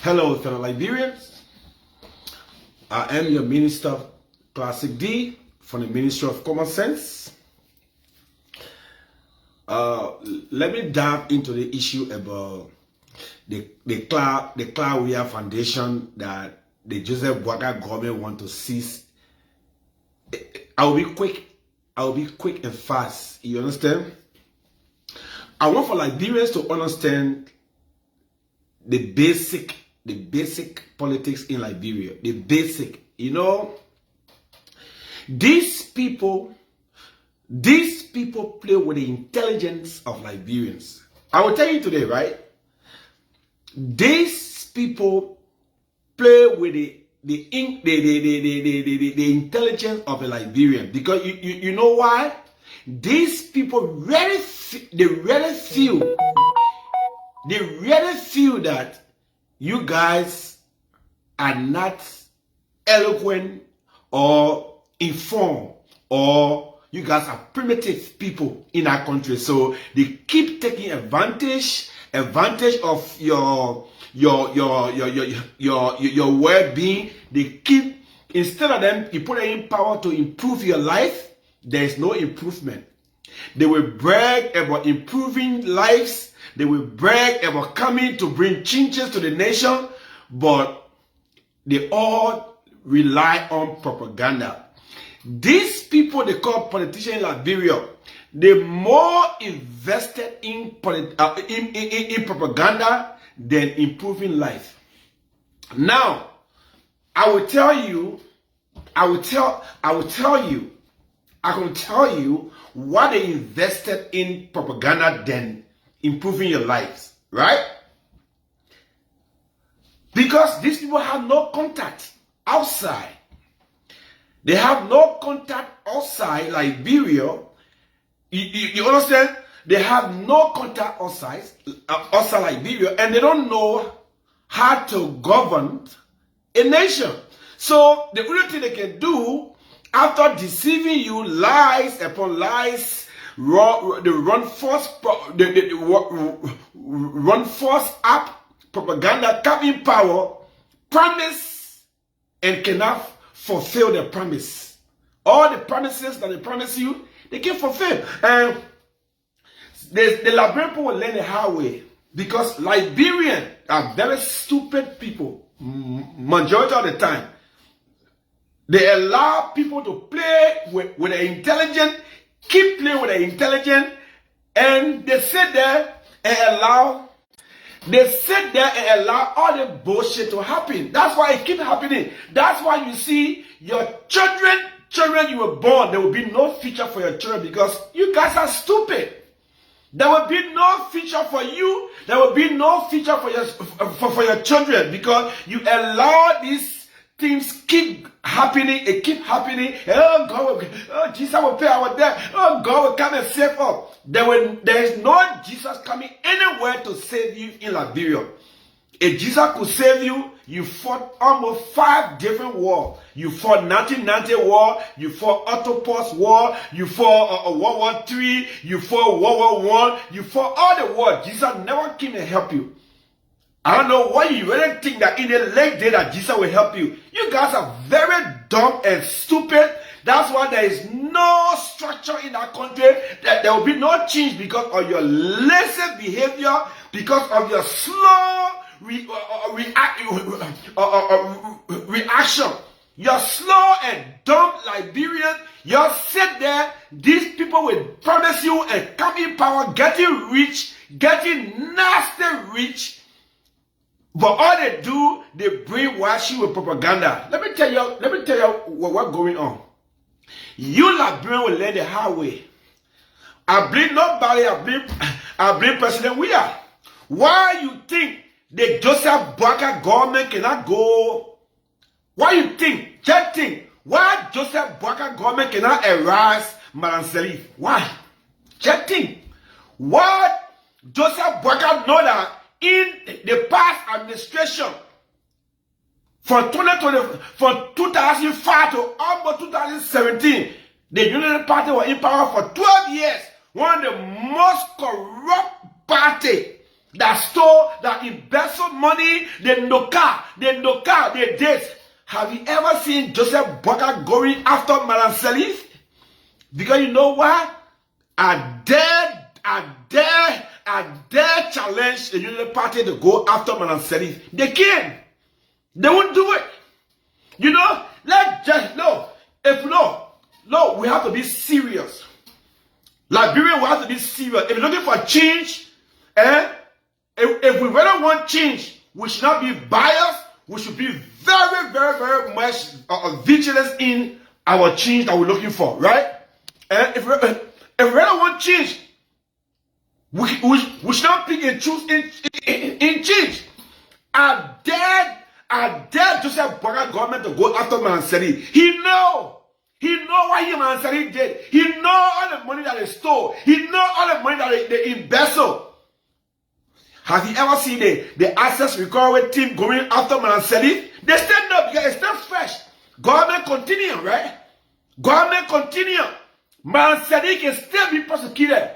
Hello, fellow Liberians. I am your Minister, Classic D, from the Ministry of Common Sense. Let me dive into the issue about the Clar Weah Foundation that the Joseph Weah government want to seize. I will be quick. I will be quick and fast. You understand? I want for Liberians to understand the basic politics in Liberia. The basic, these people play with the intelligence of Liberians. I will tell you today, right? These people play with the intelligence of a Liberian, because you know why? These people really feel that you guys are not eloquent or informed, or you guys are primitive people in our country. So they keep taking advantage of your well-being. They keep, instead of them, you put them in power to improve your life, there is no improvement. They will brag about improving lives. They will brag about coming to bring changes to the nation, but they all rely on propaganda. These people they call politicians in Liberia, they're more invested in propaganda than improving life. Now, I can tell you why they invested in propaganda than improving your lives, right? Because these people have no contact outside. They have no contact outside Liberia. You understand? They have no contact outside Liberia, and they don't know how to govern a nation. So the only thing they can do, after deceiving you, lies upon lies, run force up, propaganda, come in power, promise, and cannot fulfill the promise. All the promises that they promise you, they can't fulfill. And the Liberian people will learn the hard way, because Liberians are very stupid people, majority of the time. They allow people to play with the intelligent, keep playing with the intelligent, and they sit there and allow all the bullshit to happen. That's why it keeps happening. That's why you see your children you were born, there will be no future for your children, because you guys are stupid. There will be no future for you. There will be no future for your children, because you allow these things keep happening. It keep happening. Oh God, Jesus will pay our debt. Oh, God will come and save us. There is no Jesus coming anywhere to save you in Liberia. If Jesus could save you, you fought almost 5 different wars. You fought 1990 war, you fought Autopost war, you fought World War III, you fought World War I, you fought all the wars. Jesus never came and help you. I don't know why you really think that in the late day that Jesus will help you. You guys are very dumb and stupid. That's why there is no structure in our country. That there will be no change because of your lazy behavior, because of your slow reaction. You're slow and dumb Liberian. You sit there. These people will promise you and come in power, getting rich, getting nasty rich. But all they do, they brainwash you with propaganda. Let me tell you what's going on. You Liberian will learn the hard way. I blame nobody. I blame President Weah. Why you think the Joseph Weah government cannot go? Why you think? Just think. Why Joseph Weah government cannot arrest Madam Salif? Why? Just think. Why Joseph Weah know that in the past administration, from 2005 to almost 2017, the Union Party was in power for 12 years. One of the most corrupt party that stole, that embezzled money, they no car, they this. Have you ever seen Joseph Boakai going after Malanseli? Because you know what? I dare challenge the Unity Party to go after Malanseli. They can. They won't do it. You know, let's just no. We have to be serious. Liberia will have to be serious. If you're looking for change, if we really want change, we should not be biased. We should be very, very, very much vigilant in our change that we're looking for, right? If we really want change, we should not pick and choose in change. I dare Joseph Boakai government to go after Malanseli. He know what Malanseli did. He know all the money that they stole. He know all the money that they embezzled. Have you ever seen the access recovery team going after Malanseli? They stand up because it's still fresh. Government continue, right? Government continue. Malanseli can still be prosecuted.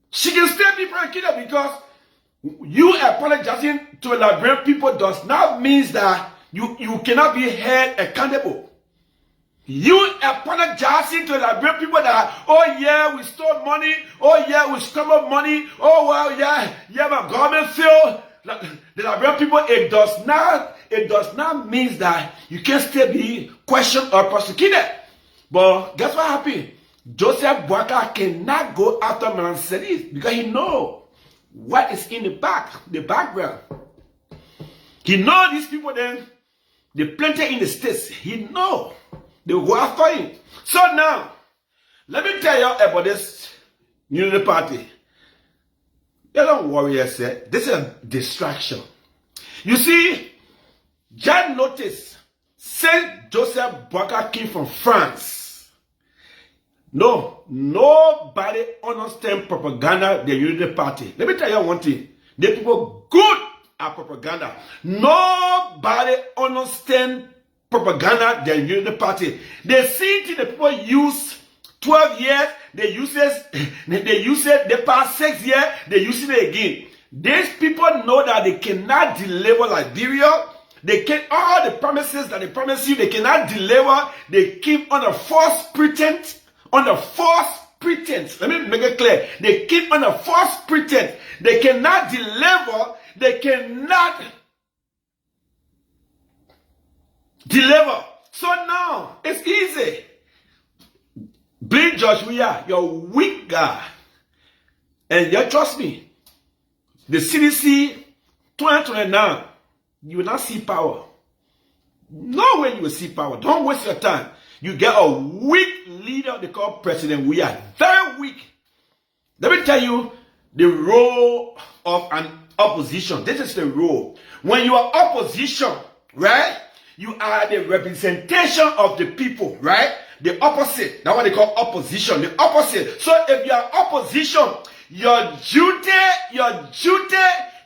She can still be prosecuted because you apologizing to Liberian people does not mean that you cannot be held accountable. You apologizing to the Liberian people that, oh yeah, we stole money, oh yeah, we stole money, oh well, yeah, my government failed. The Liberian people, it does not mean that you can still be questioned or prosecuted. But guess what happened? Joseph Boakai cannot go after Malanseli because he knows what is in the background. He knows these people then, they plenty in the States. He knows. They will go after him. So now, let me tell you about this Unity Party. You don't worry, I said. This is a distraction. You see, just notice, since Joseph Boakai came from France, no, nobody understands propaganda, the Unity Party. Let me tell you one thing. The people good at propaganda. Nobody understands propaganda, the Unity Party. They see the people use 12 years, they use it, they pass 6 years, they use it again. These people know that they cannot deliver Liberia. They can all the promises that they promise you, they cannot deliver. They keep on a false pretense. Let me make it clear. They keep on a false pretense. They cannot deliver. They cannot deliver. So now, it's easy. Bring George Weah, you're a weak guy. And you trust me, the CDC 2029, you will not see power. No way you will see power. Don't waste your time. You get a weak leader they call President Weah. Very weak. Let me tell you the role of an opposition. This is the role. When you are opposition, right? You are the representation of the people, right? The opposite. That's what they call opposition. The opposite. So if you are opposition, your duty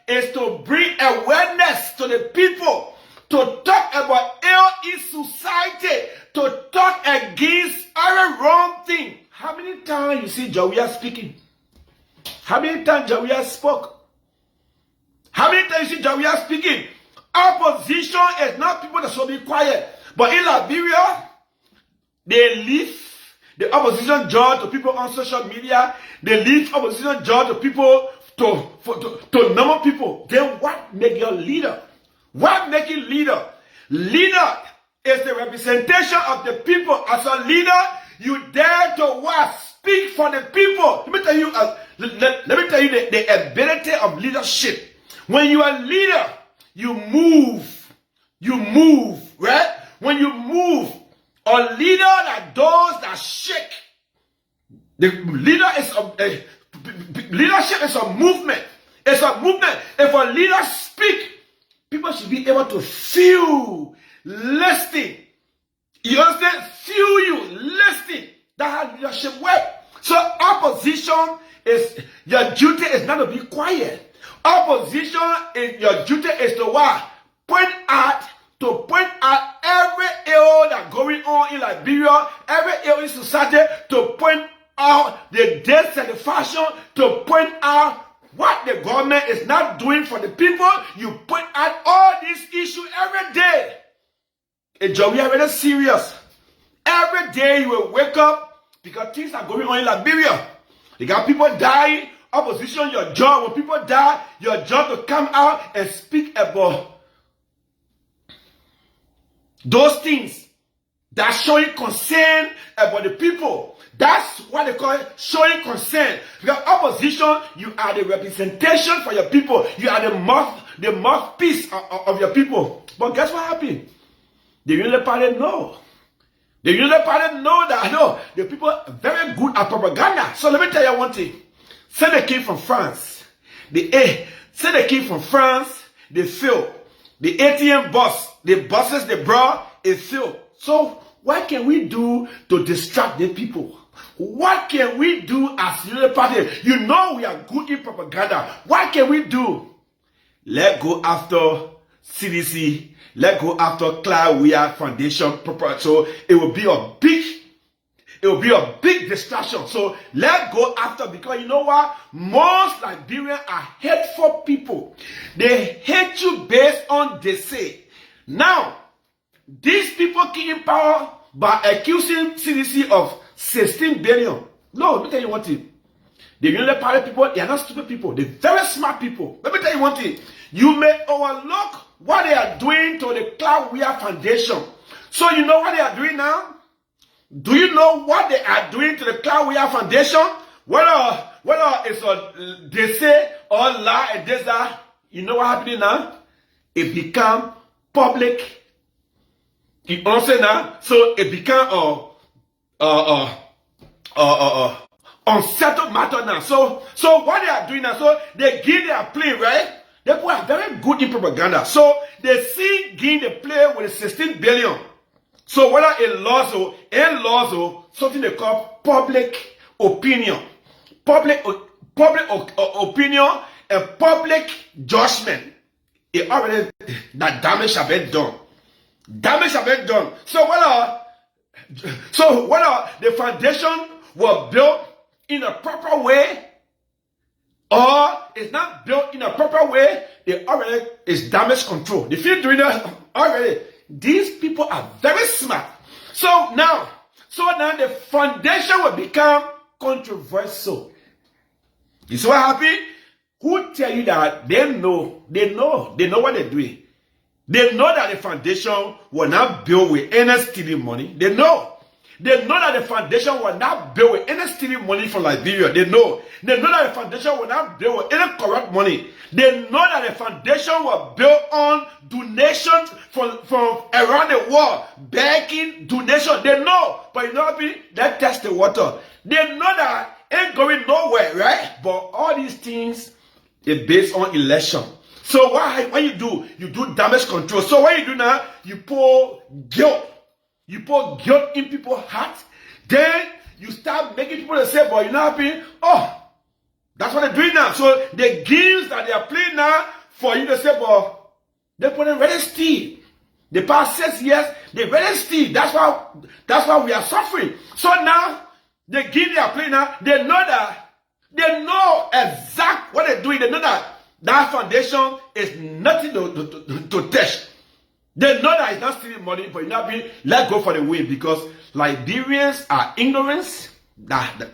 is to bring awareness to the people, to talk about ill in society, to talk against every wrong thing. How many times you see Weah speaking? How many times Weah spoke? How many times you see Weah speaking? Opposition is not people that should be quiet. But in Liberia, they leave the opposition job to people on social media. They leave opposition job to people, to normal people. Then what make your leader? What make you leader? Leader is the representation of the people. As a leader, you dare to what? Speak for the people. Let me tell you the ability of leadership. When you are a leader, you move, right? When you move, a leader like those that shake. The leader is leadership is a movement. It's a movement. If a leader speak, people should be able to feel, listening. You understand? Feel you, listening. That's how leadership works. So opposition is, your duty is not to be quiet. Opposition is, your duty is to what? Point out every ill that going on in Liberia, every ill in society, to point out the dissatisfaction, to point out what the government is not doing for the people, you put out all these issues every day. It's very serious. Every day you will wake up because things are going on in Liberia. You got people dying, opposition, your job. When people die, your job to come out and speak about those things that showing concern about the people. That's what they call it, showing concern. Because opposition, you are the representation for your people. You are the mouthpiece of your people. But guess what happened? The Unity Party know. The Unity Party know that no, the people are very good at propaganda. So let me tell you one thing. Say they came from France. Say they came from France, they failed. The ATM bus, the buses they brought, it failed. So what can we do to distract the people? What can we do as Unity Party? You know we are good in propaganda. What can we do? Let's go after CDC. Let's go after Clar Weah Foundation. So it will be a big distraction. So let's go after, because you know what? Most Liberians are hateful people. They hate you based on they say. Now, these people came in power by accusing CDC of 16 billion. No, let me tell you one thing. The Unity Party people, they are not stupid people. They're very smart people. Let me tell you one thing. You may overlook what they are doing to the Clar Weah Foundation. So you know what they are doing now? Do you know what they are doing to the Clar Weah Foundation? Whether it's a they say or lie and this that, you know what happening now? It become public. You understand now? So it become unsettled matter now. So what they are doing now? So they give their play, right? They are very good in propaganda. So they see give the play with 16 billion. So whether it laws or something they call public opinion, public opinion and public judgment, it already that damage have been done. Damage have been done. So whether the foundation was built in a proper way or it's not built in a proper way, it already is damage control. If you're doing that already, these people are very smart. So now the foundation will become controversial. You see what happened? Who tell you that they know what they're doing? They know that the foundation will not build with any stealing money. They know that the foundation will not build with any stealing money from Liberia. They know that the foundation will not build with any corrupt money. They know that the foundation will build on donations from around the world, begging donation. They know, but you know what I mean? That test the water. They know that ain't going nowhere, right? But all these things is based on election. So what you do damage control. So what you do now, you pour guilt. You pour guilt in people's hearts. Then you start making people say, but you're not happy. Oh, that's what they're doing now. So the games that they are playing now for you to say, but they put them ready steal. The past 6 years, they ready steal. That's why we are suffering. So now the game they are playing now, they know exact what they're doing. They know that foundation is nothing to touch. They know that it's not stealing money, but you know, let's go for the win, because Liberians are ignorant.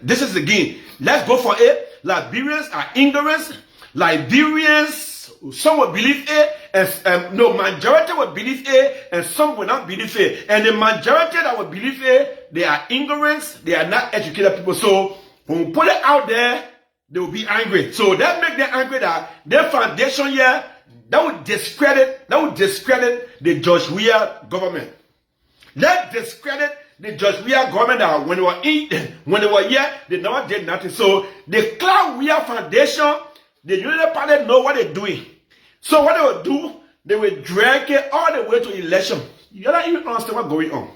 This is the game. Let's go for it. Liberians are ignorant. Liberians, some will believe it, and majority will believe it, and some will not believe it. And the majority that will believe it, they are ignorant. They are not educated people. So when we put it out there, they will be angry. So that make them angry that their foundation here, that would discredit the George Weah government. That discredit the George Weah government that when they were here, they never did nothing. So the Clar Weah Foundation, the Unity Party know what they're doing. So what they will do, they will drag it all the way to election. You don't even understand what's going on.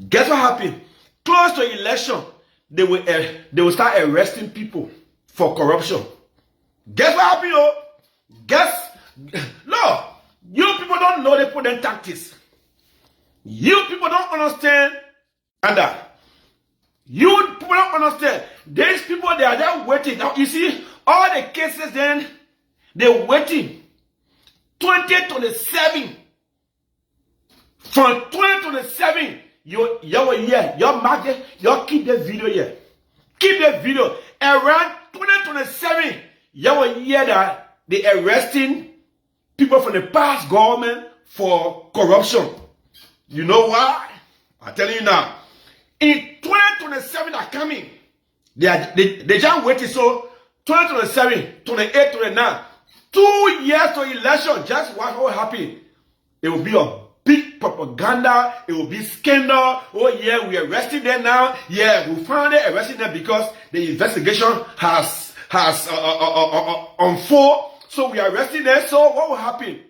Guess what happened? Close to election, they will start arresting people for corruption. Guess what happened, yo? No, you people don't know they put in tactics. You people don't understand. And you people don't understand. These people, they are there waiting. Now, you see, All the cases then, they're waiting. 2027. From 2027, your year, your market, you keep the video here. Keep the video. Around 2027, your year that they arresting people from the past government for corruption. You know why? I'm telling you now. In 2027 are coming. They just waiting. So 2027, 28, 29, 2 years to election. Just what will happen? It will be a big propaganda. It will be scandal. Oh yeah, we arrested them now. Yeah, we finally arrested them because the investigation has unfold. So we arrested them. So what will happen?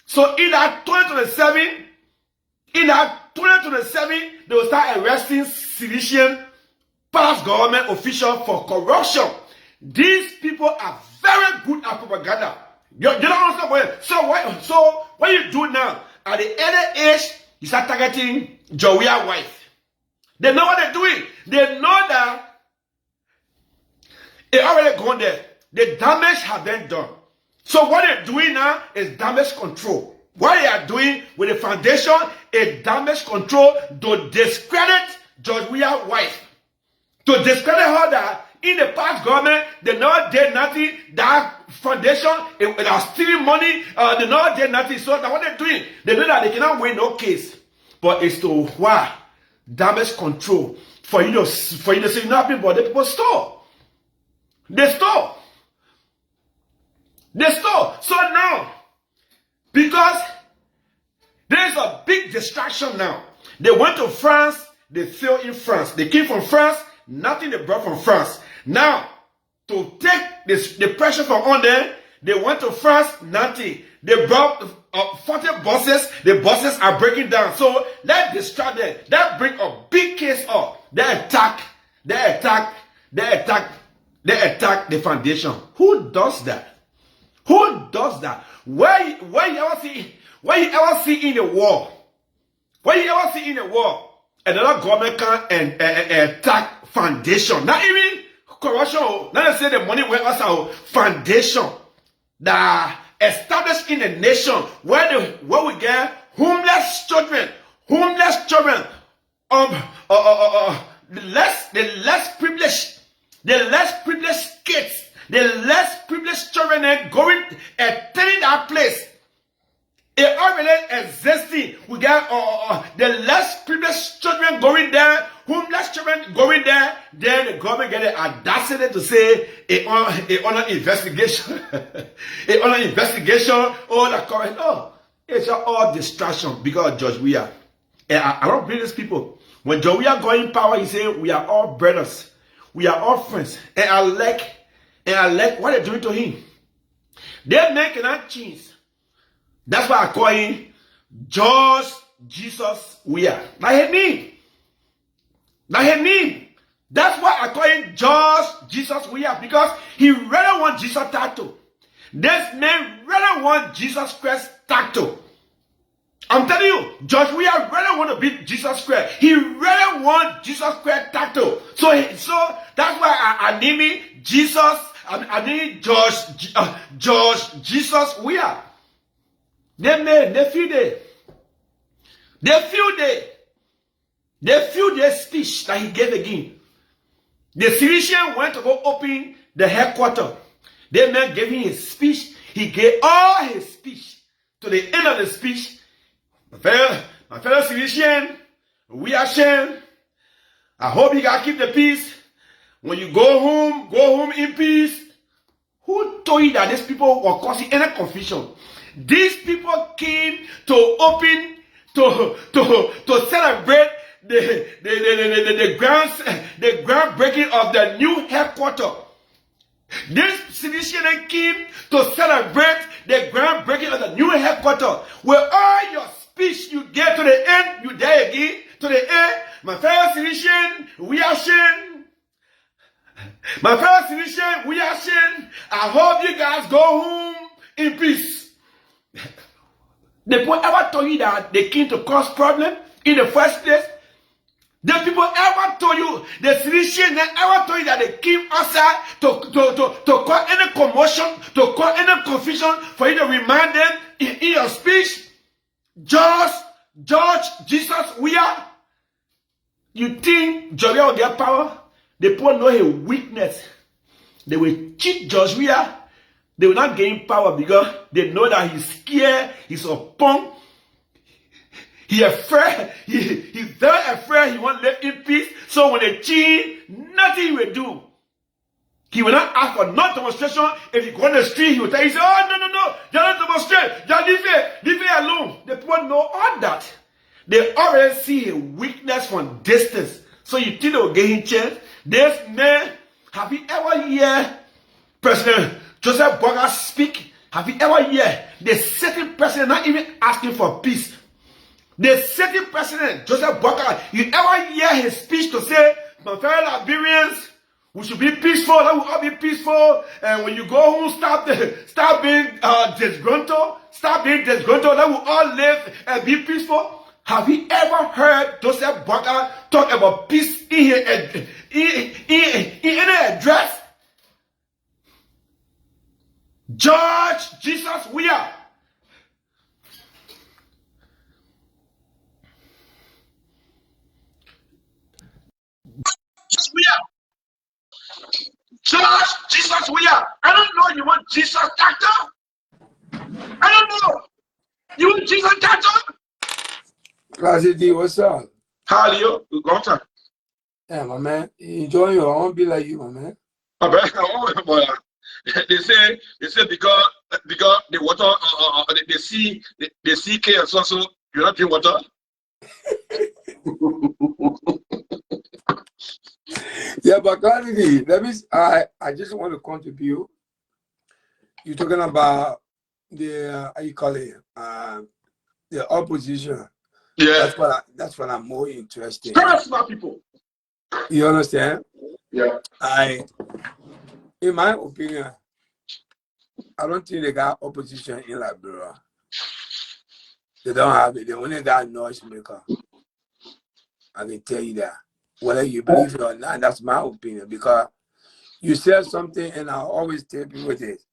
So in that 2027, they will start arresting CDCIAN past government officials for corruption. These people are very good at propaganda. You don't understand what? So what you do now? At the early age, you start targeting Weah's wife. They know what they're doing. They know that it already gone there. The damage has been done. So what they're doing now is damage control. What they are doing with the foundation is damage control to discredit Weah's wife. To discredit her that in the past government, they never did nothing. That foundation, they are stealing money. They never did nothing. So that's what they're doing. They know that they cannot win no case. But it's to why? Damage control. For you to say nothing, but the people stole. They stole. They stole. So now, because there is a big distraction now. They went to France, they failed in France. They came from France, nothing they brought from France. Now, to take the pressure from on them, they went to France, nothing. They brought 40 buses, the buses are breaking down. So let's distract them. That bring a big case up. They attack the foundation. Who does that? Who does that? Where you ever see in the war? Where you ever see in the war? Another government come and attack foundation. Not even corruption. Not say the money went outside. Foundation that established in the nation where we get homeless children, the less privileged kids. The less privileged children going and telling that place. It already existing. We got the less privileged children going there, homeless children going there. Then the government get the audacity to say on an investigation. On an investigation. Oh, the current. No, it's all distraction because of Weah. And I don't believe these people. When Weah got in power, he said, we are all brothers. We are all friends. And I like what they're doing to him. They make an change. That's why I call him George Jesus Weah. That's his name. That's why I call him George Jesus Weah, because he really want Jesus title. This man really want Jesus Christ title. I'm telling you, George Weah really want to be Jesus Christ. He really want Jesus Christ title. So that's why I name it Jesus. I mean George Jesus Weah. They feel their speech that he gave again. The CDCIAN went to go open the headquarters. They man gave him his speech. He gave all his speech. To the end of the speech, my fellow CDCIAN, we are ashamed. I hope you guys keep the peace. When you go home in peace. Who told you that these people were causing any confusion? These people came to open, to celebrate the groundbreaking of the new headquarters. This CDCIAN came to celebrate the groundbreaking of the new headquarters. With all your speech you get to the end, you die again. To the end, my fellow CDCIAN, we are ashamed. My fellow CDCIAN, we are ashamed. I hope you guys go home in peace. The people ever told you that they came to cause problem in the first place? The people ever told you The CDCIAN ever told you that they came outside to cause any commotion, to cause any confusion, for you to remind them in your speech? George Jesus Weah? You think George will get power? The people know his weakness. They will cheat George Weah. They will not gain power because they know that he's scared, he's a punk. He's afraid, he's very afraid, he won't live in peace. So when they cheat, nothing he will do. He will not ask for no demonstration. If you go on the street, he will tell you, oh, no, you're not demonstrate. Just leave it alone. The people know all that. They already see a weakness from distance. So you think they will give him chance? This man, have you ever heard President Joseph Boga speak? Have you ever heard the certain president not even asking for peace? The certain president, Joseph Boga, you ever hear his speech to say, my fellow Liberians, we should be peaceful, let we all be peaceful, and when you go home, stop being disgruntled, let we all live and be peaceful? Have you ever heard Joseph Boga talk about peace in any address? George Jesus Weah. George Jesus Weah. I don't know you want Jesus doctor. I don't know. You want Jesus doctor? Classy D, what's up? How are you? Good time. Yeah, my man. Enjoy you. I want to be like you, my man. They say because the water the CK and so you not drink water. Yeah, but Classy D, that means I just want to contribute. You're talking about the how you call it the opposition. Yeah, that's what I'm more interested in. very smart people. You understand? Yeah. In my opinion, I don't think they got opposition in Liberia. They don't have it. They only got noise maker. I can tell you that. Whether you believe it or not, that's my opinion. Because you said something, and I always tell people this.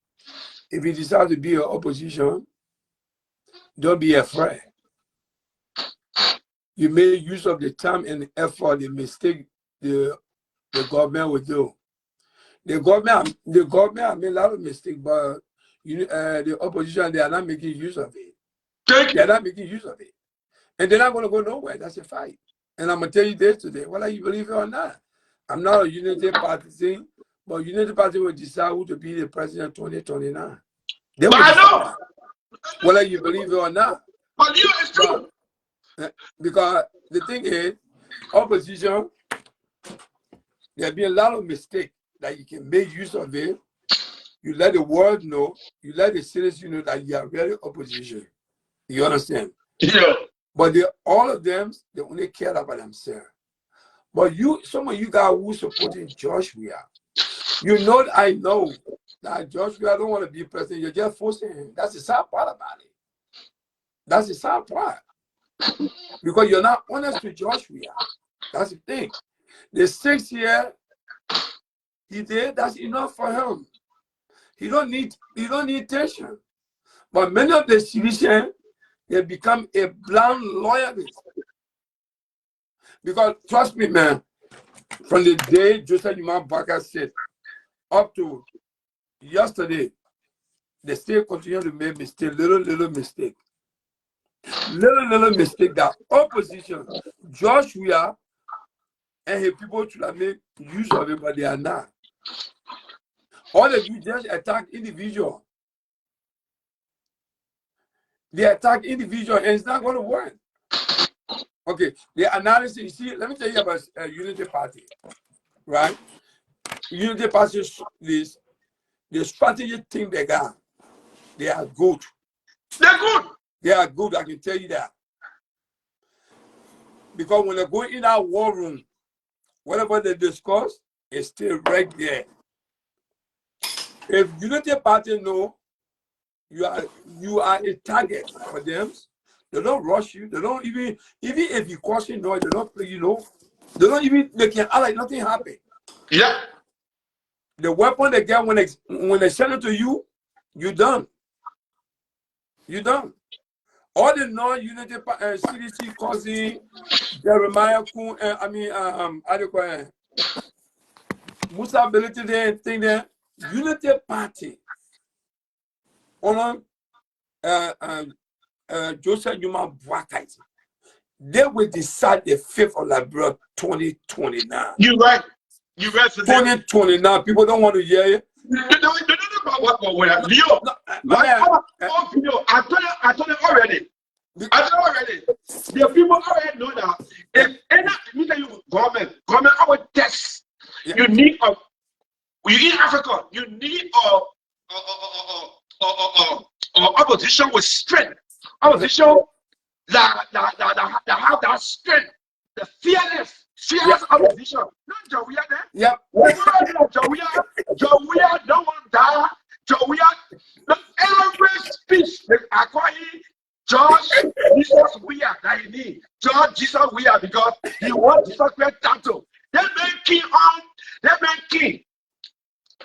If you decide to be an opposition, don't be afraid. You make use of the time and the effort, the mistake the government will do. The government made a lot of mistakes, but the opposition, they are not making use of it. They are not making use of it. And they're not going to go nowhere. That's a fight. And I'm going to tell you this today, whether you believe it or not. I'm not a unity party thing, but unity party will decide who to be the president 2029. They will decide whether you believe it or not. But you it's true. Because the thing is, opposition, there have been a lot of mistakes that you can make use of it. You let the world know, you let the citizens know that you are really opposition. You understand? Yeah. But all of them, they only care about themselves. But some of you guys who supporting George Weah, I know that George Weah don't want to be president. You're just forcing him. That's the sad part about it. That's the sad part. Because you're not honest to George Weah. That's the thing. The 6 year he did, that's enough for him. He don't need tension. But many of the CDCIAN, they become a blind loyalist. Because trust me, man, from the day Joseph Boga said up to yesterday, they still continue to make mistakes, little mistake. Little mistake that opposition, George Weah and his people should have made use of it, but they are not. All of you just attack individual. They attack individual, and it's not going to work. Okay, the analysis, you see, let me tell you about Unity Party, right? Unity Party, the strategy team they got, they are good. They're good. They are good, I can tell you that. Because when they go in that war room, whatever they discuss is still right there. If Unity Party know you are a target for them, they don't rush you. They don't even if you question noise, they don't play, They don't even, they can act like nothing happened. Yeah. The weapon they get when they send it to you, you done. You done. All the non-unity CDC cousin, Jeremiah Kun, how do you call it? Musa ability there, thing there, Unity Party. On Joseph Yuma Bwakite. They will decide the 5th of Liberia 2029. You right. You right. 2029. People don't want to hear it. You don't know about what we're Leo. I told you already. The people already know that if any government our test, Yeah. you need in Africa, you need opposition with strength. Opposition that have that strength, the fearless opposition. Not John Weah there. Yeah. John Weah don't want that. John Weah, every speech I call him George Jesus Weah that he need. George Jesus Weah because he wants Jesus Christ title. They make king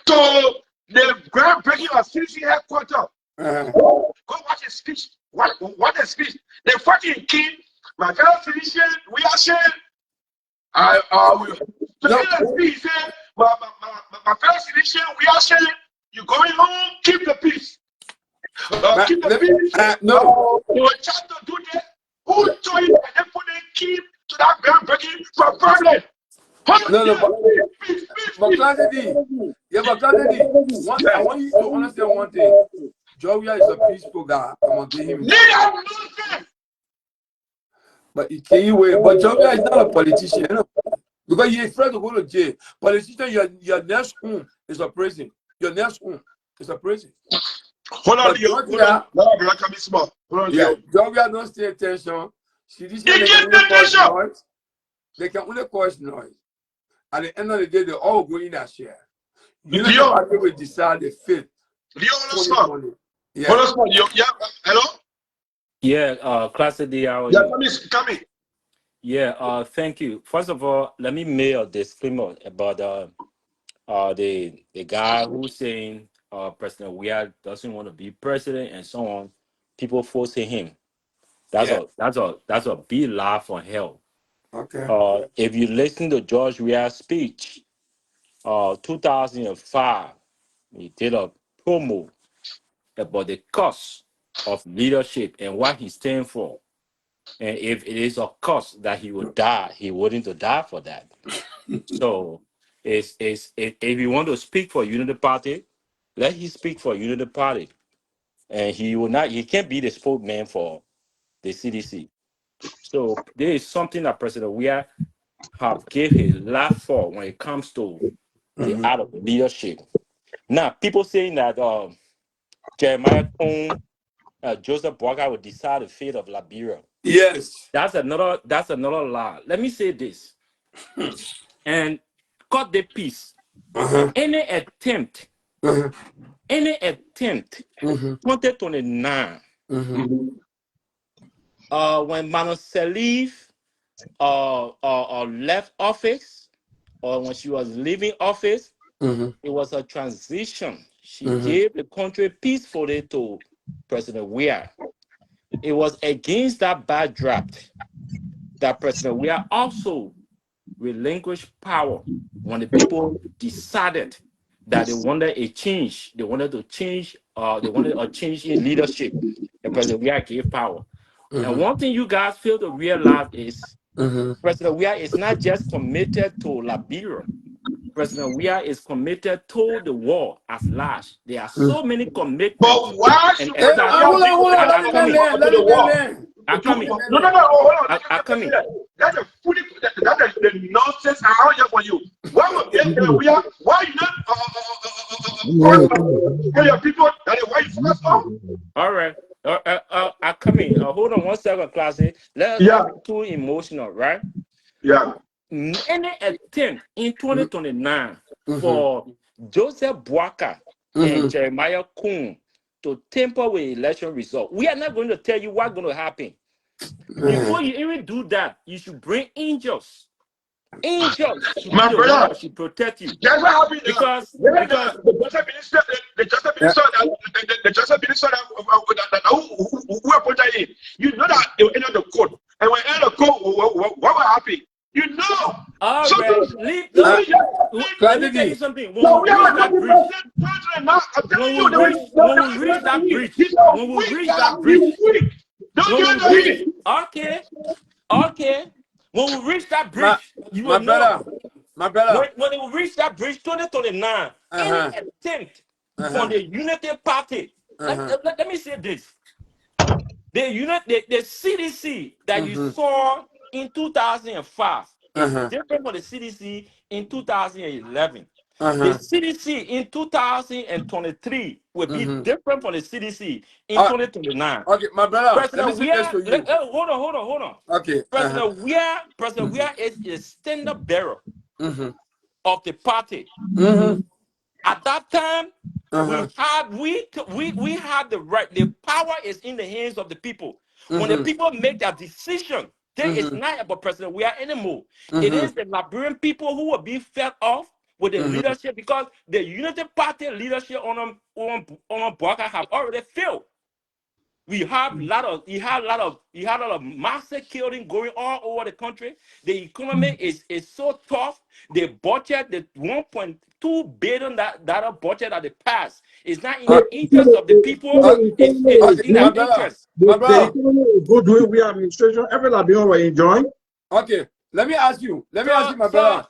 to the groundbreaking of CDC headquarters. Go watch his speech. What a speech. They fought in king. My fellow physician, we are saying, my fellow physician, we are saying, you going home, keep the peace. Keep the peace. No. You were trying to do that. Who told you that they put a key to that groundbreaking for problem? Peace. But I want you to understand one thing. Joria is a peaceful guy. I'm gonna give him that. But he can't wait. But Joria is not a politician, you know? Because he's afraid to go to jail. Politician, your next home is a prison. Your next home is a prison. Hold on, Joria don't stay attention. They can only cause noise. At the end of the day, they all go in that share. You know, the party will decide the fate. Yeah. Hello? Yeah, Classic D. Come in. Yeah, thank you. First of all, let me make a disclaimer about the guy who's saying President Weah doesn't want to be president and so on. People forcing him. That's a big lie from hell. Okay. If you listen to George Weah's speech, 2005, he did a promo about the cost of leadership and what he stands for. And if it is a cost that he would die, he willing to die for that. So if you want to speak for Unity Party, let him speak for Unity Party. And he can't be the spokesman for the CDC. So there is something that President Weah have gave his life for when it comes to the art of leadership. Now, people saying that Jeremiah Kun, Joseph Boakai will decide the fate of Liberia. Yes. That's another lie. Let me say this. And cut the peace. Any attempt, 2029, when Mano Salif left office, or when she was leaving office, it was a transition. She gave the country peacefully to President Weah. It was against that backdrop that President Weah also relinquished power when the people decided that they wanted a change. They wanted to change. They wanted a change in leadership. And President Weah gave power. And one thing you guys fail to realize is President Weah is not just committed to Liberia. President Weah is committed to the world as large. There are so many commitments. But why should hold on. Let him I'm coming. That's the nonsense around here for you. Why you not for your people that why you focus on? All right. I'm coming. Hold on 1 second, classy. Let us not be too emotional, right? Yeah. Any attempt in 2029 for Joseph Boakai and Jeremiah Kun to tamper with election result, we are not going to tell you what's going to happen. Before you even do that, you should bring angels Angels should be My the one brother, that should protect you. that's what happened now. Because The justice minister, the justice minister, the justice minister who appointed him, you know that they will enter the court. And when enter the court, what will happen? You know. all So right, let me tell you something. When no, we we are reach not that talking bridge, president now. I'm telling you, when we reach that bridge, he's when we weak. reach that He's bridge, weak. Don't when give it we to reach, him. okay, when we reach that My bridge, you will my know. brother, my brother. When we reach that bridge 2029, any attempt from the Unity Party, let me say this. The CDC that you saw in 2005 is different from the CDC in 2011. The CDC in 2023 will be different from the CDC in 2029. Okay, my brother, let me President say this Weah, to you. hold on. Okay. President Weah is a standard bearer of the party. At that time, we had the right. The power is in the hands of the people. When the people make their decision, then it's not about President Weah anymore. It is the Liberian people who will be fed off with the leadership, because the Unity Party leadership on Bwaka have already failed. We have a lot of massive killing going on all over the country. The economy is so tough. The budget, the $1.2 billion that budget that they passed, is not in the interest of the people. It's in My their brother, interest. my brother. The economy is good way we administration. Every Liberian will enjoy. Okay, let me ask you, my brother.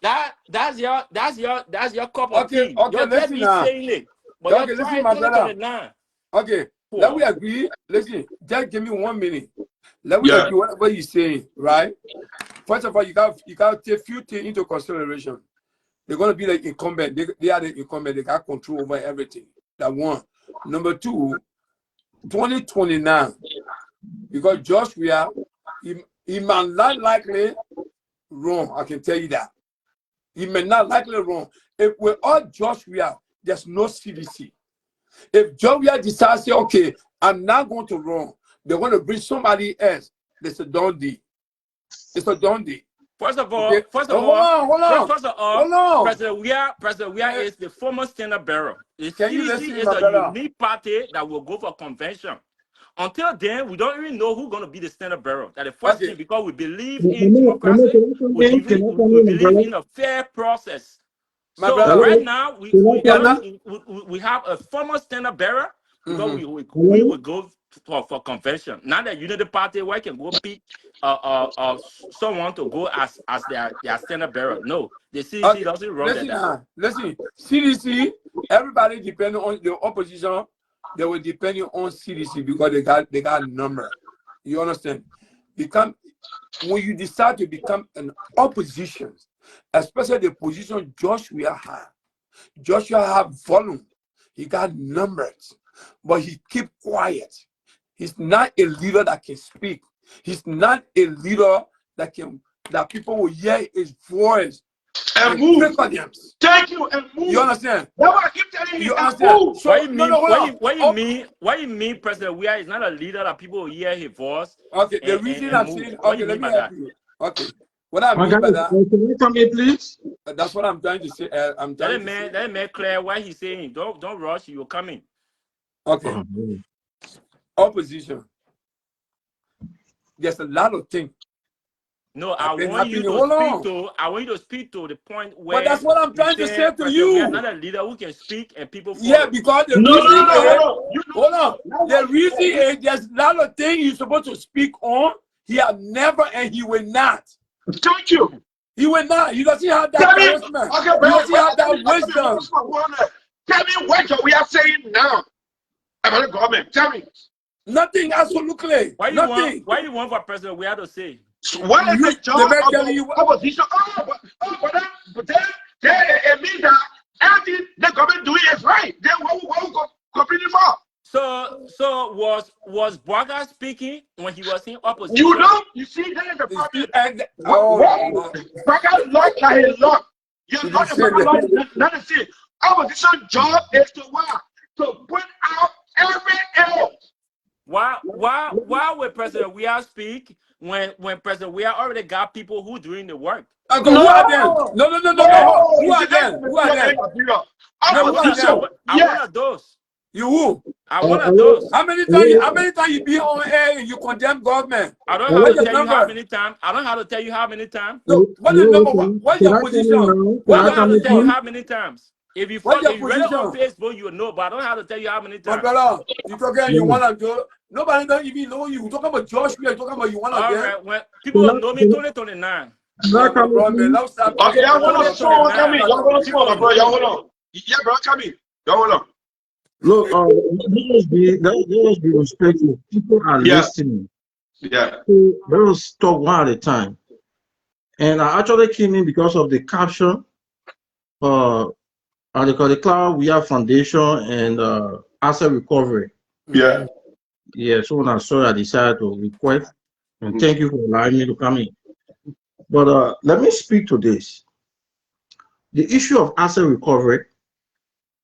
That's your cup of Okay, tea. okay, You're just listen me now. saying it, but Okay, you're listen, trying my brother. 2029. Okay, let we agree. Listen, just give me 1 minute. Let we Yeah. agree whatever you're saying, right? First of all, you got to take few things into consideration. They're gonna be like incumbent. They are the incumbent. They got control over everything. That one. Number two, 2029, because Josh Weah, he might not likely wrong. I can tell you that. He may not likely wrong. If we're all Josh Weah, there's no CDC. If Josh Weah decides, say, okay, I'm not going to run, they're going to bring somebody else. It's a done deal. It's a done deal. First of all, Okay? first of all, President Weah is the former standard bearer. The CDC is a unique party that will go for convention. Until then, we don't even know who's going to be the standard bearer. That's the first thing, because we believe in democracy. We believe in a fair process. So right now, we have a former standard bearer, because we will go for convention. Now that Unity Party, where can go pick someone to go as their standard bearer. No, the CDC doesn't run that. Listen, CDC, everybody depending on the opposition, they will depend on CDC because they got a number. You understand? When you decide to become an opposition, especially the position Joshua have volume, he got numbers, but he keep quiet. He's not a leader that can speak. He's not a leader that people will hear his voice and move. Thank you, and move. You understand? That's what I keep telling you. You understand? So what you mean President Weah is not a leader that people will hear his voice? Okay, the reason I'm saying, okay, let me help you. Okay, what I mean by that? Can you come in, please? That's what I'm trying to say. Let him make clear what he's saying. Don't rush. You're coming. Okay. Opposition. There's a lot of things. No, I want you to speak to the point where. But that's what I'm trying to say to you. We are not a leader who can speak and people follow. Yeah, because the hold on. The reason is there's a lot of things you're supposed to speak on. He have never and he will not. Thank you. He will not. He doesn't have that charisma. Okay, he doesn't have that wisdom. Tell me what we are saying now about the government. Tell me. Nothing, absolutely. Why you want for President Weah to say? What is the job of opposition? But then it means that everything the government doing is right. Then what we go completely for? So was Bwaga speaking when he was in opposition? You see, that is the problem. Bwaga locked like a lock. You're not the same. Opposition job is to work, to put out every else. Why would President Weah speak when President Weah already got people who doing the work? Uncle, who are them? No. Who are them? Who are them? I No, who are them? one of those. You who? I one of those. How many times you be on air and you condemn government? I don't have to tell you how many times. I don't have to tell you how many times. No, what is number one? What's your position? I don't have to tell you how many times. If you What's your read it on position? Facebook, you will know, but I don't have to tell you how many My times. brother, you talking you want to go? Nobody don't even know you. Talking about Josh, we are talking about you want to All get. right, when people will know me 2029. Yeah, my brother, man, let's start. Okay, y'all hold on. Small, come in. Y'all hold on, small, bro. Y'all hold on. Yeah, bro, come in. Y'all hold on. Look, let us be respectful. People are listening. Yeah. So let us talk one at a time. And I actually came in because of the caption. They call the Clar Weah Foundation and asset recovery. Yeah. Yeah. So when I saw it, I decided to request. And thank you for allowing me to come in. But let me speak to this. The issue of asset recovery,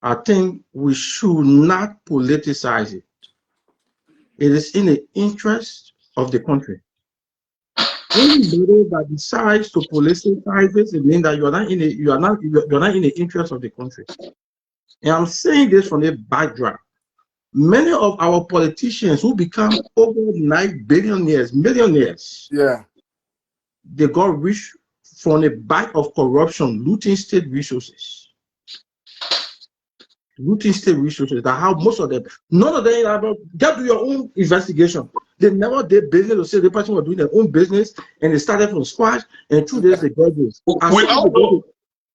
I think we should not politicize it. It is in the interest of the country. Anybody that decides to politicize it, it means that you're not in the interest of the country. And I'm saying this from the backdrop. Many of our politicians who become overnight billionaires, millionaires, they got rich from the back of corruption, looting state resources. Looting state resources. That how most of them, none of them are about, get to your own investigation. They never did business to say the person was doing their own business and they started from scratch and 2 days they got this. We all know.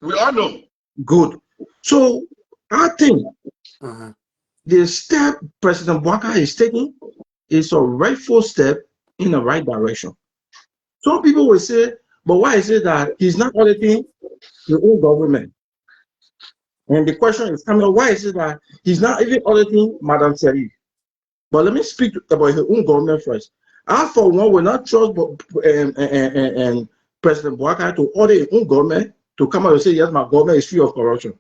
We all know. Good. So I think the step President Weah is taking is a rightful step in the right direction. Some people will say, but why is it that he's not auditing the own government? And the question is coming up, why is it that he's not even auditing Madam Serif? But let me speak about his own government first. I, for one, will not trust President Weah to audit his own government to come out and say, yes, my government is free of corruption.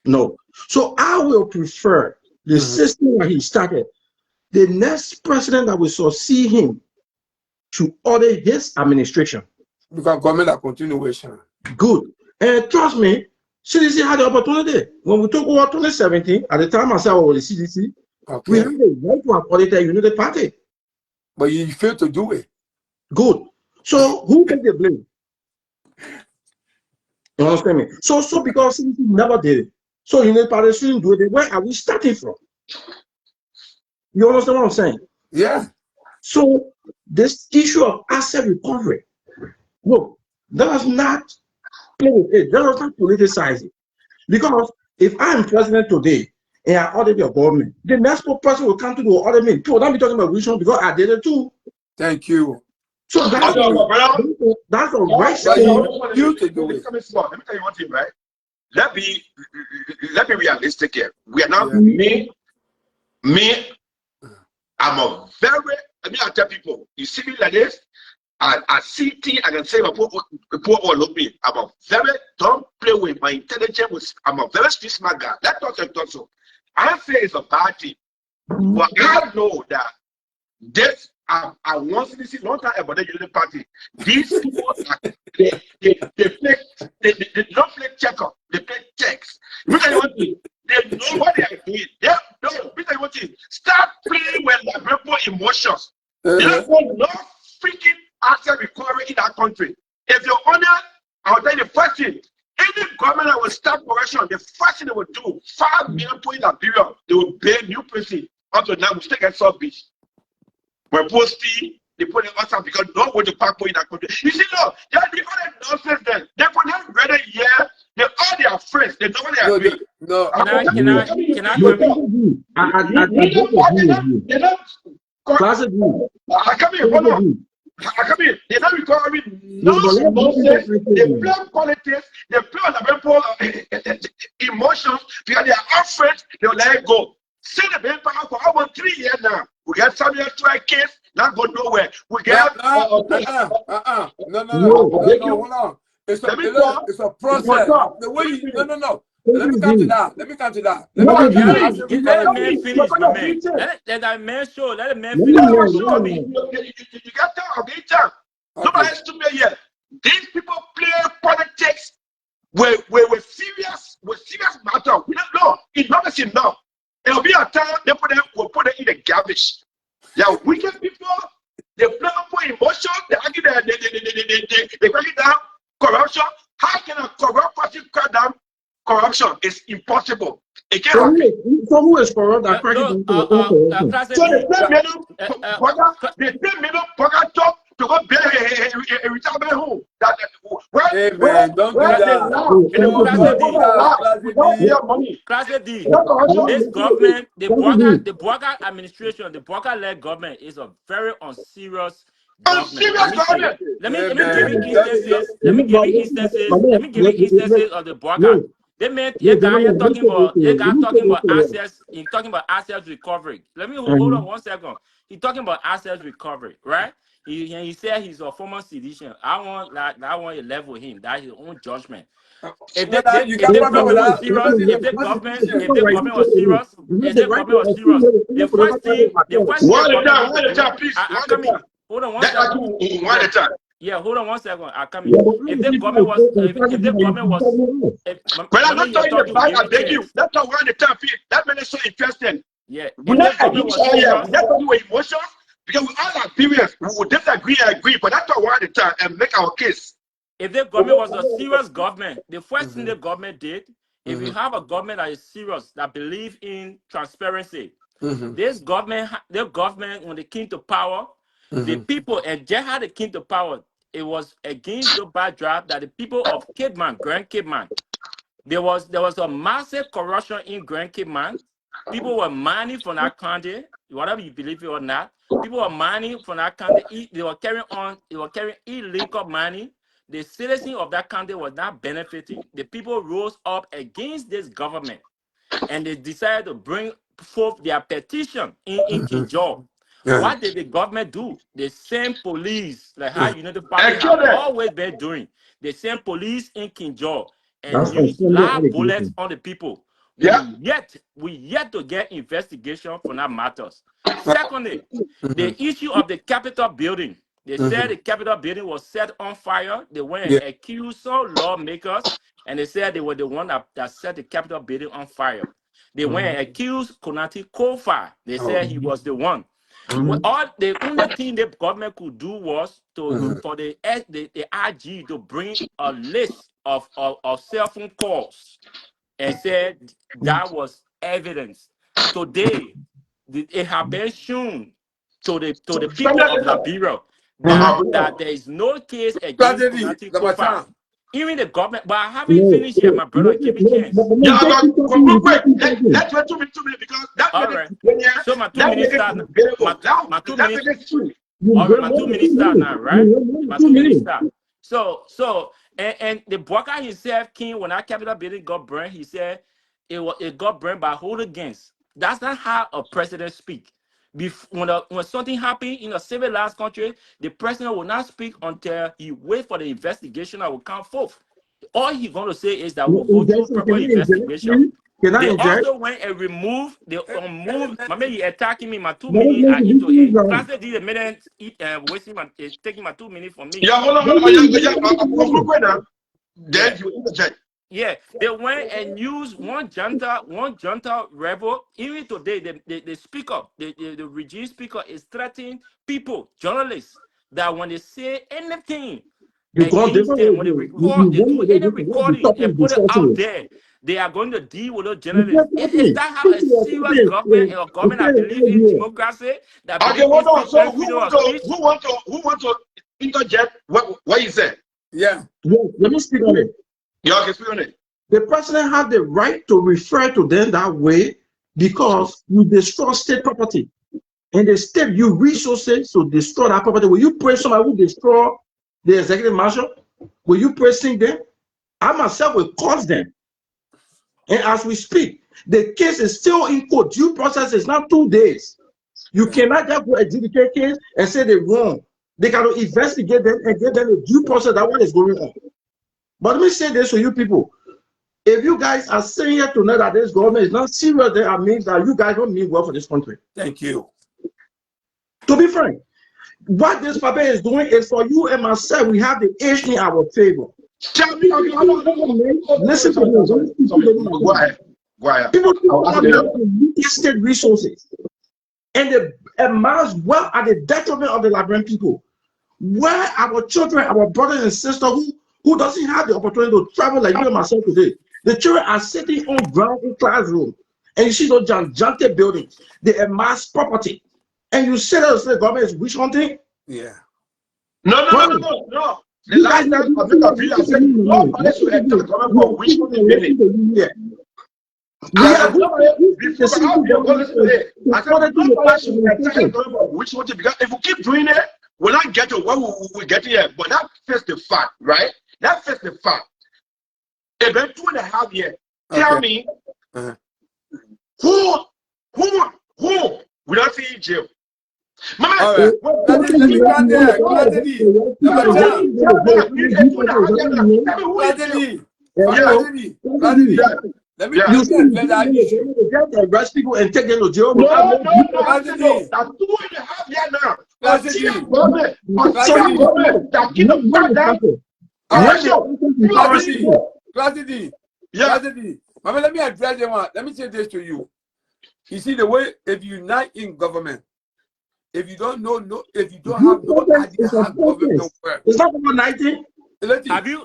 No. So I will prefer the system that he started. The next president that will succeed him to audit his administration. Because government a continuation. Good. And trust me, CDC had the opportunity. When we took over 2017, at the time I said I was the CDC, we had the right to have audited United Party. But you failed to do it. Good. So who take the blame? You understand me? So because CDC never did it, so United Party shouldn't do it. Where are we starting from? You understand what I'm saying? Yeah. So this issue of asset recovery, look, let us not play with it. Let us not politicize it. Because if I'm president today and I audit your government, the next person will come to the audit me. People will not be talking about vision because I did it too. Thank you. So that's the right thing. You to do it. Let me tell you one thing, right? Let me be realistic here. We are not me. I'm a very, I tell people, you see me like this, I see things, I can say, people all look me. I'm a very, don't play with my intelligence. I'm a very street smart guy. Let's talk and talk so. I say it's a bad thing. But I know that this, I want to see long time about the United Party. These people, they don't play checker, they play checks. You know what I mean? They know what they are doing. They don't want to start playing with the emotions. They don't want no freaking asset recovery in that country. If you're honest, I'll tell you the first thing. Any government that will start correction, the first thing they will do, 5 million people in Liberia, they will build new prison. Up to now, we still get South Beach. When posting, they put it outside because no way to pack in that country. You see, no, they are the other nonsense then. They put them ready here. They all their friends. They know what they are doing. No. Can I come in? I come here, hold on. I come in. They're not recovering nonsense. They play politics. They play on the people emotions because they are all friends. They'll let it go. See the paper for almost 3 years now. We get Samuel Try case, not go nowhere. We get No, hold on. It's a process. The way you, no. Let me come to that. Let me come to that. Let me No, come to you that. see, As Let a the recording man thing. finish, my man. Let that man show. Let the man Let finish. me yeah, You know, come let me in. know. you got to okay, John. Okay. Nobody stupid here. These people play politics with serious matter. We don't know. It's not the same now. It'll be a time they will put it in the garbage. They are wicked people. They play up for emotion. They argue they crack it down. Corruption. How can a corrupt person crack down corruption? It's impossible. It can't happen. So who is corrupt that crack it No, into the own corruption? Class So the D. same middle Cla- the same middle talk to go build a retirement home. Hey man, don't do Where they that. laugh in the Don't Class community, do D. where they that, laugh Class without D. their money. Class Is D. that corruption? This government, the Bwaga administration, the Bwaga-led government is a very unserious I'm government. Let serious me about say. it. Hey Let me give you man, instances. Let me give you instances. Let me give you instances of the Bwaga. They meant a guy here talking about assets. He's talking about assets recovery. Let me hold on 1 second. He's talking about assets recovery, right? He said he's a former citizen. I want to level him. That's his own judgment. If you got the problem with government was that? serious, Because if the government was serious, the first thing One the at a government time, need to one at a do, time, please. I One at come a in. time. Hold on 1 That second. one at a time. Yeah, hold on 1 second. I come in. If the government was, if the government was, But I'm remember not you're talking the talking, back, give I me beg you. chance. That's not one at a time, please. That man is so interesting. Yeah, We're if the not government against was all here. We're serious, not talking with emotions because we all experience. We will disagree, agree, but that's not one at a time and make our case. if the government was a serious government, the first thing the government did, if you have a government that is serious, that believe in transparency, this government, the government, when they came to power, the people, and just how they came to power, it was against the backdrop that the people of Cape Man, Grand Cape Man, there was a massive corruption in Grand Cape Man. People were mining from that country, whatever you believe it or not. People were mining from that country. They were carrying illegal money. The citizens of that country was not benefiting. The people rose up against this government, and they decided to bring forth their petition in Kinjal. What did the government do? The same police, like how United Family And kill have them. always been doing, the same police in Kinjal and That's use live bullets from on the people. Yeah. We yet to get investigation for that matters. Secondly, the issue of the Capitol building. They said the Capitol building was set on fire. They went and accused some lawmakers, and they said they were the one that set the Capitol building on fire. They went and accused Konati Kofa. They said he was the one. Well, the only thing the government could do was for the IG to bring a list of cell phone calls and said that was evidence. Today, it has been shown to the people of Liberia that there is no case against Tragedy, Konati number Kofa. 10. Even the government, but I haven't finished yet, my brother. Give me chance. Yeah, but real quick, let's wait 2 minutes because that All minute, right. So my 2 minutes is start. available. Now, My 2 that minutes. minute is true. All right, my 2 minutes start now, right? My 2 minutes start. So and the Bwaga himself came when that Capitol building got burned. He said it got burned by hooligans. That's not how a president speak. When something happened in a civilized country, the president will not speak until he wait for the investigation that will come forth. All he's going to say is that we'll go through proper investigation. Can I They inject? also went and removed, they moved. My man, you attacking me. My 2 No, minutes no, are into this it. is, Class did a minute, wasting taking my 2 minutes from me. Yeah, hold on. Real quick now. Yeah, Then you interject. yeah. They went and used one junta rebel. Even today, the speaker, the regime speaker is threatening people, journalists, that when they say anything you gone against different them, ways. when they You record, they went do away any different ways. The recording topic and is put it discussing out it. there, they are going to deal with those You journalists. just told Is me. that how This a is your serious topic. government, a You government said that it believe in earlier. democracy, that Okay, believe in hold on. So freedom of speech? who want to interject what you said? Yeah. Yes, let me speak on it. Yeah, okay, speak on it. The president had the right to refer to them that way because you destroy state property. And the state you resources to destroy that property. Will you praise somebody who destroy the executive marshal? Will you praising them? I myself will cause them. And as we speak, the case is still in court. Due process is not 2 days. You cannot just go adjudicate case and say they wrong. They got to investigate them and give them a due process that what is going on. But let me say this to you people. If you guys are saying here to know that this government is not serious, then that means that you guys don't mean well for this country. Thank you. To be frank, what this paper is doing is for you and myself. We have the age in our favor. Tell me, Listen to me. Go ahead. People have state resources, and they amass wealth at the detriment of the Liberian people. Where our children, our brothers and sisters who doesn't have the opportunity to travel like you and myself today, the children are sitting on ground in classroom, and you see those gigantic buildings, they amass property, and you say that the government is witch hunting? Yeah. No. The last time I made a video, I said nobody should enter the government for witch hunting. Because if we keep doing it, we'll not get to what we get here. But that face the fact, right? That face the fact. About 2.5 years. Tell me who will not see in jail? Mama, let me arrest people and take them to jail. No. That's 2.5 years now. Mama, let me address them. Let me say this to you. You see the way if you not in government, if you don't know, if you don't have no idea how government works. It's not about 19. Have you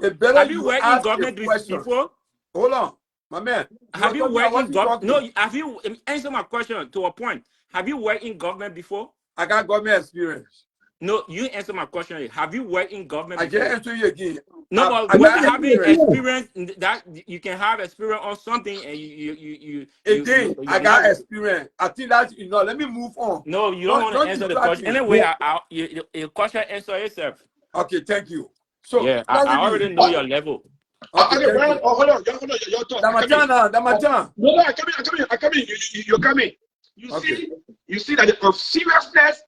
worked in government before? Hold on, my man. Have you worked in government? No, have you answer my question to a point? Have you worked in government before? I got government experience. No, you answer my question. Have you worked in government before? I can't answer you again. No, but having experience that you can have experience on something and you I got experience. I think that's let me move on. No, you don't want to answer the question. Anyway, your question answer yourself. Okay, thank you. So yeah, I already know your level. Okay, hold on, your turn. Damachan. No, I come in. You're coming. You see that of seriousness,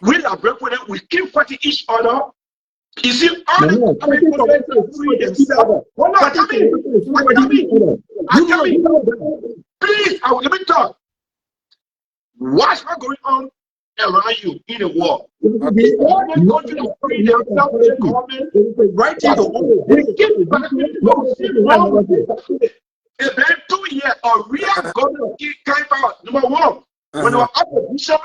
we are breaking them. We keep fighting each other. You see, all the please, let me talk. What's not going on around you in the world? It's been 2 years, or we are going to keep out. Number one, when our opposition,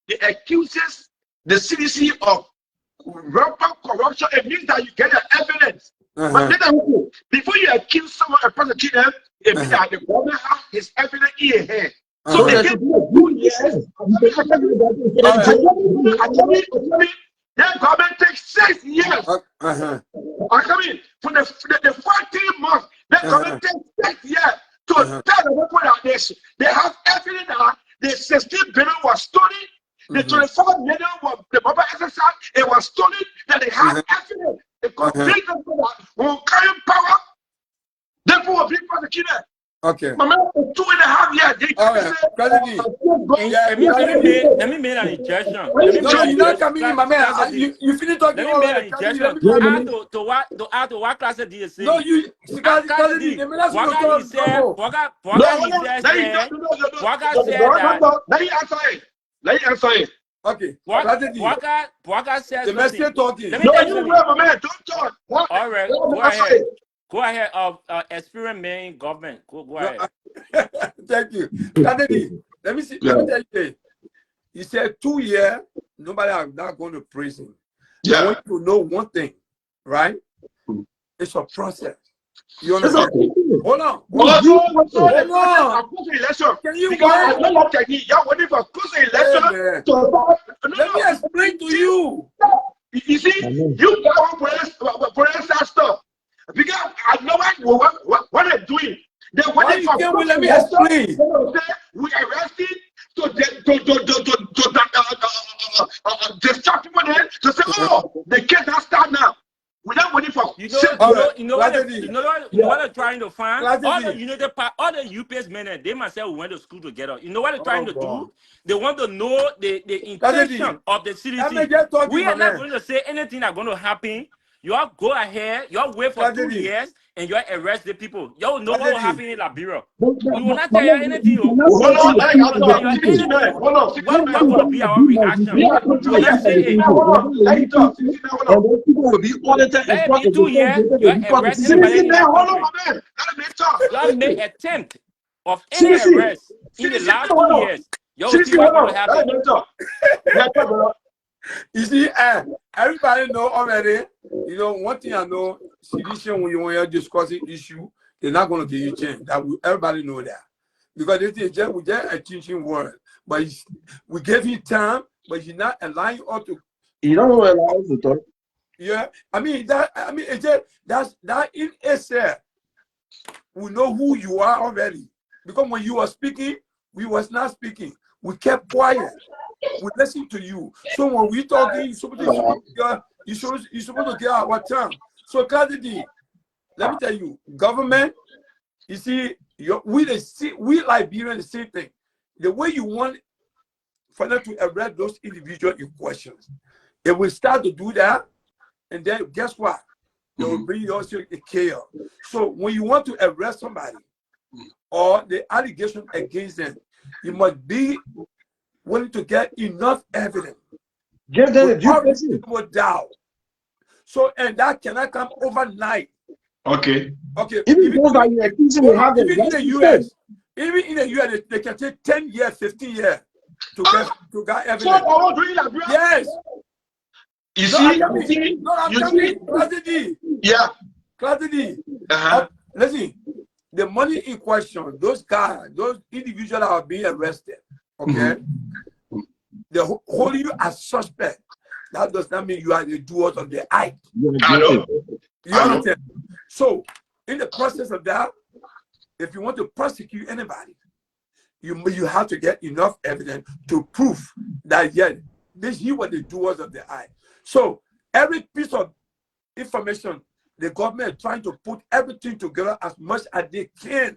the accuses the CDC of rampant corruption, it means that you get the evidence. But then, before you accuse someone of prosecuting them, it means that the government has his evidence in your hand. So they get 2 years. That government takes 6 years. I come in for the 14 months. That government takes 6 years to tell the people that they have evidence that the 16 billion was stolen. The 24 million was the mobile exercise, it was stolen, that they have evidence. They convict them for that. When carrying power, therefore will be prosecuted. Okay. Mama, 2.5 years. Let me make an injection. You're not coming in, my man. You finish talking. Let me make an injection. To add to what class did you say? No, you. Let me answer it. Okay. Waka says the message talking. No, man, don't talk. All right, go ahead. Go ahead. Experiment man government. Go ahead. Thank you. Let me see. Let me tell you. He said 2 years. Nobody are not going to prison. Yeah. I want you to know one thing, right? It's a process. You understand? Hold on. Can you because you're waiting for close election. Let me explain to you. You see, you got one stuff. Because I know what they're doing. They're waiting for. Let me explain. We arrested to distract people there to say, oh, the case has started now. We're not waiting for. You know what they're trying to find? All the UPS men, they myself went to school together. You know what they're trying to do? They want to know the intention of the CDC. We are not going to say anything that's going to happen. Y'all go ahead, y'all wait for 2 years, and y'all arrest the people. Y'all know what will happen in Liberia. We will not tell you anything. Hold on, We will not tell you anything. hold on. What going to be our reaction? We will not say it. Hold on. Let him talk. And those people will be audited Let it be 2 years. Y'all arrest anybody in that Hold on, country. my man. Let him talk. Y'all make attempt of any arrest in the last 2 years. Y'all see what's going to happen. Let him talk. You see, everybody know already. You know, one thing I know, CDCIAN, when you're discussing issue, they're not going to give you change. Everybody know that. Because this is just, we just a teaching word. But we gave you time, but you're not allowing us to. You don't allow us to talk. Yeah, it's just, that in itself, we know who you are already. Because when you were speaking, we was not speaking. We kept quiet. We listen to you. So when we talking, you're supposed to get our time. So Kadidi, let me tell you, government, you see, we Liberian the same thing. The way you want for them to arrest those individuals in questions, if we start to do that, and then guess what? They will bring you also a chaos. So when you want to arrest somebody or the allegation against them, you must be willing to get enough evidence. Give them a due process. Doubt. So, and that cannot come overnight. Okay. Even in the US, they can take 10 years, 15 years to get evidence. Yes. You see, Clarity. Yeah. Clarity. Listen, the money in question, those guys, those individuals that are being arrested, okay? They hold you as suspect. That does not mean you are the doers of the act. I know. You understand? So, in the process of that, if you want to prosecute anybody, you have to get enough evidence to prove that, yeah, you were the doers of the act. So, every piece of information, the government is trying to put everything together as much as they can.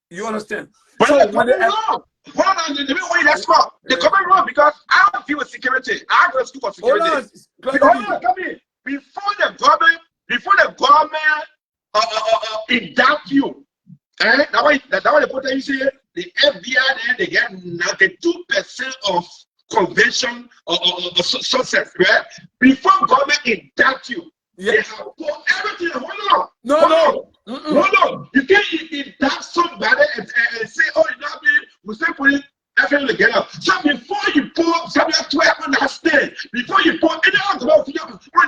You understand? But so when they wrong. Hold on, the way that's wrong. They come wrong because I don't deal with security. I go to school for security. Hold on, come in. Before the government induct you, that way they put you see the FBI then they get 92% of conviction or success, right? Before government induct you, they have put everything. Hold on. Hold on. You can't induct somebody and say, oh, you know what I mean? We still put it everything together. So before you put something 12 on that stage, before you put any other on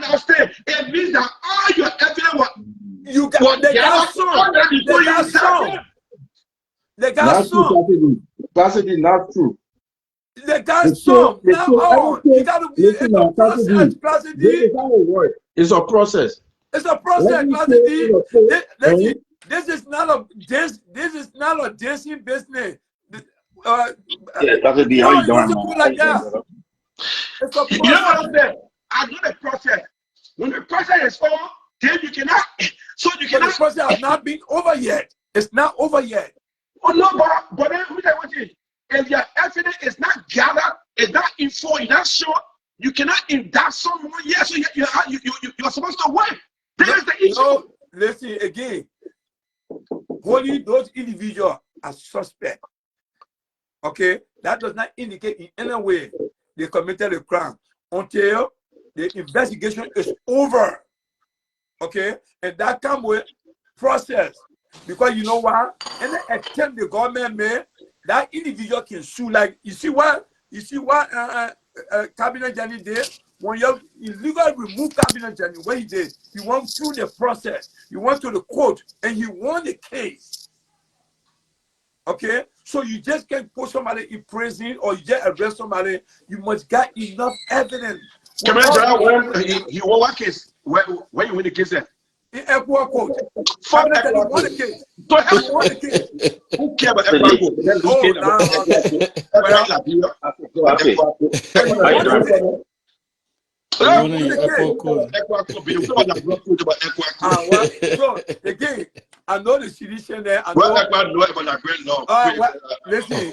that stage, it means that all your evidence was you got they got some. They got some. Possibly not true. They got some. Not all. You got to be in the process, Class D. This is how it works. It's a process. It's a process, Class D. This is not a dancing business. Class D, how you doing, man? Like that. It's a process. You know what I'm saying? I know the process. When the process is over, then you cannot. So you cannot. The process has not been over yet. It's not over yet. Oh no, but then who that was it? If your evidence is not gathered, it's not informed, you're not sure, you cannot indict someone. Yes, so you're supposed to wait. There's the issue. No, listen again. Only those individuals are suspect. Okay, that does not indicate in any way they committed a crime until the investigation is over. Okay, and that comes with process. Because you know what? Any attempt the government made, that individual can sue. Like you see what Cabinet Johnny did when you illegally remove Cabinet Johnny. What he did, he went through the process. He went to the court and he won the case. Okay, so you just can't put somebody in prison or you just arrest somebody. You must get enough evidence. Cabinet Johnny he won one case. Where you win the case at? In Equa Court. Fuck Cabinet won the case. He won the case. Who cares about Equa Court? So again, I know the CDCIAN there. I know. Listen,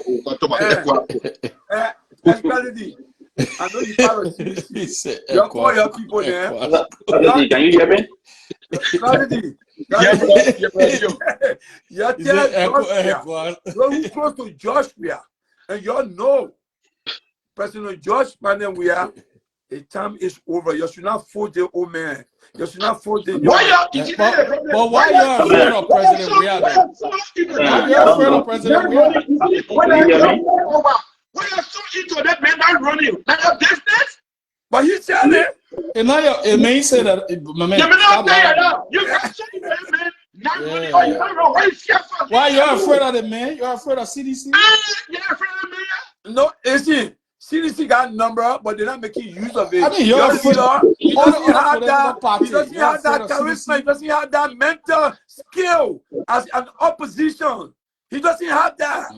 I know you part of CDC. You call your people there. Can you hear me? Clarity. Yeah, bro. Yeah, bro. You tell Joshua. You're close to Joshua. And you all know President George Weah, the time is over. You should not fool the old man. You should not fool the young Why man. But why you afraid of President Weah though? Why you afraid of President Weah? Can you hear me? Why are so into that man not running? Like a business? But he said it. And now it may say that, my man. You may not say it now. You got so into that man not running. Or you don't know why he's scared for. Why you afraid of the man? You're afraid of CDC? You're afraid of the man? No, see, CDC got number, but they're not making use of it. I mean, you're afraid of he doesn't have that charisma. He doesn't have that mental skill as an opposition. He doesn't have that.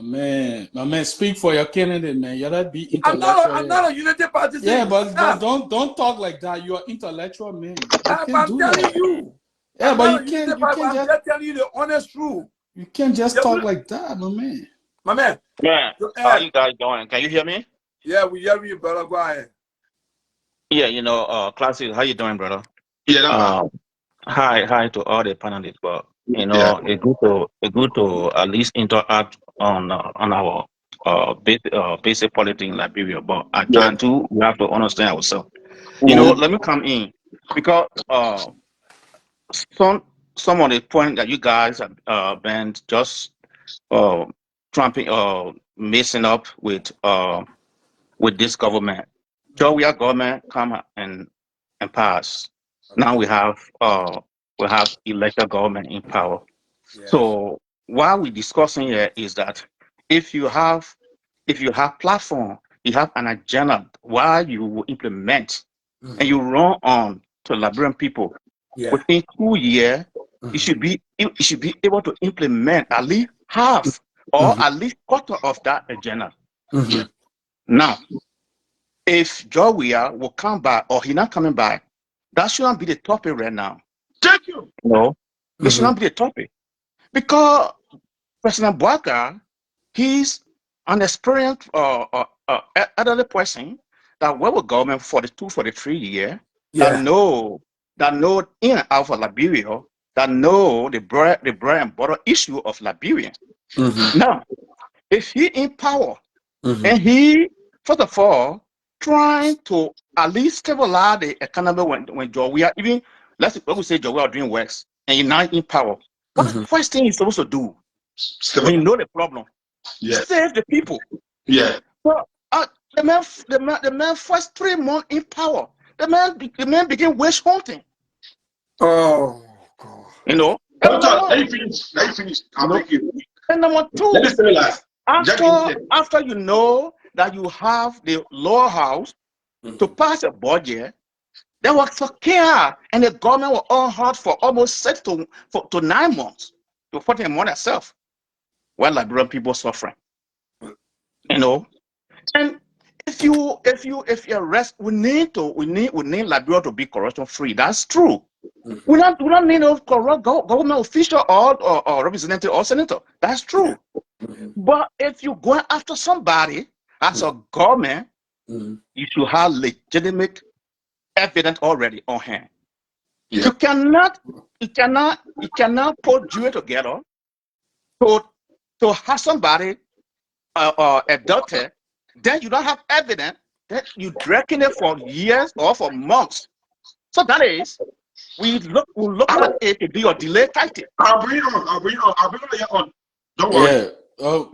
My man, speak for your candidate, man. You gotta be intellectual. I'm not a Unity Party. Yeah, but don't talk like that. You're intellectual, man. I'm telling you. Yeah, but you can't I'm just telling you the honest truth. You can't just talk like that, my man. My man. Man, how you guys doing? Can you hear me? Yeah, we hear you, brother. Go ahead. Yeah, you know, Classic, how you doing, brother? Yeah, hi to all the panelists, but you know, it's good to at least interact on our basic politics in Liberia. But at time too, we have to understand ourselves. You know, let me come in because some of the point that you guys have been just trumping messing up with this government. Georgia government come and pass. Now we have elected government in power. Yes. So what we're discussing here is that if you have platform, you have an agenda why you will implement and you run on to Liberian people within 2 years, you should be able to implement at least half or at least quarter of that agenda. Now, if Weah will come back or he's not coming back, that shouldn't be the topic right now. Thank you. No, it should not be the topic. Because President Boakai, he's an experienced elderly person that worked with government for the 3 years, that know in and out of Liberia, that know the bread and butter issue of Liberia. Now, if he in power and he, first of all, trying to at least stabilize the economy when Weah, even let's say Weah doing works and you're not in power. What the first thing he's supposed to do when you know the problem? Save the people. Yeah. So the man first 3 months in power, the man began witch hunting. Oh God. You know. Let you finish. I'll make you. And number 2, Let me say last. After you know that you have the lower house to pass a budget, there was a care and the government was on hold for almost 6 to 9 months to put them on itself. While Liberian people suffering. You know. And if you arrest, we need Liberia to be corruption free. That's true. We don't need no corrupt government official or representative or senator. That's true. But if you go after somebody as a government, you should have legitimate evidence already on hand. You cannot put jury together to have somebody abducted, then you don't have evidence, that you dragging it for years or for months. So that is, we look at it to be a delay tactic. I'll bring it on. Don't worry. Yeah.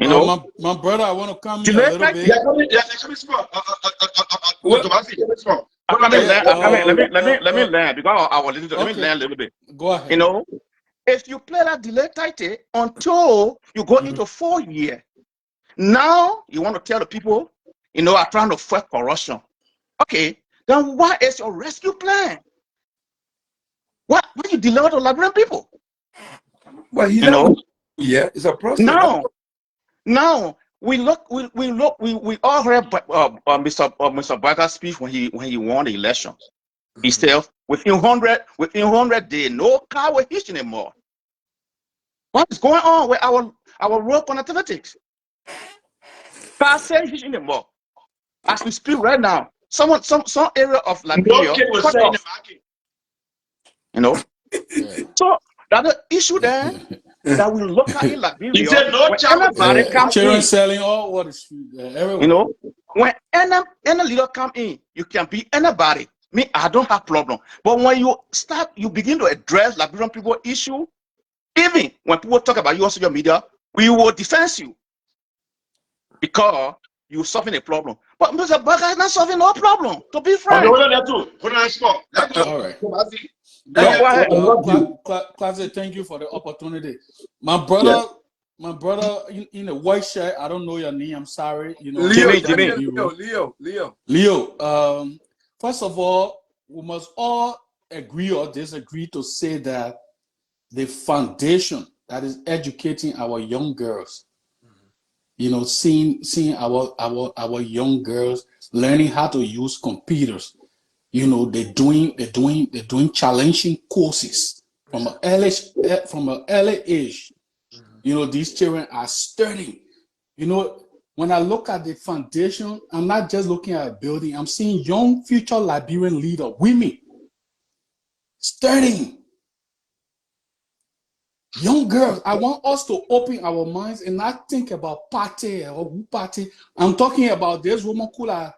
My brother, I want to come in a little bit. Coming small. Let me learn because I want to let me learn a little bit. Go ahead. You know, if you play that delay tactic until you go into 4 years, now you want to tell the people, you know, are trying to fight corruption. Okay, then what is your rescue plan? What you deliver to Liberian people? Well, it's a process. Now we all heard Mr. Boakai's speech when he won the election. He said within 100 days, no car will hitch anymore. What is going on with our road connectivity? Car sales hitch anymore. As we speak right now, some area of Liberia, kid will sell. you know. So that the issue there that we look at in He Liberia, said no when child. anybody come children in, selling all over the street, everywhere. you know, when any leader come in, you can be anybody. Me, I don't have problem. But when you begin to address Liberian people issue, even when people talk about you on social media, we will defend you because you're solving a problem. But Mr. Baga is not solving no problem. To be frank. Hold on there too. Hold on, spot. Let's go. All right. Go ahead. Kwasi, thank you for the opportunity. My brother in a white shirt, I don't know your name, I'm sorry. You know, Leo. First of all, we must all agree or disagree to say that the foundation that is educating our young girls, you know, seeing our young girls learning how to use computers, you know, they're doing challenging courses from an early age. You know, these children are studying. You know, when I look at the foundation, I'm not just looking at a building. I'm seeing young future Liberian leader, women, studying. Young girls, I want us to open our minds and not think about party or who party. I'm talking about this woman could have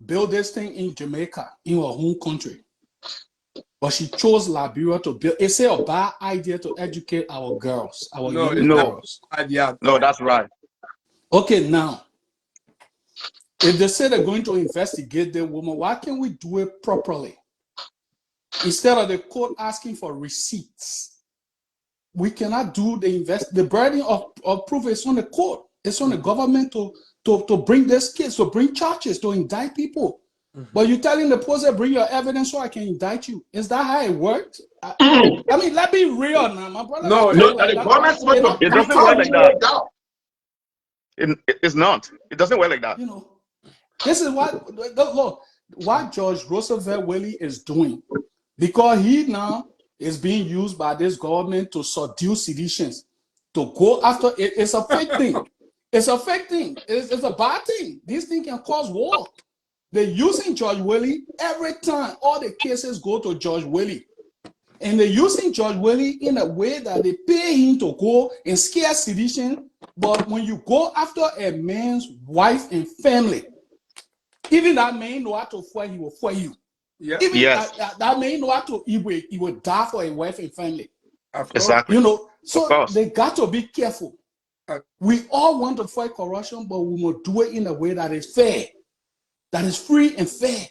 built this thing in Jamaica, in her home country. But she chose Liberia to build. It's a bad idea to educate our girls, our young girls. No, that's right. Okay, now, if they say they're going to investigate the woman, why can't we do it properly? Instead of the court asking for receipts, we cannot do the burden of proof is on the court. It's on the government to bring this case, to bring charges, to indict people. But you're telling the person, bring your evidence so I can indict you. Is that how it works? I mean, let's be real now, my brother. No, the government's supposed to. It doesn't work like that. It's not. It doesn't work like that. You know, this is what George Roosevelt Willie is doing, because he now is being used by this government to subdue seditions, to go after it. It's a fake thing. It's a fake thing. It's a bad thing. This thing can cause war. They're using George Willie every time. All the cases go to George Willie. And they're using George Willie in a way that they pay him to go and scare sedition. But when you go after a man's wife and family, even that man know how to fight, he will fight you. Yeah. Even Yes. that man know how to, he will die for a wife and family. Exactly. You know, so they got to be careful. We all want to fight corruption, but we must do it in a way that is fair, that is free and fair.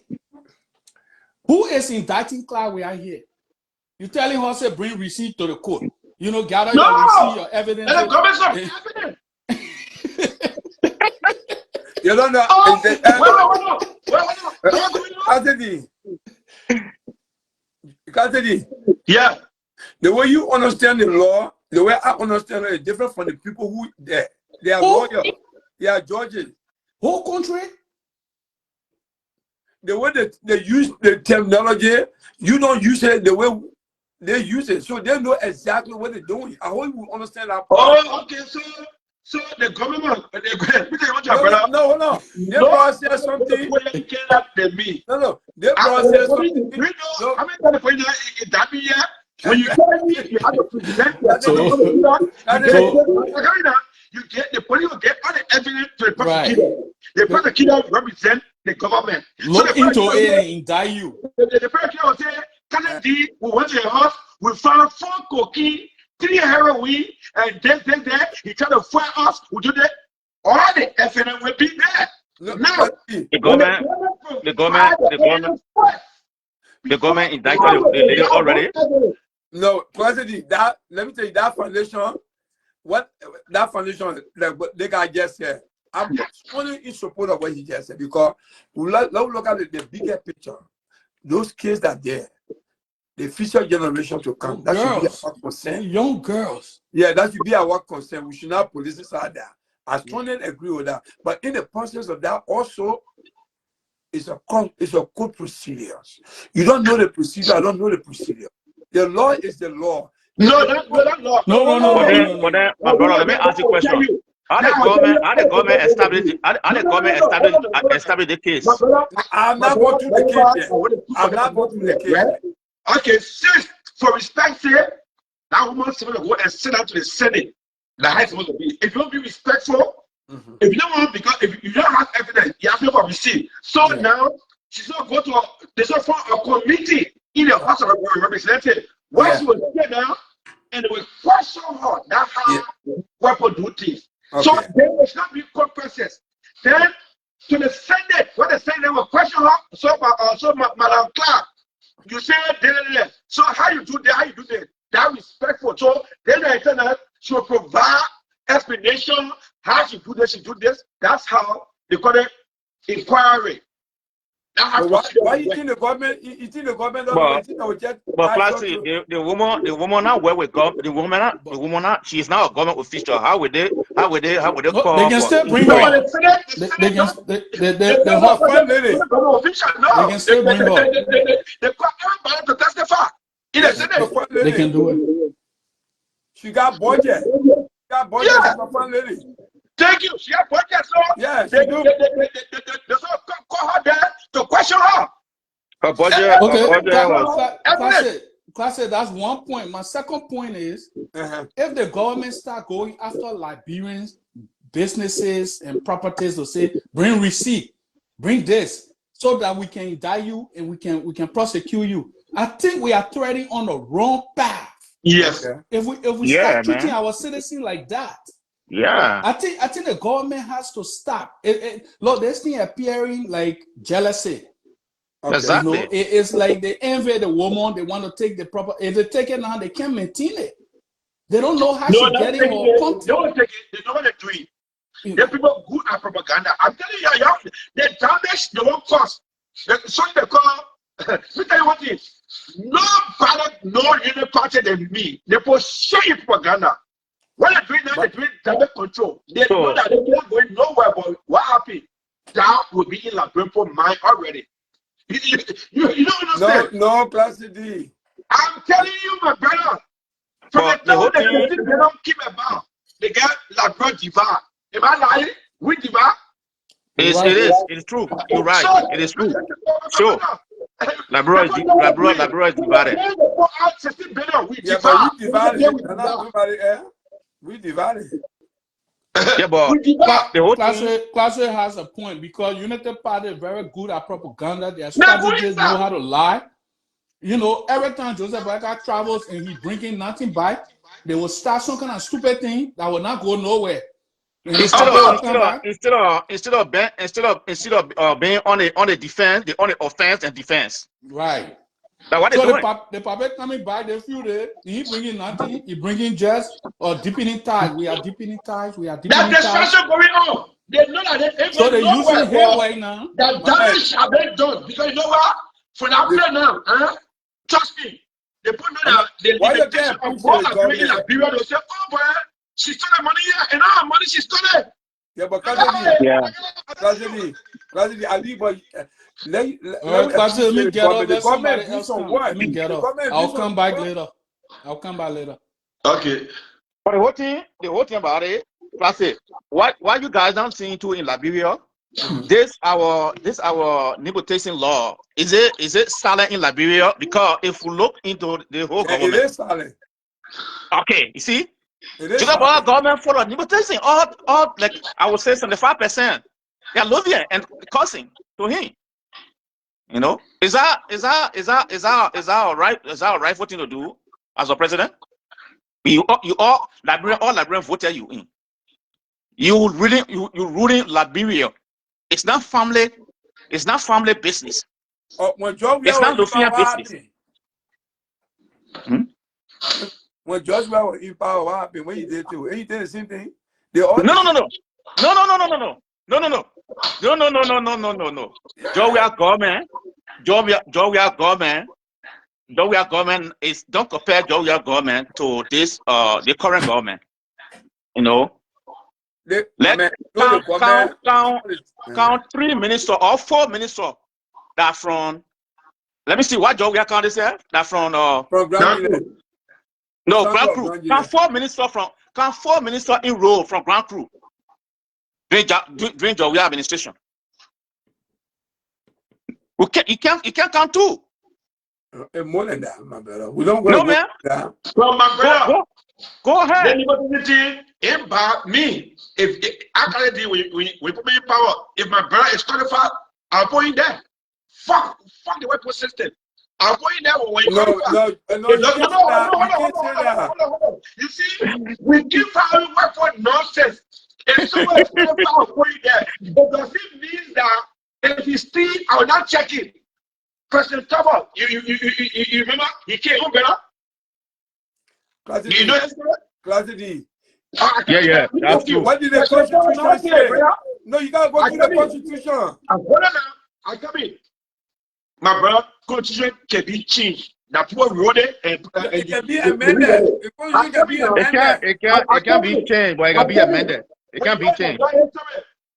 Who is indicting Clar Weah here? You telling her, say, bring receipt to the court. You know, gather your receipt, your evidence. And the government's evidence. You don't know. Custody. Yeah. The way you understand the law, the way I understand it is different from the people who they are lawyers, they are judges. Whole country? The way they use the terminology, you don't use it the way they use it. So they know exactly what they're doing. I hope you understand that part. Oh, okay. So the government, no. They process something. No. They process something. When you have to present you get the police will get all the evidence to the prosecutor. The prosecutor represent the government. Look into it and indict you. The prosecutor will say, Kennedy, we went to your house, we found 4 cocaine, 3 heroin, and this. He tried to fire us. We do that. All the evidence will be there. Now, the government indicted the lady already. No, President, let me tell you that foundation. What that foundation, like the guy just said, I'm only in support of what he just said, because let's look at the bigger picture. Those kids that are there, the future generation to come. That should be our concern. Young girls. Yeah, that should be our concern. We should not politicize that. I strongly agree with that. But in the process of that, also, it's a court procedure. You don't know the procedure. I don't know the procedure. The law is the law. No, that's not law. No. But then, my brother, let me ask you a question. How the government established the case? I'm not going through the case yet. I'm not going through the case yet. Okay, since for respect here, that woman is supposed to go and send out to the Senate. The high supposed to be. If you don't be respectful, if you don't want, because if you don't have evidence, you have to go receive. So now she's not going to there's a committee in the House of Representatives. Why she was here now, and they will question her. That's how weapon do things. So there will not be court process. Then to the Senate, when the Senate will question her, so Madam Clar, you say so how you do that? How you do that? That respectful. So then I tell her she will provide explanation how she do this. She do this. That's how they call it inquiry. Why you think the government? You think the government doesn't just? But Classy, the woman now where we go, the woman now, she is now a government official. How would they call? They can still bring her. They can still bring her. They call everybody to testify. They can do it. She got budget. She's a fun lady. Thank you. She got budget, so yeah, they call her there to question her. Her budget. Okay, Classic, that's one point. My second point is, if the government start going after Liberians, businesses, and properties to say, bring receipt, bring this, so that we can indict you and we can prosecute you. I think we are treading on the wrong path. Yes. If we start treating our citizens like that. Yeah. I think the government has to stop. Look, this thing appearing like jealousy. Exactly. You know, it's like they envy the woman. They want to take the proper. If they take it now, they can't maintain it. They don't know how to get it or content. They don't take it. They know what they're doing. The people good at propaganda. I'm telling you, the damage they won't cause. So they call. Let me tell you what it is. Nobody knows any party than me. They put show you propaganda. When they're doing that, they're doing damage control. They know that they're not going nowhere. But what happened? That will be in LIBERIAN mind already. You don't understand. No, Classy D. I'm telling you, my brother. From the time they don't keep about, they get LIBERIAN diva. Am I lying? We diva. It is. It's true. You're right. It is true. Sure. LIBERIAN is divided. Yeah, but we divided. We divided. Yeah, but the whole Classic has a point because United Party is very good at propaganda. Their strategists know how to lie. You know, every time Joseph Boyka travels and he bringing nothing back, they will start some kind of stupid thing that will not go nowhere. Instead of being on the defense, they on the offense and defense. Right. That's what so they're doing. The public coming back, they feel that he bringing nothing, he bringing just or deepening ties. We are deepening ties. We are deepening ties. That's the going on. They know that they so they're using him right now. That damage have been done because you know what? For that play now, trust me. They put the limitation of what Liberia. They say, oh boy, she stole the money here, and all her money she stole it. Yeah, but Classy, Ali, but let me get up. Let somebody else come. Let me get up. I'll come back later. Okay. But the whole thing about it, Classy, what you guys don't see too in Liberia? This our negotiation law is it silent in Liberia? Because if we look into the whole government, it is silent. Okay, you see. Our government follow negotiation. All like I would say 75%. They are loving and causing to him. You know, is that all right? Is that all right for thing to do as a president? You all Liberian voted you in. You ruling Liberia. It's not family. It's not family business. When George it's not Lufian business. When George Weah was in power, what happened? When he did too, he did the same thing. No. George Weah government is don't compare George Weah government to this the current government. You know. Count 3 ministers or 4 ministers that from. Let me see what George Weah count is here. That from No, Grand Crew. Count 4 ministers in row from Grand Crew. during your Weah administration. You can't count two. More than that, my brother. We don't No, go man. down. Well, my brother, Go ahead. Me, if I can't deal with we put me in power. If my brother is qualified, I'll put him there. Fuck the weapon system. I'll put him there when you qualify. No, you can't say that. You can't say that. Hold on. You see, we keep filing weapon nonsense. If someone is qualified, I'll put him there. But does it mean that if he's still, I will not check it? President Tabo, you remember he came home, brother? You know this, Class D. Yeah, that's true. What did the Constitution say? No, you gotta go to the Constitution. I come in. My brother, Constitution can be changed. That people wrote it and it can be amended. It can't be changed, but it can be amended. It can't be changed.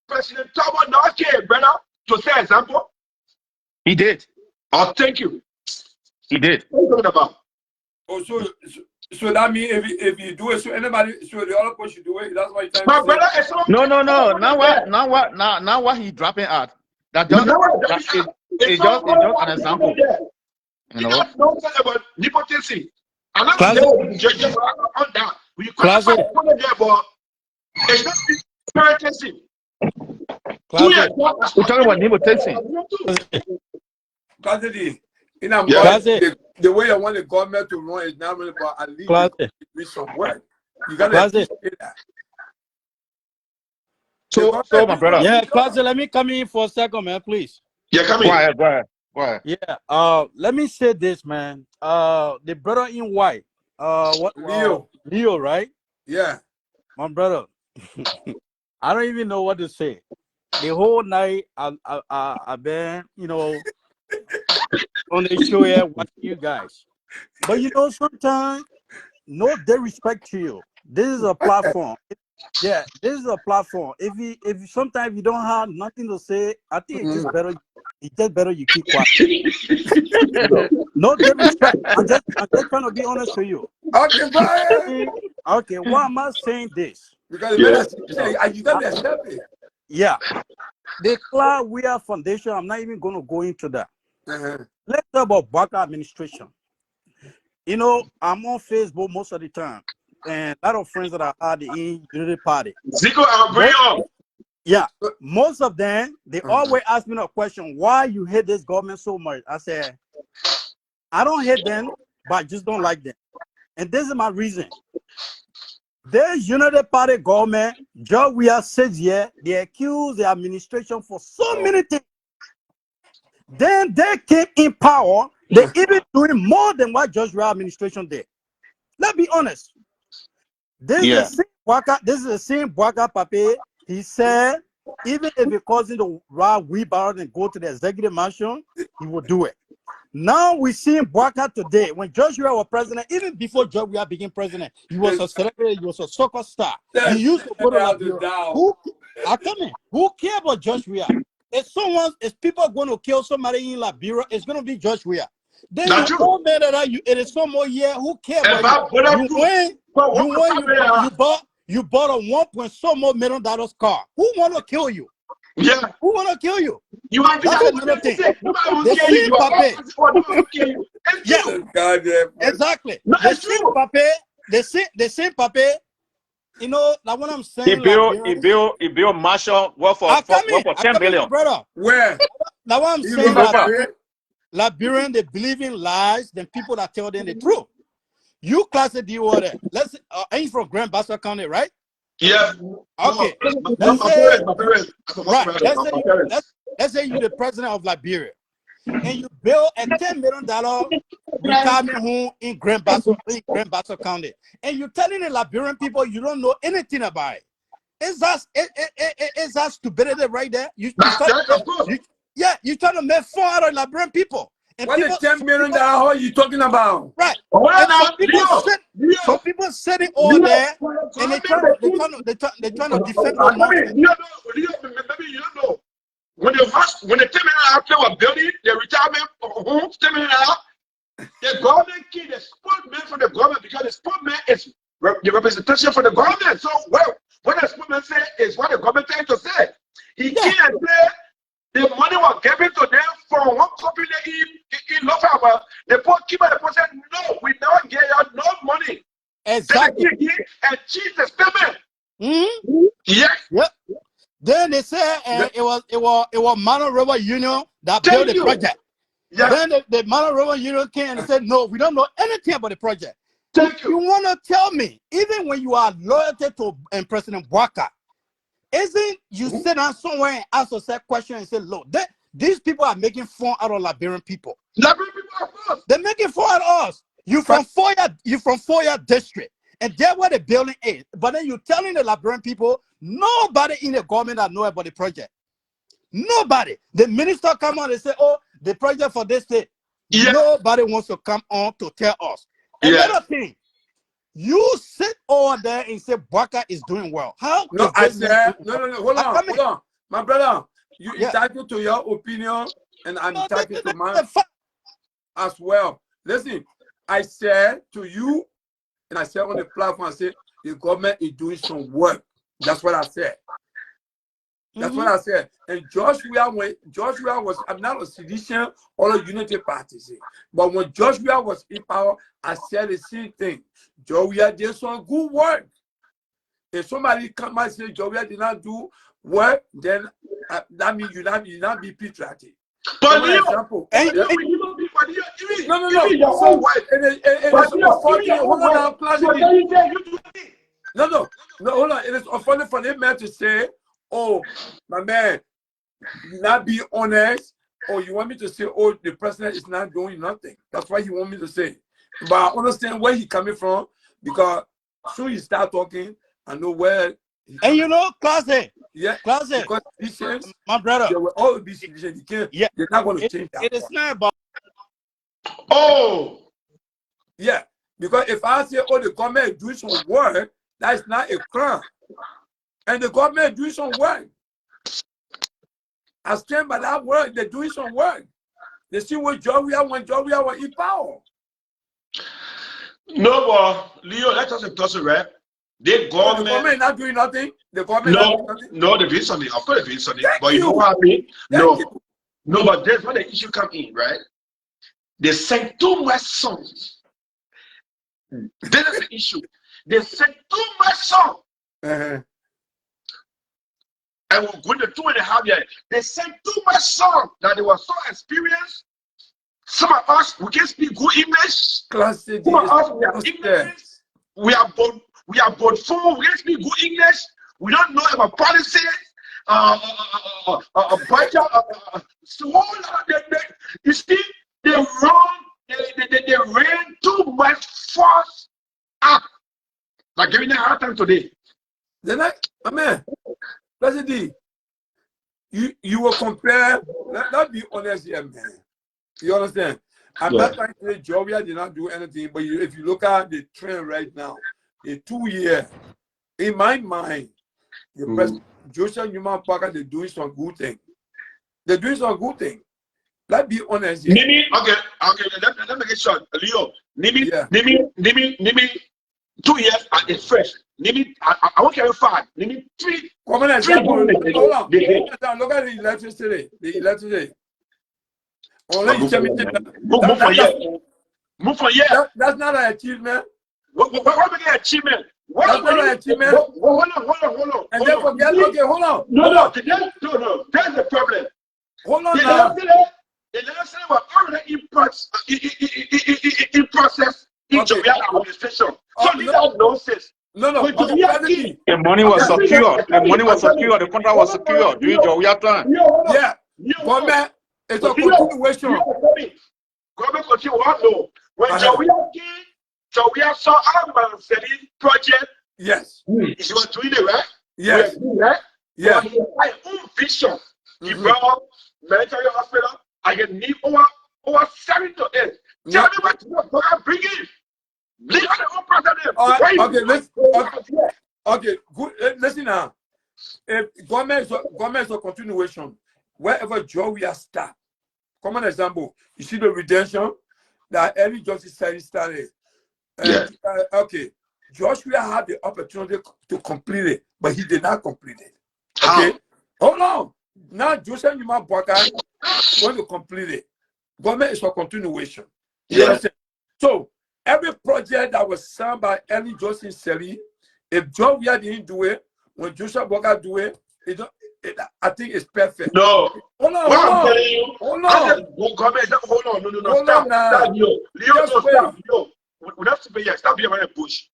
President Tabo now came, brother, to say example. He did. Oh, thank you. He did. What are you talking about? Oh, so that means if you do it, so anybody, so the other person should do it. That's why you My brother is no. Now what he dropping out? It's just an example. You know, don't talk about nepotism. I'm not going to judge on that. We can't find there, but it's not parentism. We're talking about nepotism. The way I want the government to run is not really about at least do some work. You gotta say that. So my brother. Yeah, Class, let me come in for a second, man, please. Yeah, come in. Go ahead. Yeah. Let me say this, man. The brother in white. What? Leo, right? Yeah. My brother. I don't even know what to say. The whole night I've been, on the show here watching you guys. But sometimes no disrespect to you. This is a platform. Yeah, this is a platform. If sometimes you don't have nothing to say, I think it's just better you keep quiet. No disrespect. I'm just trying to be honest with you. Okay, bye. Okay, why am I saying this? Because you got to accept it. Yeah. The Clar Weah Foundation, I'm not even going to go into that. Let's talk about Baka administration. I'm on Facebook most of the time, and a lot of friends that I had in Unity Party. Zico, I'll bring on. Yeah, most of them, they always ask me a question, why you hate this government so much? I said, I don't hate them, but I just don't like them. And this is my reason. This Unity Party government, George Weah says here, they accuse the administration for so many things. Then they came in power, they even doing more than what George Weah administration did. Let's be honest. This is the same Bwaka Pape. He said, even if it causing the raw wheelbarrow and go to the executive mansion, he will do it. Now we see Bwaka today. When George Weah was president, even before George Weah became president, he was a celebrity, he was a soccer star. He used to go to Liberia. Who care about George Weah? If people are going to kill somebody in Liberia, it's going to be George Weah. Then you all mad at it is some more year. Who cares about you? You bought a $1 million car. Who want to kill you? Yeah. Who want to kill you? You want That's another thing. Yeah, exactly. The same Pape. Like what I'm saying. He built Marshall worth for 10 billion. Brother. Where? Like what I'm saying. Liberian, they believe in lies than people that tell them the truth. You class the deal with it. Ain't you from Grand Bassa County, right? Yeah. Okay. Let's say you're the president of Liberia, and you build a $10 million retirement home in Grand Bassa County, and you're telling the Liberian people you don't know anything about it. Is that stupidity right there? You're trying to make fun out of Liberian people. And what is $10 million are you talking about? Right. Some people sitting over there and they're trying to defend the money. Maybe you don't know. When the $10 million was building the retirement home, $10 million, the government key, the spokesman for the government, because the spokesman is the representation for the government. So What the spokesman say is what the government trying to say. He can't say the money was given to them from one company in Lofaba. The poor keeper said, no, we never gave you no money. Exactly. And cheat the statement. Mm-hmm. Yes. Yep. Then they said it was Mano River Union that built the project. Yeah. Then the Mano River Union came and said, no, we don't know anything about the project. Thank you. You want to tell me, even when you are loyalty to President Bwaka, isn't you sit down somewhere and ask yourself question and say, look, these people are making fun out of Liberian people. Liberian people are fun. They're making fun out of us. You from Foya district, and there where the building is. But then you're telling the Liberian people, nobody in the government that know about the project. Nobody. The minister come on and say, oh, the project for this state. Yeah. Nobody wants to come on to tell us. Another thing, you sit over there and say Bwaka is doing well. How? No, I said, no. Hold on. My brother, you entitled to your opinion, and I'm entitled to mine as well. Listen, I said to you, and I said on the platform, I said, the government is doing some work. That's what I said. That's what I said. And George Weah was, I'm not a sedition or a unity party, but when George Weah was in power, I said the same thing. George Weah did some good work. If somebody come and say George Weah did not do work, then that means you not be patriotic. But for example, no. Hold on. It is funny for them man to say, oh, my man, you not be honest, or you want me to say, oh, the president is not doing nothing. That's what he want me to say. But I understand where he coming from, because soon you start talking, I know where. And you know, Classic. Yeah, Classic. Because my brother, they will all be citizens. You can't. Yeah, they're not going to change that. It is not about. Oh, yeah. Because if I say, oh, the government is doing some work, that's not a crime. And the government is doing some work. I stand by that word. They're doing some work. They see what Georgia when Georgia was in power. No, but Leo, let us toss it, right? The government not doing nothing. The government not doing nothing. No, they're doing something. Of course, they're doing something. But you know what I mean? No, but there's where the issue come in, right? They sent too much songs. This is the issue. They sent too much songs. And we're going to 2.5 years. They sent too much song that they were so experienced. Some of us, we can speak good English. Classic. Some of us, we are ignorant. We are both full. We can speak good English. We don't know about policy. Budget. You see, they ran too much force up. Like giving a hard time today. Then man. President, you will compare, let's be honest here, man. You understand? I'm not trying to say Georgia did not do anything, but if you look at the trend right now, in 2 years, in my mind, the President Joseph Newman Parker, they're doing some good thing. They're doing some good thing. Let's be honest here. Nimi, okay, let me get short. Leo, Nimi, 2 years at its fresh. Maybe I won't carry 5. Maybe 3. Hold on. Look at the electricity. The electricity. Only move for year. That's not an achievement. What make an achievement? That's not an achievement. Hold on. And then forget. Okay, hold on. No. That's the problem. Hold on now. The legislature was already in process in Jamaica administration. So these are nonsense. No. The money was secure. The contract was secure during Georgia time. Yeah. Government, it's a continuation. Government continue what? No. When Georgia saw our project, yes. He was doing it, right? Yes. Yeah. He had his own vision. He brought military hospital. I get need over 7 to 8. Tell me what I'm bringing. Leave on the own president. Okay, good. Listen now. If government is a continuation, wherever Georgia start. Common example, you see the redemption that early justice started. Okay, Joshua had the opportunity to complete it. but he did not complete it. How? Okay, hold on. Now Joseph Numa Boakai going to complete it. Government is for continuation. You understand? So every project that was signed by Ellen Johnson Sally, if John Weah didn't do it, when Joshua Boakai do it, I think it's perfect. No. Hold on, What I'm hold on. telling you, Hold I on. said, hold on, no, Hold stop, on now. stop, Leo, Just no, wait. stop, Leo. We have to be here, stop being around the bush.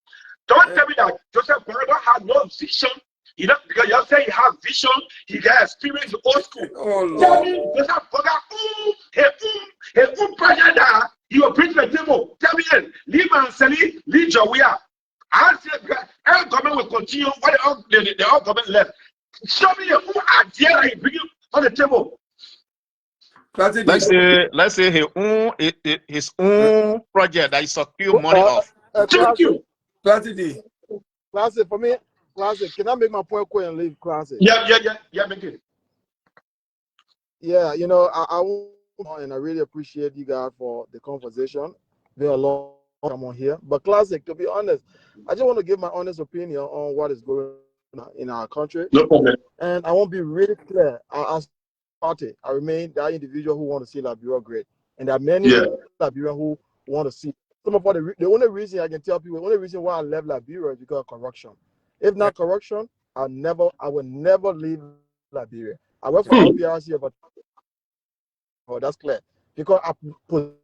Don't tell me that Joseph Boakai had no vision. You know, because you say he has vision, he got experience in old school. Oh, Tell Lord. me, Joseph Boakai, he project that he will bring to the table. Tell me, leave and Sally, leave Weah. I said, every government will continue what the all government left. Show me a who idea that he bring on the table. Let's say his own project that he secure money off. Thank you. Classic. Classic for me. Classic. Can I make my point quick and leave? Classic. Yeah, make it. Yeah, you know, I and I really appreciate you guys for the conversation. Been a long time on here, but Classic, to be honest, I just want to give my honest opinion on what is going on in our country. No problem. And I won't be really clear. As party, I remain that individual who want to see Liberia great, and there are many Liberians who want to see. Some of the only reason I can tell people, the only reason why I left Liberia is because of corruption. If not corruption, I will never leave Liberia. I work for LPRC, but that's clear because I put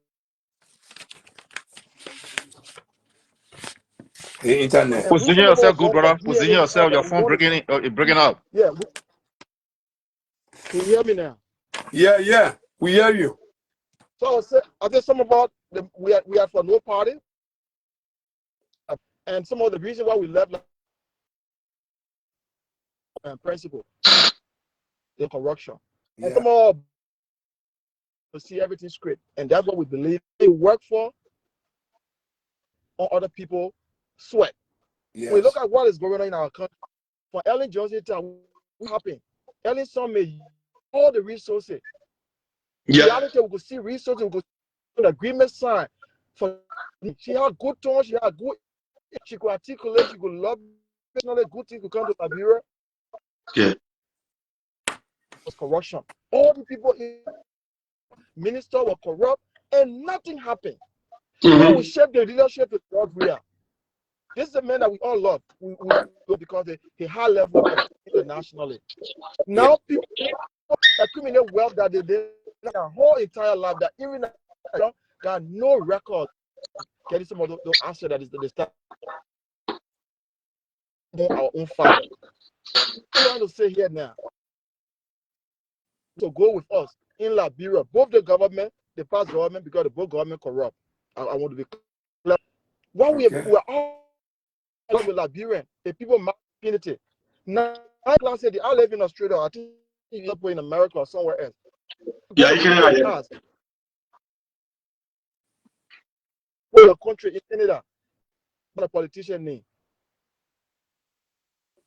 The internet. Position yourself, good brother. Position yourself. Your phone breaking up. Yeah. Can you hear me now? Yeah. We hear you. So I said something about we are for no party, and some of the reason why we left principle, the corruption, and some of to see everything straight, and that's what we believe. They work for on other people sweat. Yes. We look at what is going on in our country. For Ellen Johnson, what happened? Ellen saw me all the resources. Yeah. Reality, we could see resources, we could see an agreement signed. For she had good tone, she had good, she could articulate, she could love personally good things could come to Liberia. Yeah. It was corruption. All the people in minister were corrupt and nothing happened. Now we shape the leadership with Weah. This is a man that we all love. We because he high level internationally. Now people accumulate wealth that they their whole entire life that even got no record getting some of those assets that is the start our own father. I'm trying to say here now. To go with us in Liberia, both the government, the past government, because the both government corrupt. I want to be clear. When we're all with Liberian, the people impunity. Now, I said I live in Australia. I think you're in America or somewhere else. Yeah, you can ask. For your country in Canada, what a politician name.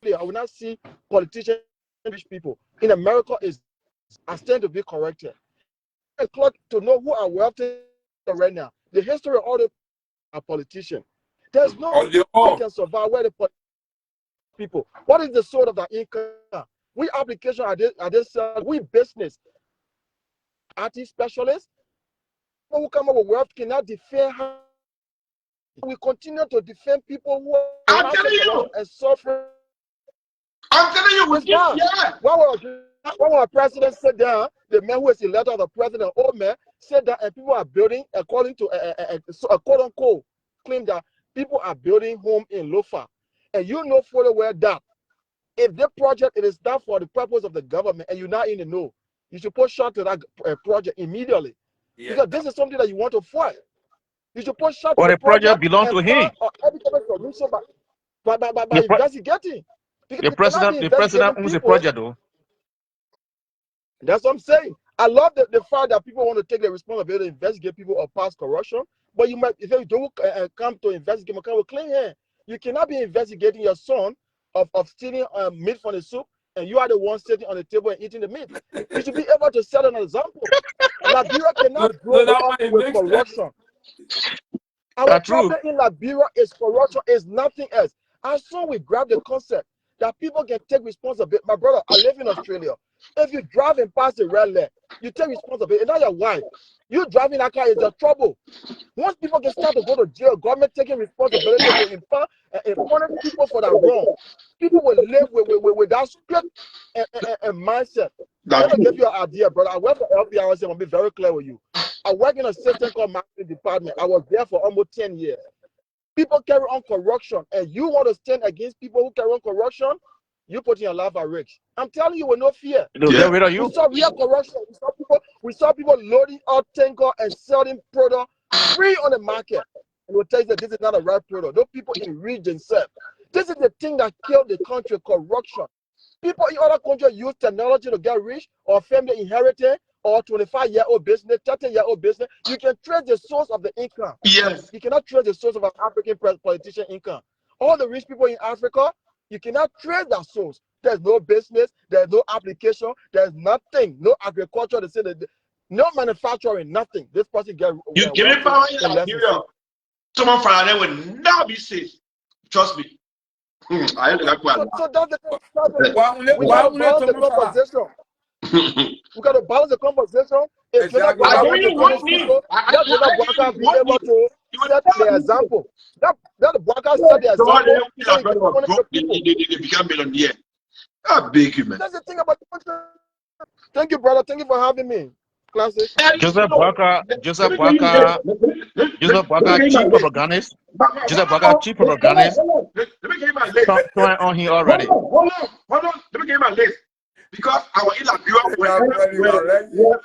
I will not see politicians, rich people in America is I stand to be corrected. And to know who are wealthy right now. The history of all the politicians. There's no one can survive where the people. What is the sort of the income? We application are this we business IT specialists who come up with wealth cannot defend her. We continue to defend people who are and suffering. I'm telling you, When our president sat down, the man who is elected of the president, old man, said that and people are building according to a quote unquote claim that people are building home in Lofa. And you know fully well that if the project it is done for the purpose of the government and you're not in the know, you should put shot to that project immediately. Because this is something that you want to fight. You should put shot to the project belong to him. By investigating. The president owns the project though. That's what I'm saying. I love the fact that people want to take the responsibility to investigate people of past corruption. But you might, if you don't come to investigate, come with clean hand. You cannot be investigating your son of stealing meat from the soup, and you are the one sitting on the table and eating the meat. You should be able to set an example. Liberia cannot grow up with corruption. Our problem in Liberia is corruption, is nothing else. As soon we grab the concept that people can take responsibility. My brother, I live in Australia. If you drive and pass the red light, you take responsibility. And not your wife. You driving that car is a trouble. Once people can start to go to jail, government taking responsibility to punish people for that wrong, people will live with that script and mindset. Let me give you an idea, brother. I work for LBRC. I'm going to be very clear with you. I work in a system called marketing department. I was there for almost 10 years. People carry on corruption, and you want to stand against people who carry on corruption, you put your life at risk. I'm telling you with no fear. They'll get rid of you. We saw real corruption. We saw people loading out tanker and selling product free on the market. And we'll tell you that this is not a right product. Those people in region themselves. This is the thing that killed the country, corruption. People in other countries use technology to get rich, or family inheritance, or 25-year-old business, 30-year-old business. You can trace the source of the income. Yes. You cannot trace the source of an African politician income. All the rich people in Africa, you cannot trace that source. There's no business, there's no application, there's nothing, no agriculture, no manufacturing, nothing. This person you give me power in Liberia. Someone from there will not be safe. Trust me. I have to so that's the thing. We got to balance the conversation. We got to balance the conversation. If you're not be able to set the example. That the Bwaka set the example. They become millionaire. I beg you, man. That's the thing about the country. Thank you, brother. Thank you for having me. Classic. Joseph Bwaka, chief propagandist. Joseph Bwaka, chief propagandist. Let me get my list. On here already. Hold on. Let me get my list. Because our Liberia,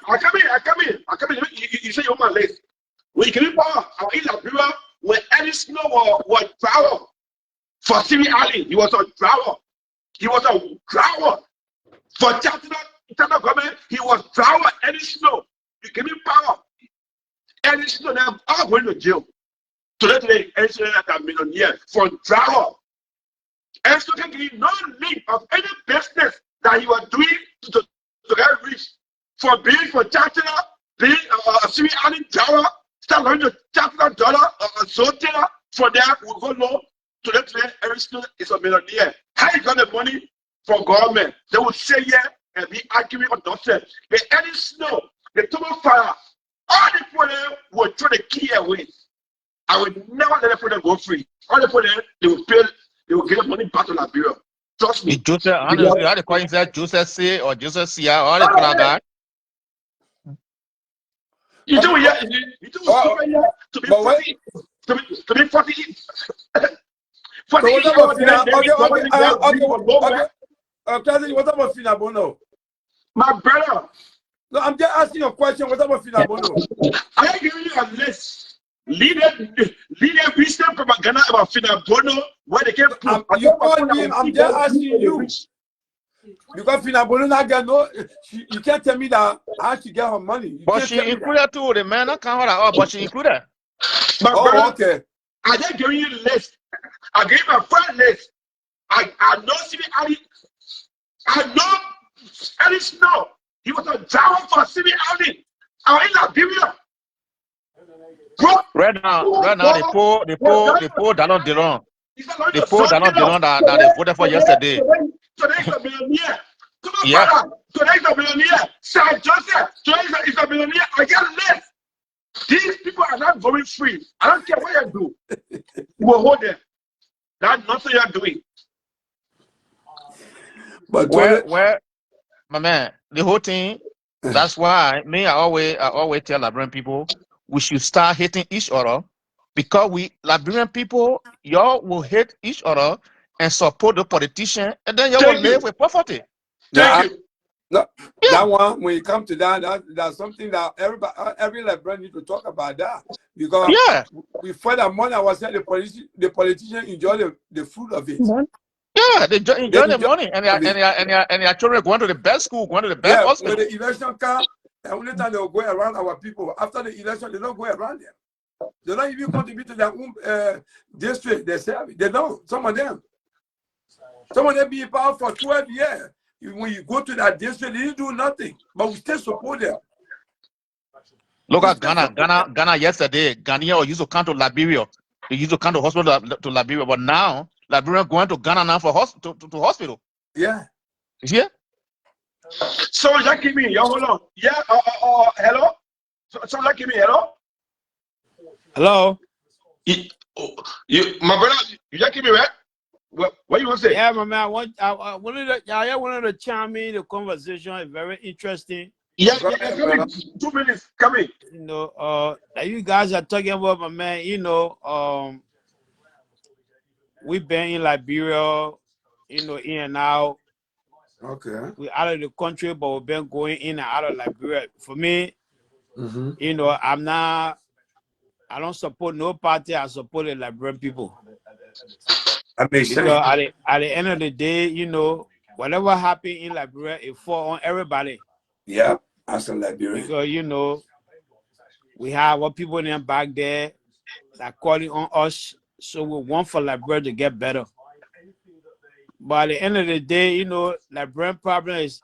I come in. You say you're my list. When you can power, our Liberia, when Eddie Snow was driver for CDCIAN, he was a driver. For Chattanooga government, he was driver Eddie Snow. You give me power. Eddie Snow, now I'm going to jail. Today, Eddie Snow is a millionaire for driver. Eddie Snow can give you no link of any business that he was doing to get rich. For Chattanooga, being a CDCIAN driver, start going to Chattanooga $1 for that, we go low. Today, Eddie Snow is a millionaire. How you got the money from government? They will say yeah and be arguing on themselves. The Eddie Snow, the total fire, all the people there will try to key away. I will never let the people go free. All the people there, they will pay, they will get the money back to Liberia. Trust me. Joseph, honestly, how the coin said Joseph C or Joseph C, all the people like that. You do it, to be 40. What about Finabono? My brother. No, I'm just asking you a question. What about Finabono? I am giving you a list. Leader wisdom propaganda about Finabono, where they came from. You called him, I'm just asking you. Because Finabono not get no, you can't tell me that how she get her money. But she included too, the man not count her, but she included. My brother, okay. I just giving you the list. I gave my friend list. I know CDCIAN. I know Eddie Snow. He was a driver for CDCIAN. I'm in Liberia. Right now, the poor Donald Dillon. The poor Donald Dillon that they voted for yesterday. Today's a millionaire. Yeah. Today's a millionaire. Sir Joseph. Today's a millionaire. I get list. These people are not going free. I don't care what you do. You will hold them. That's nothing you're doing. But where, my man, the whole thing. That's why I always tell Liberian people we should start hating each other, because we Liberian people, y'all will hate each other and support the politician, and then y'all will live with poverty. Thank you. No, that one, when you come to that's something that every Liberian need to talk about that, because we find that money ourselves, the politician enjoy the fruit of it. Yeah, they enjoy the money, and their children going to the best school, going to the best hospital. When the election comes, the only time they will go around our people. After the election, they don't go around them. They don't even contribute to their own district. They don't. Some of them be in power for 12 years. When you go to that district, they didn't do nothing, but we still support them. Look at Ghana yesterday. Ghanaians used to come to Liberia. They used to come to hospital to Liberia, but now Liberian going to Ghana now for to hospital. Yeah. Yeah. So just give me, hold on. Yeah, hello? So like give me, hello? Hello? My brother, you just give me, right? What you want to say? Yeah, my man, I wanted to chime in the conversation. It's very interesting. Yeah, come in. 2 minutes, come in. You know, you guys are talking about, my man, you know, we've been in Liberia, you know, in and out. Okay. We're out of the country, but we've been going in and out of Liberia. For me, you know, I don't support no party. I support the Liberian people. That makes sense. Because at the end of the day, you know, whatever happened in Liberia, it fall on everybody. Yeah, as a Liberian. Because, you know, we have what people in back there that calling on us, so we want for Liberia to get better. But at the end of the day, you know, Liberian problem is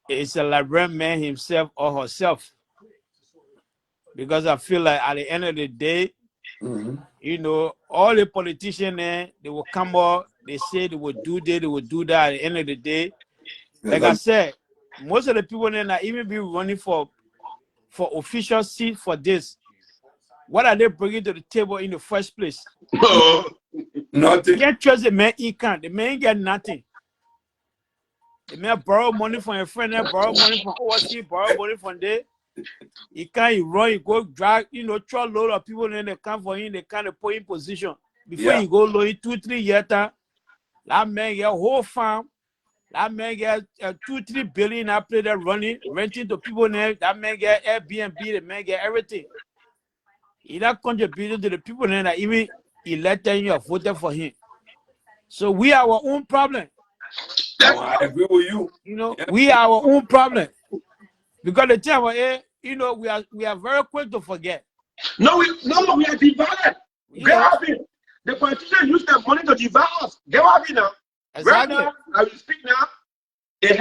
a Liberian man himself or herself. Because I feel like at the end of the day, you know, all the politicians there, they will come up, they say they will do this, they will do that. At the end of the day, like I said, most of the people there not even be running for official seat for this. What are they bringing to the table in the first place? Nothing. You can't trust the man. He can't. The man get nothing. The man borrow money from a friend, then borrow money from overseas, borrow money from there. He can't run. He go drag, you know, throw a load of people, then they come for him. They kind of put in position before he go low in 2-3 years time. That man get a whole farm. That man get 2-3 billion. I play that running, renting to people there. That man get Airbnb. The man get everything. He not contributing to the people there that even elected you or voted for him. So we are our own problem. I agree with you. You know, we are our own problem. Because the time, you know, we are very quick to forget. No, we are divided. Get happy. The politicians use their money to divide us. Get happy now. Exactly. Right now, I will speak now. If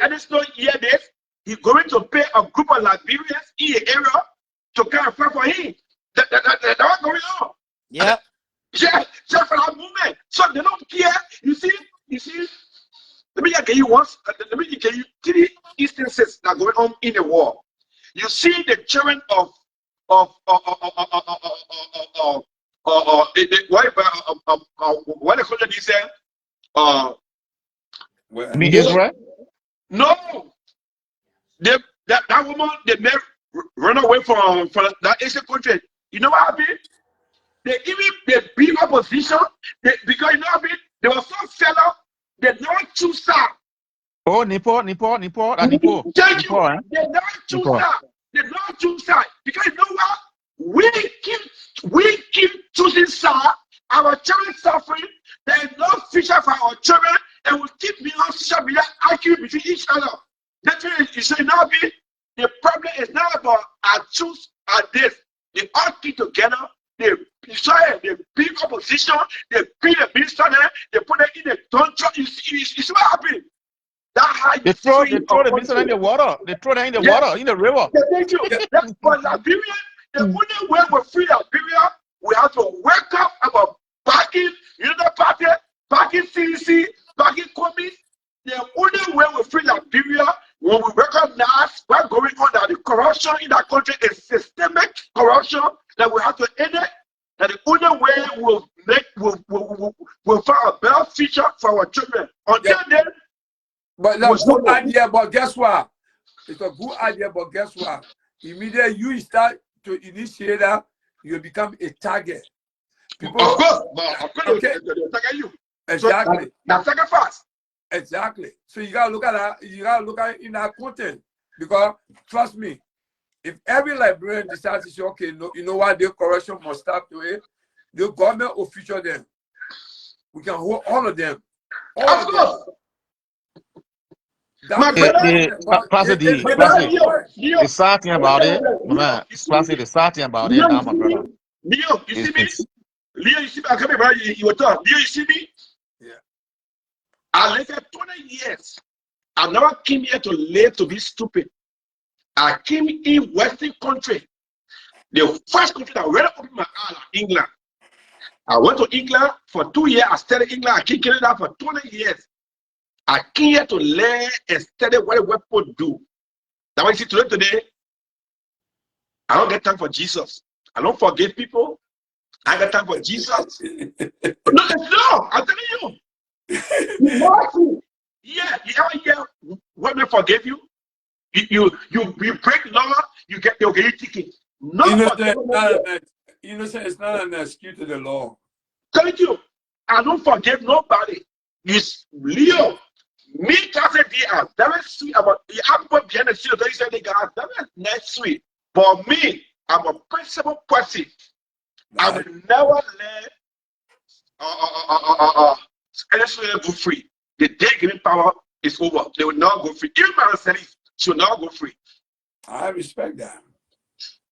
Edison hear this, he's going to pay a group of Liberians in the area to kind of fight for him. That's what's going on. Yeah. Yeah, just for that movement. So they don't care. You see. Let me give you once. Let me give you 3 instances that are going on in the war. You see the children of what they call it? He said, Me Israel? no. That woman, they may run away from that Asian country. You know what happened? They beat opposition because you know what happened? They were so fed up. They don't choose that. Oh, Nipo. Thank you. Nipo, They don't choose that. They don't choose that because you know what? We keep choosing side. Our children suffering. There is no future for our children, and we keep being on social media arguing between each other. That's why you say now, the problem is not about I choose at this. They all keep together. They big opposition. They beat the minister there. They put it in the country. You see what happened? That how they throw the minister in the water. They throw them in the water, in the river. Thank you. But Liberia, the only way we free Liberia, we have to wake up about backing Unity Party, backing CDC, backing Commies. The only way we free Liberia when we recognize what's going on, that the corruption in that country is systemic corruption, that we have to end it. That the only way we'll find a better future for our children. Until then, but that's a good idea, but guess what? It's a good idea, but guess what? Immediately you start to initiate that, you become a target. People, of course, okay. They'll target you. Exactly. So, now target fast. Exactly. So you gotta look at that. You gotta look at it in that content, because trust me, if every Liberian decides to say, okay, no, you know what, the corruption must stop to it, the government official them, we can hold all of them. All of them. The sad thing about it, man, the sad thing about it now, my brother. Leo, you see me? Leo, you see me? I come here, you were talking. Leo, you see me? Yeah. I lived here 20 years. I never came here to live to be stupid. I came in Western country. The first country that really opened my eyes, England. I went to England for 2 years. I studied England. I came to Canada for 20 years. I came here to learn and study what the white people do. That's why you see today, I don't get time for Jesus. I don't forgive people. I got time for Jesus. No, I'm telling you. Yeah, you ever hear women forgive you? You break law, you get your ticket. No, it's not an excuse to the law. Thank you. I don't forgive nobody. You Leo, me cousin I'm very sweet about the apple behind the scene. They say they got very nice sweet. But me, I'm a principled person. I will never let any slave go free. The day giving power is over. They will not go free. Even my she will not go free. I respect that.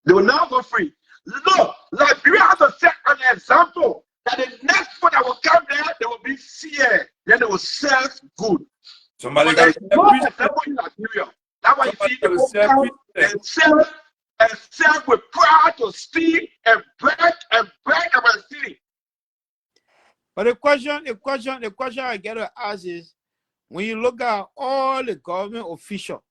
They will not go free. Look, Liberia has to set an example that the next one that will come there, they will be CA. Then they will sell good. Somebody got to no example in Liberia. That's why you see people come and sell with pride to steal and break about stealing. But the question I get to ask is, when you look at all the government officials,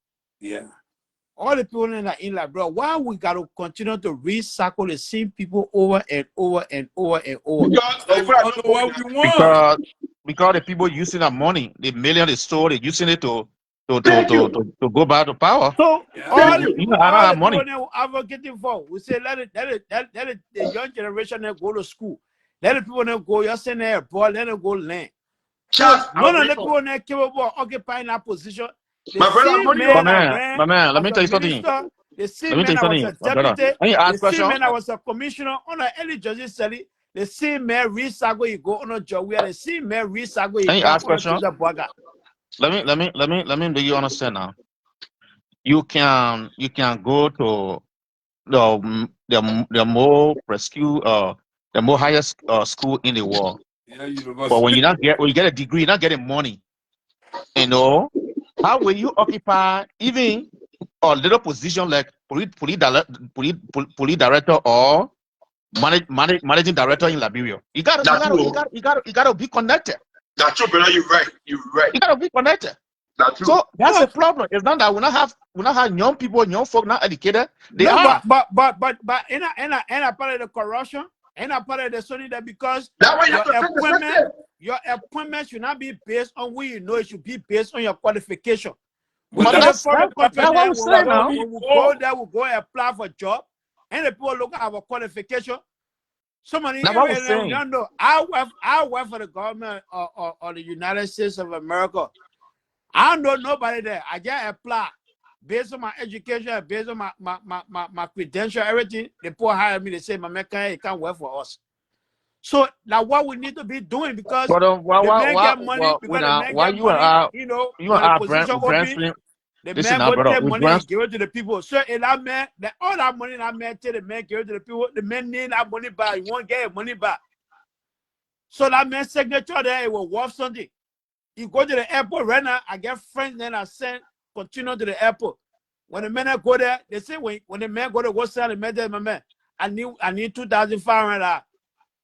all the people in Liberia, why we got to continue to recycle the same people over and over and over and over? Because the people using that money, the million they stole, they're using it to go back to power. So all the people money. advocating for, we say let the young generation go to school. Let the people go, you send there, boy, let them go learn. None of the people are capable of occupying that position. My man, let me tell you something. The same man that was a deputy, the same man that was a commissioner on the early judges study, the same man recycle you go on a job where the same man recycle you go on a Boga. Let me make you understand now. You can go to the more rescue the more highest school in the world. But when you get a degree, you're not getting money. You know, how will you occupy even a little position like police director or managing director in Liberia? You gotta be connected. That's true, brother. You're right. You gotta be connected. That's true. So that's the problem. It's not that we not have young people, young folk not educated. They are. But in a part of the corruption, in a part of the Sony that because your appointment should not be based on who you know, it should be based on your qualification. But that's what we're saying now. When we go there, we go apply for a job, and the people look at our qualification. Somebody don't know. I work for the government or the United States of America. I don't know nobody there. I just apply based on my education, based on my credential, everything. They poor hire me. They say, "My man can't work for us." So now what we need to be doing because the men get money because the men get money. You know, when the position open, the man go take money and give it to the people. So in that man, all that money that man take, the man give it to the people. The man need that money back. You won't get money back. So that man's signature there, it will worth something. You go to the airport right now, I get friends, then I send, continue to the airport. When the men go there, they say, when the man go to what's that, the man tell my man, I need $2,500.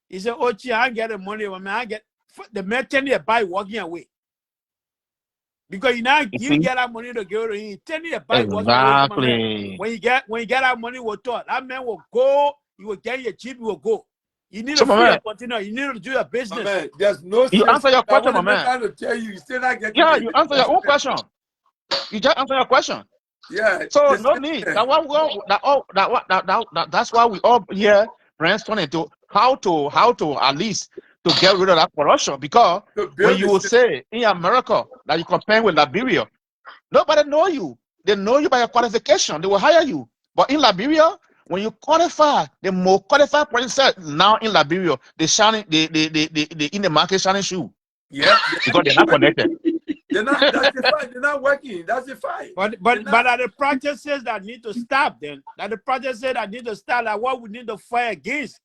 He said, oh, gee, I get the money, my man, the man tell you to buy walking away. Because you get that money to give to him, tell you to buy walking away. My man. When you get that money, we'll talk. That man will go, you will get your jeep, you will go. You need to continue. You need to do your business. Man, there's no. You answer your question, my man. I'm trying to tell you, you still not getting. Yeah, you answer your own question. You just answer your question. Yeah. So no need. That's why we all here brainstorming to how to at least to get rid of that corruption. Because when you will say in America that you compare with Liberia, nobody know you. They know you by your qualification. They will hire you. But in Liberia, when you qualify, the more qualified person now in Liberia, they in the market shining shoe. Yeah, because they're not connected. They're not. That's the fight. They're not working. That's the fight. But are the practices that need to stop then? That the practices that need to stop, like what we need to fight against?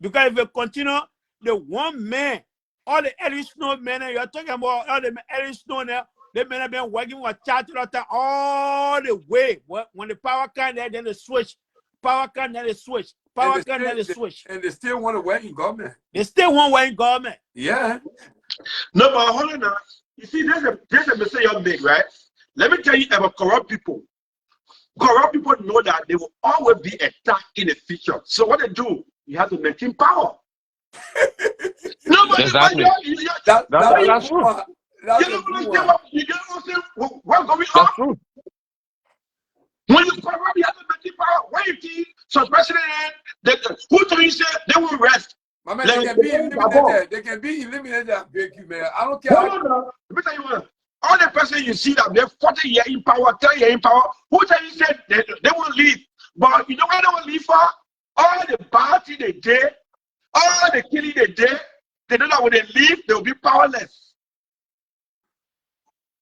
Because if we continue, the one man, all the early snow men, you're talking about all the early snow now. They men have been working with charter all the way. When the power come there, then they switch. Power come, then they switch. Power can never switch. And they still want to work in government. They still want to work in government. Yeah. No, but hold on now. You see, there's a mistake you make, right? Let me tell you about corrupt people. Corrupt people know that they will always be attacked in the future. So what they do, you have to maintain power. No, but Exactly. that's true. You don't understand what's going on. That's true. When you corrupt, you have to maintain power. When you think some president, who do you say they will rest? My man, they can be eliminated. They can be eliminated and break you, man. I don't care. Hold on now. Let me tell you what. All the person you see that they're 40 years in power, 10 years in power, who tell you said they will leave? But you know why they will leave for? All the bad thing they did, all the killing they did, they know that when they leave, they will be powerless.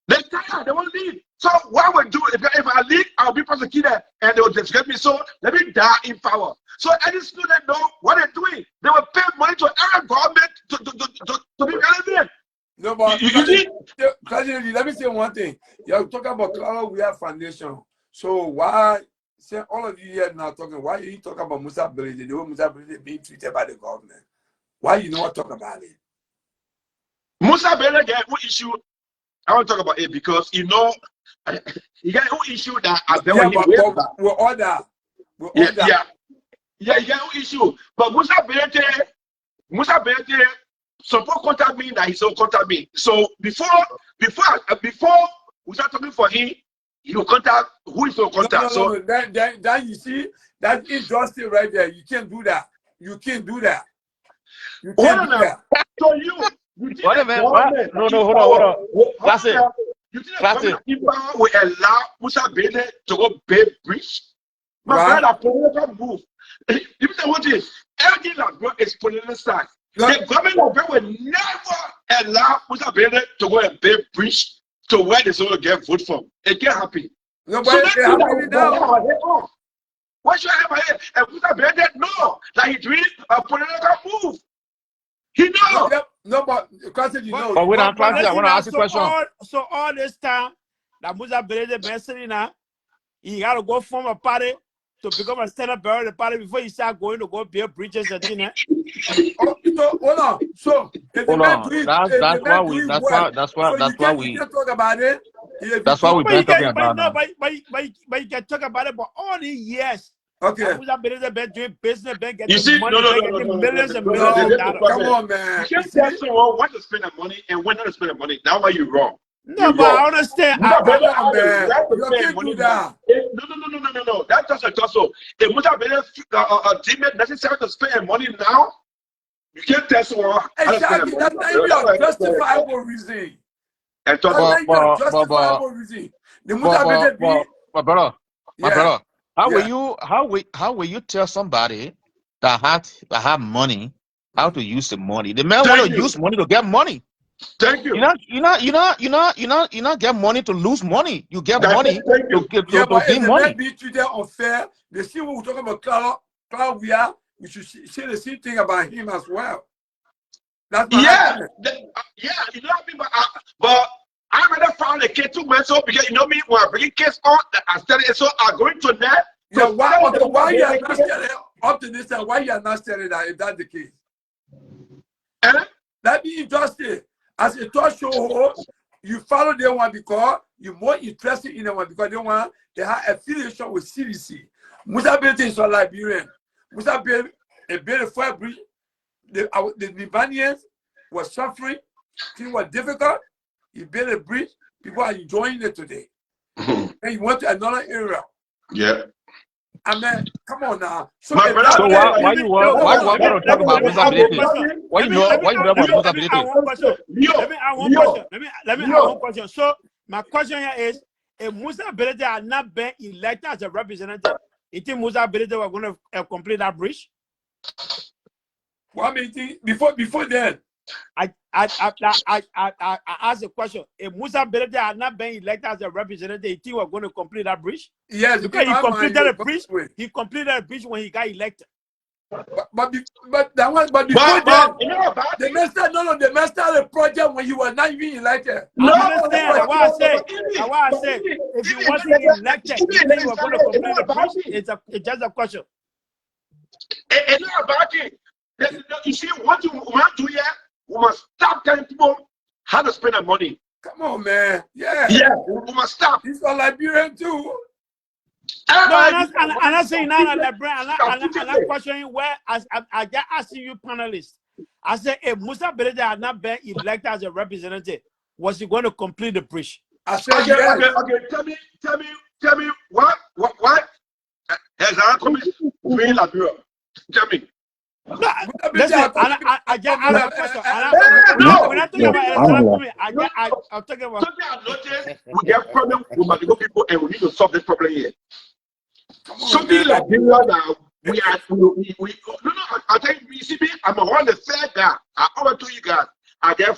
They tired, they won't leave. So what I will do, if I leave, I'll be prosecuted and they will disgrace me. So let me die in power. So any student know what they're doing. They will pay money to every government to be relevant. No, but you let me say one thing. You're talking about Clar Weah Foundation. So why, say all of you here now talking, why you talk about Musa Belede, the way Musa Belede being treated by the government? Why you not talk about it? Musa Belede get who issue. I want to talk about it because you know you got who issue that we order. Yeah, you got who issue. But Musa Belede support contact me that he don't contact me. So before we start talking for him, he will contact who is going to contact. No. Then you see that injustice right there. You can't do that. You can't do that. You can't do that. So you Wait a minute. What? No, hold on. That's it. You think the will allow Musa Belede to go pay bridge? My brother, political move. If you say what is everything that brought is political side. The government of Ghana will never allow Musa Belede to go and pay bridge to where they're going to get vote from. It can't happen. Nobody so happen now. What should I have here? And Musa Belede no, that he's doing a political move. He knows. No, but you know. But when I'm trying to, I want to ask you a question. So all this time that Musa Belede been sitting now, he got to go form a party to become a stand-up bearer of the party before you start going to go build bridges and things. Hold on. So if the man doing, that's why we can't talk about it. That's why we've been talking about it. But you can talk about it, but all the years. Okay. Musa Belede been doing business, been getting You see, money, getting millions and millions of dollars. Come on, man. You can't tell someone when to spend the money and when not to spend the money. That's why you're wrong. No, but I understand. Man. You can't do that. No. That's just a tussle. If Musa Belede deem it necessary to spend money now, you can't tell someone how to spend the money. That's not even a justifiable reason. That's not even a justifiable reason. The Musa Belede be... My brother, how will you tell somebody that have money how to use the money? The man want to use money to get money. Thank you. You not get money to lose money. You get money to gain money. Men be treated unfair. The same way we're talking about Clar Weah, we should say the same thing about him as well. That's my argument. You know what I mean? But I rather found a case 2 months ago because you know me when I bring case on I study so I'm going to that. Yeah, why you are not studying up to this time? Why you are not studying that if that's the case? That be injustice. As a talk show host, you follow them one because you're more interested in them one because they have affiliation with CDC. Musa Belede is a Liberian. Musa Belede a fire bridge. The Liberians were suffering, things were difficult. He built a bridge, people are enjoying it today. And he went to another area. Yeah. I mean, come on now. So why you want to talk about Musa Belede? Why you know about Musa Belede? Let me ask one question. So my question here is, if Musa Belede had not been elected as a representative, you think Musa Belede were going to complete that bridge? What mean before then? I asked a question. If Musa Belede had not been elected as a representative, you think we're going to complete that bridge? Yes, because he completed a bridge. He completed a bridge when he got elected. But before then, you know about the master the project when he was not even elected. I understand. That's why I say if he wasn't elected, you think we're going to complete the bridge? It's just a question. It's not about it. You see, what you want to do here, we must stop telling people how to spend their money. Come on, man. Yeah. Yeah, we must stop. These are Liberian too. No, I'm not saying now, Liberian. I'm not questioning where I just asking you panelists. I said, if Musa Berede had not been elected as a representative, was he going to complete the bridge? I said, okay, yes. okay. Tell me what has our coming doing Liberia? Tell me. No, listen, I just asked a question. We're not talking about electoral. I'm talking about. Something I noticed, we get problem with Madigo people, and we need to solve this problem here. Something like now, we are. No. I think you see me. I'm one of the third guy. I always told you guys. I get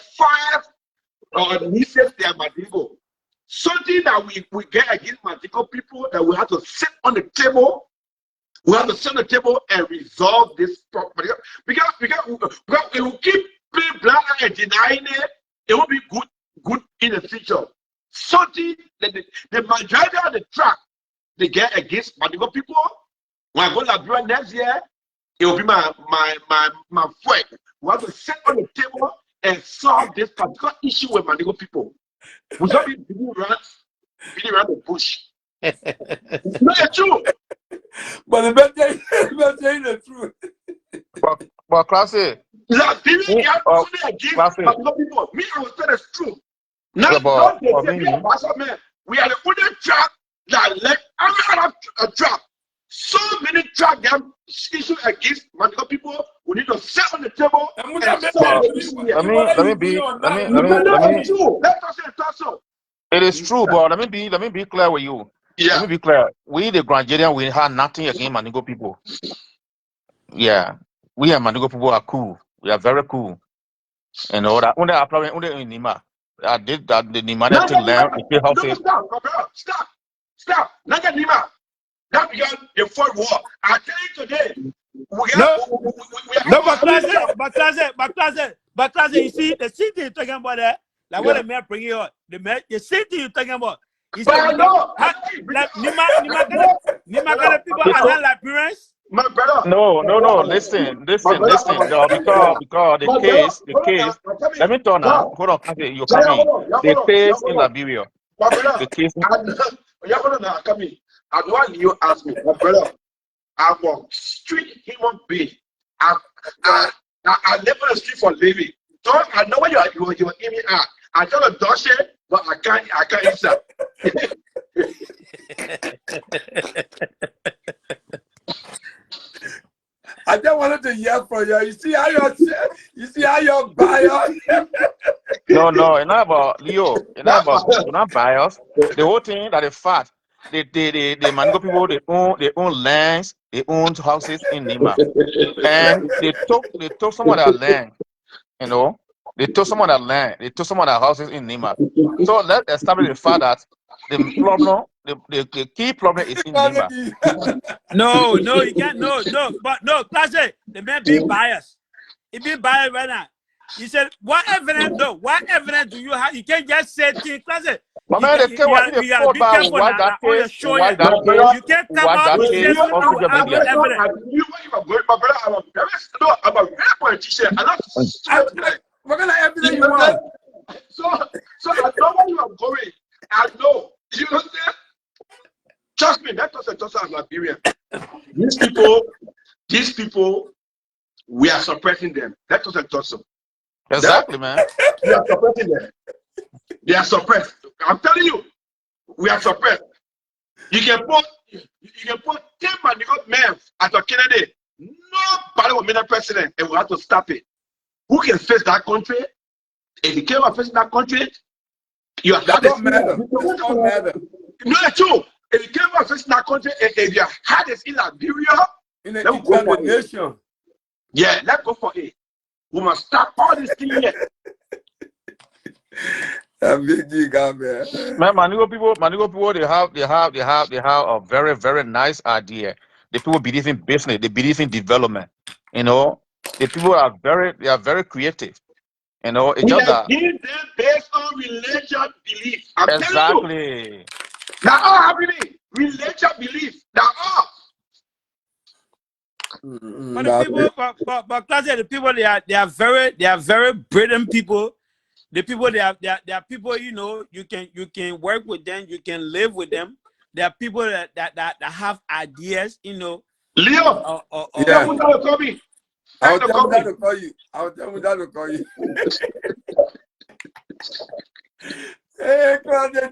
5 nieces there, Madigo. Something that we get against Madigo people that we have to sit on the table. We have to sit on the table and resolve this problem because it will keep being black and denying it. It will be good in the future. Something that the majority of the track they get against Madigo people. When I go to Liberia next year, it will be my friend. We have to sit on the table and solve this particular issue with Madigo people. We don't be beating around the bush. No, it's true. But the better saying the truth. But classy. Liberia against Madigo people. Me, I will say it's true. Now, we are the only track that let a track. So many track them issue against Madigo people. We need to sit on the table and solve the issue. Let me be. Let us say It is true, but let me be clear with you. Yeah. Let me be clear. We the Nigerian, we have nothing against Madigo people. Yeah, we and Madigo people are cool. We are very cool. You know that when they are probably in Nima, I did that the Nima to learn. Stop. Naga Nima. That began the fourth war. I tell you today. But class, you see the city you're talking about there, like what the mayor bringing out. The city you're talking about. But I know. Nima people are not Liberians. My brother. No. Listen. No, because the case. Let me turn now. Hold on, you're coming. The case in Liberia. The case. I know you ask me, my brother. I'm a street human being. I live on the street for living. So I know what you're aiming at. I tell a doshe, but I can't answer. I just wanted to hear from you. You see how you're biased. No, it's not about Leo. It's not about you're not biased. The whole thing that is fact. The Madigo people they own lands, they own houses in Nima, and they took some of their land. You know, they took some of their land, they took some of their houses in Nima. So let's establish the fact that the problem, the key problem is in Nima. No, you can't. No. But no, class, the man being biased. He being biased right now. He said, "What evidence? No, what evidence do you have? You can't just say things, class." My man, you gotta be careful now. All you're showing, you can't come out and say something without no evidence. I'm a real politician. What kind of evidence you want? So I know where you are going. I know. You know that? Trust me, that was just as Liberian. These people, we are suppressing them. That was a tussle. Exactly, man. We are suppressing them. They are suppressed. I'm telling you, we are suppressed. You can put 10 men at a Kennedy. Nobody will be the president, and we have to stop it. Who can face that country? If you can't face that country, you have that. Don't matter. No, it's true. If you can't face that country, if your heart is in Liberia, in the nation. Yeah, let's go for it. We must stop all this thing here. Man, Madigo people, they have a very, very nice idea. The people believe in business, they believe in development. You know, the people are very creative. You know, it's just that. Give them based on religious belief. Exactly. Now all happening. Religious belief. Now all. But the people, but Classic, the people they are very brilliant people. The people they are people, you know, you can work with them, you can live with them. There are people that have ideas, you know. Leo, Yeah. call me. I'll tell him to call you. I'll tell him to call you. Hey, Claudia.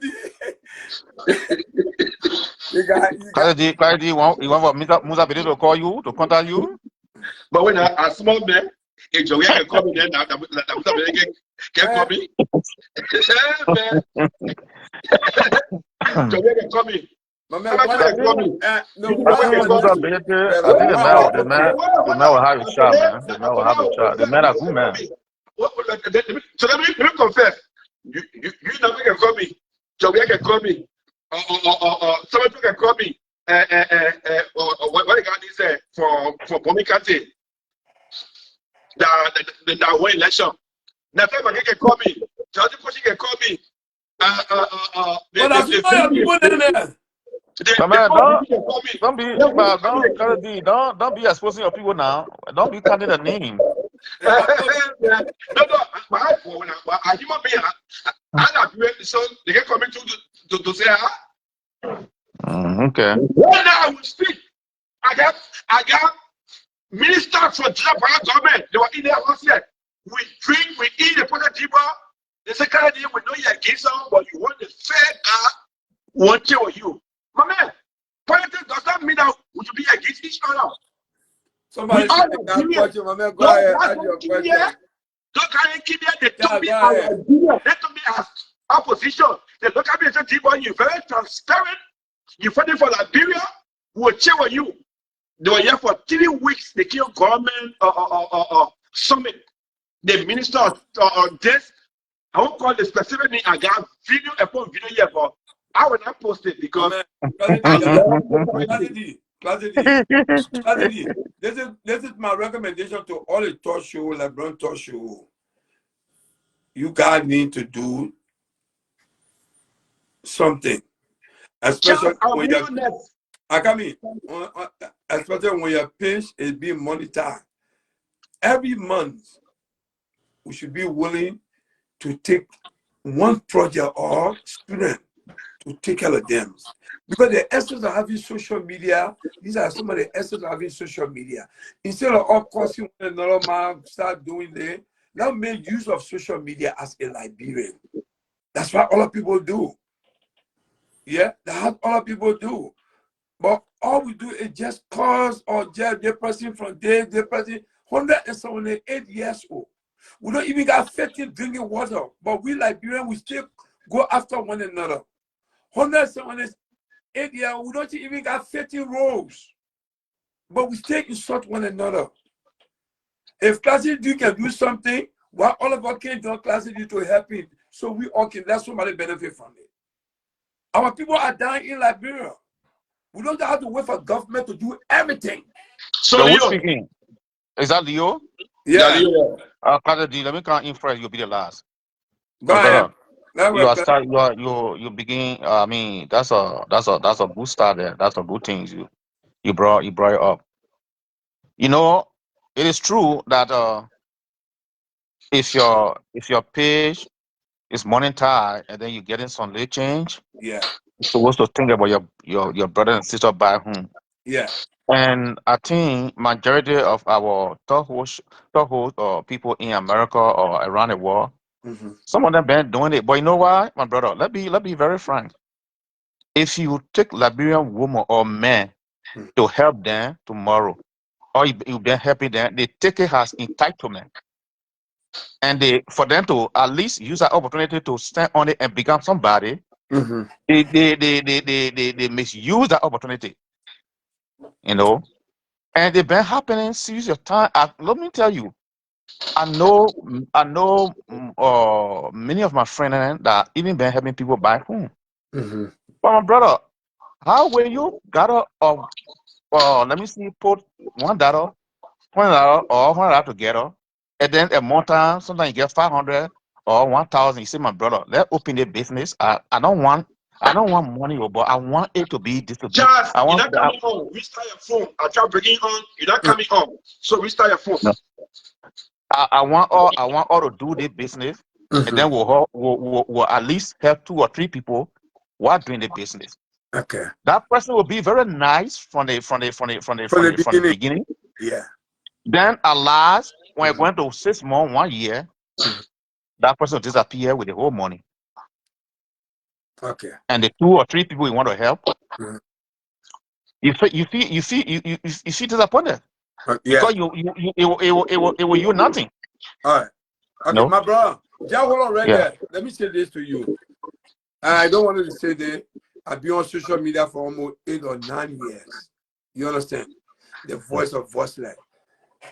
Clarity, you want for Musa Bede to call you, to contact you? But when a small man, if Joey can call me, then can call me. Joey can call me. My man, Somebody can call me. Musa Bede, I think the man will have a shot, man. The man will have a shot. The man a good man. So let me confess. You never can call me. Joey can call me. Or somebody can call me. What the guy is for Pomikate. The one election. Now time I can call me. Judge Koshi can call me. Don't be exposing your people now. Don't be counting the name. No, I human being. I not so they can come to say okay. When I will speak, I got ministers for government. They were in their house here. We drink, we eat, they put a jiba. The second day we know you're against them, but you want the fair God watching with you. My man, politics does not mean that we should be against each other. Somebody said that question, my man. Go ahead, ask your question. Don't carry Kenya, they took me as Nigeria. They took me as opposition. They look at me and say, Jiba, you're very transparent. You're fighting for Liberia. We'll cheer on you. They were here for 3 weeks. They killed government summit. The minister on this. I won't call the specific name. I got video upon video here, but I will not post it because this is my recommendation to all the talk show, LeBron talk show. You guys need to do something, especially when especially when your page is being monitored. Every month, we should be willing to take one project or student to take care of them. Because the essence of having social media, these are some of the essence of having social media. Instead of all costing one another man, start doing that, now make use of social media as a Liberian. That's what all people do. Yeah, that's all people do. But all we do is just cause or judge the person from there, the person 178 years old. We don't even got 15 drinking water, but we Liberians, we still go after one another. 178 years, we don't even got 15 rows, but we still insult one another. If Classic D can do something, why all of us can't do Classic D to help him, so we all can let somebody benefit from it. Our people are dying in Liberia. We don't have to wait for government to do everything. So who's speaking? Is that Leo? Yeah. Classic D, let me count in first. You'll be the last. Go ahead. You begin. I mean, that's a good start there. That's a good thing you brought it up. You know, it is true that if your page is monetized and then you're getting some late change, yeah, you're supposed to think about your brother and sister back home. Yeah. And I think majority of our talk host or people in America or around the world, some of them been doing it. But you know why, my brother? Let be very frank. If you take Liberian woman or man to help them tomorrow, or you been helping them, they take it as entitlement. And for them to at least use that opportunity to stand on it and become somebody, they misuse that opportunity. You know? And they've been happening since your time. Let me tell you, I know many of my friends that even been helping people back home. But my brother, how will you gather let me see, put $1, $20 or $100 together, and then a month time, sometimes you get 500 or 1,000. You say, my brother, let's open a business. I don't want I don't want money, but I want it to be this to be. Charles, I you're want. not coming on. Restart your phone. I try bringing on. You're not coming on. So restart your phone. No. I want all to do this business, and then we'll at least help 2 or 3 people while doing the business. Okay. That person will be very nice from the beginning. Yeah. Then at last, when we're going to 6 months, 1 year, that person will disappear with the whole money. Okay. And the 2 or 3 people you want to help, Mhm. you feel disappointed. Yeah. Because it will you nothing. All right. Okay, No? my brother. Just hold on right Yeah. there. Let me say this to you. I don't want to say that I've been on social media for almost 8 or 9 years. You understand? The voice of voiceless.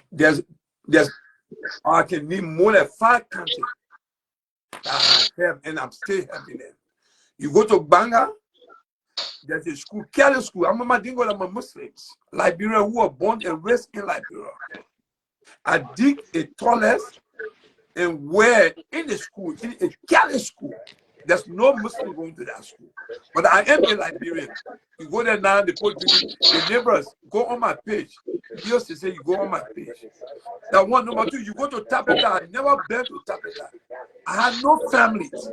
There's I can name more than 5 countries that I help, and I'm still helping them. You go to Banga, there's a school, Catholic school. I'm a Muslims, Liberian who are born and raised in Liberia. I dig a toilet and where in the school, in a Catholic school, there's no Muslim going to that school. But I am a Liberian. You go there now, they put the neighbors go on my page. You used to say you go on my page. That one. Number 2, you go to Tapeta. I never been to Tapeta. I had no families.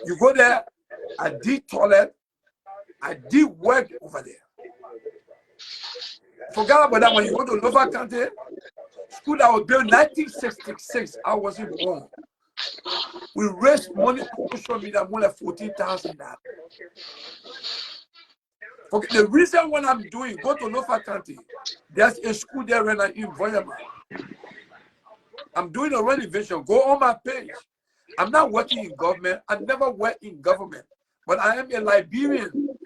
You go there, I did toilet, I did work over there. Forget about that. When you go to Nova County, school that was built in 1966, I wasn't born. We raised money on social media more than $14,000. Okay, the reason what I'm doing, go to Nova County, there's a school there right now in Weah. I'm doing a renovation. Go on my page. I'm not working in government. I never worked in government, but I am a Liberian,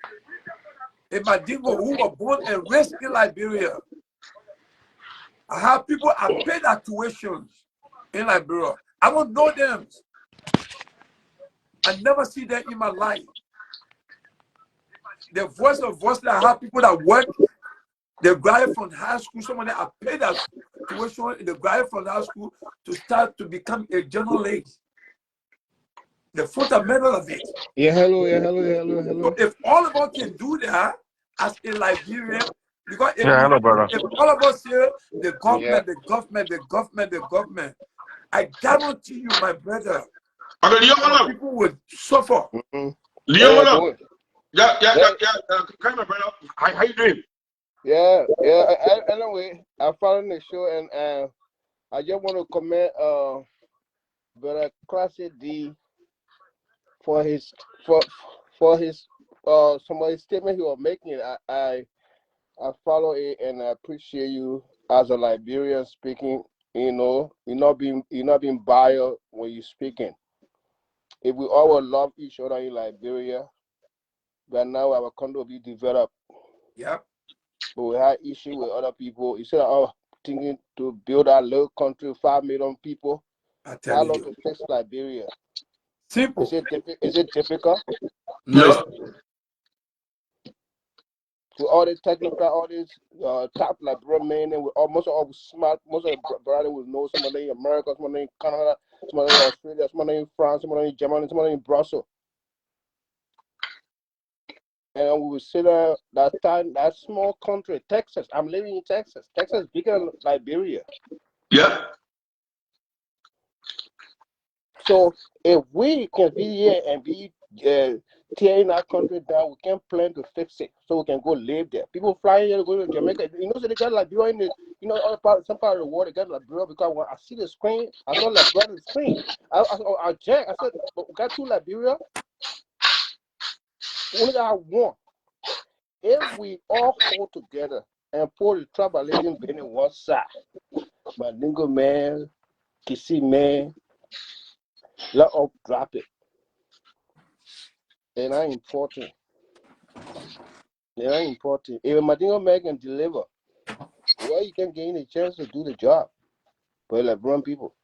a Madingo who were born and raised in Liberia. I have people, I pay their tuitions in Liberia. I don't know them. I never see them in my life. The voice of voice that I have people that work, they graduate from high school, someone that I pay their tuition in the graduate from high school to start to become a journalist. The fundamental of it. Yeah, hello. So if all of us can do that as a Liberian, because Hello, brother. if all of us here, the government, Yeah. the government, I guarantee you, my brother, Okay, Leo, hold up. people will suffer. Leo, hold up. Boy. Yeah. Come on, brother. How you doing? Yeah. Anyway, I followed the show and I just want to comment brother Classic D for his some of his statement he was making. I follow it and I appreciate you as a Liberian speaking. You know, you're not being biased when you're speaking. If we all will love each other in Liberia, by now our country will be developed. Yep. But we have issue with other people. Instead of thinking to build our little country, 5 million people, I how tell long you. to fix Liberia? Simple. Is it difficult? No. With all the technical, all these top Liberian men, and with almost all smart, most of the brothers will know somebody in America, somebody in Canada, somebody in Australia, somebody in France, somebody in Germany, somebody in Brussels. And we will sit there that small country, Texas. I'm living in Texas. Texas is bigger than Liberia. Yeah. So if we can be here and be tearing our country down, we can plan to fix it so we can go live there. People flying here to go to Jamaica. You know, so they got Liberia in the, you know, some part of the world, they got Liberia because when I see the screen, I saw Liberia on the screen. I jacked. I said, but we got 2 Liberia. Only got 1. If we all hold together and pull the tribalism in one side, Mandingo man, Kissy man, let us drop it. They're not important. They're not important. If a Mandingo man can deliver, well, you can gain a chance to do the job. But like brown people.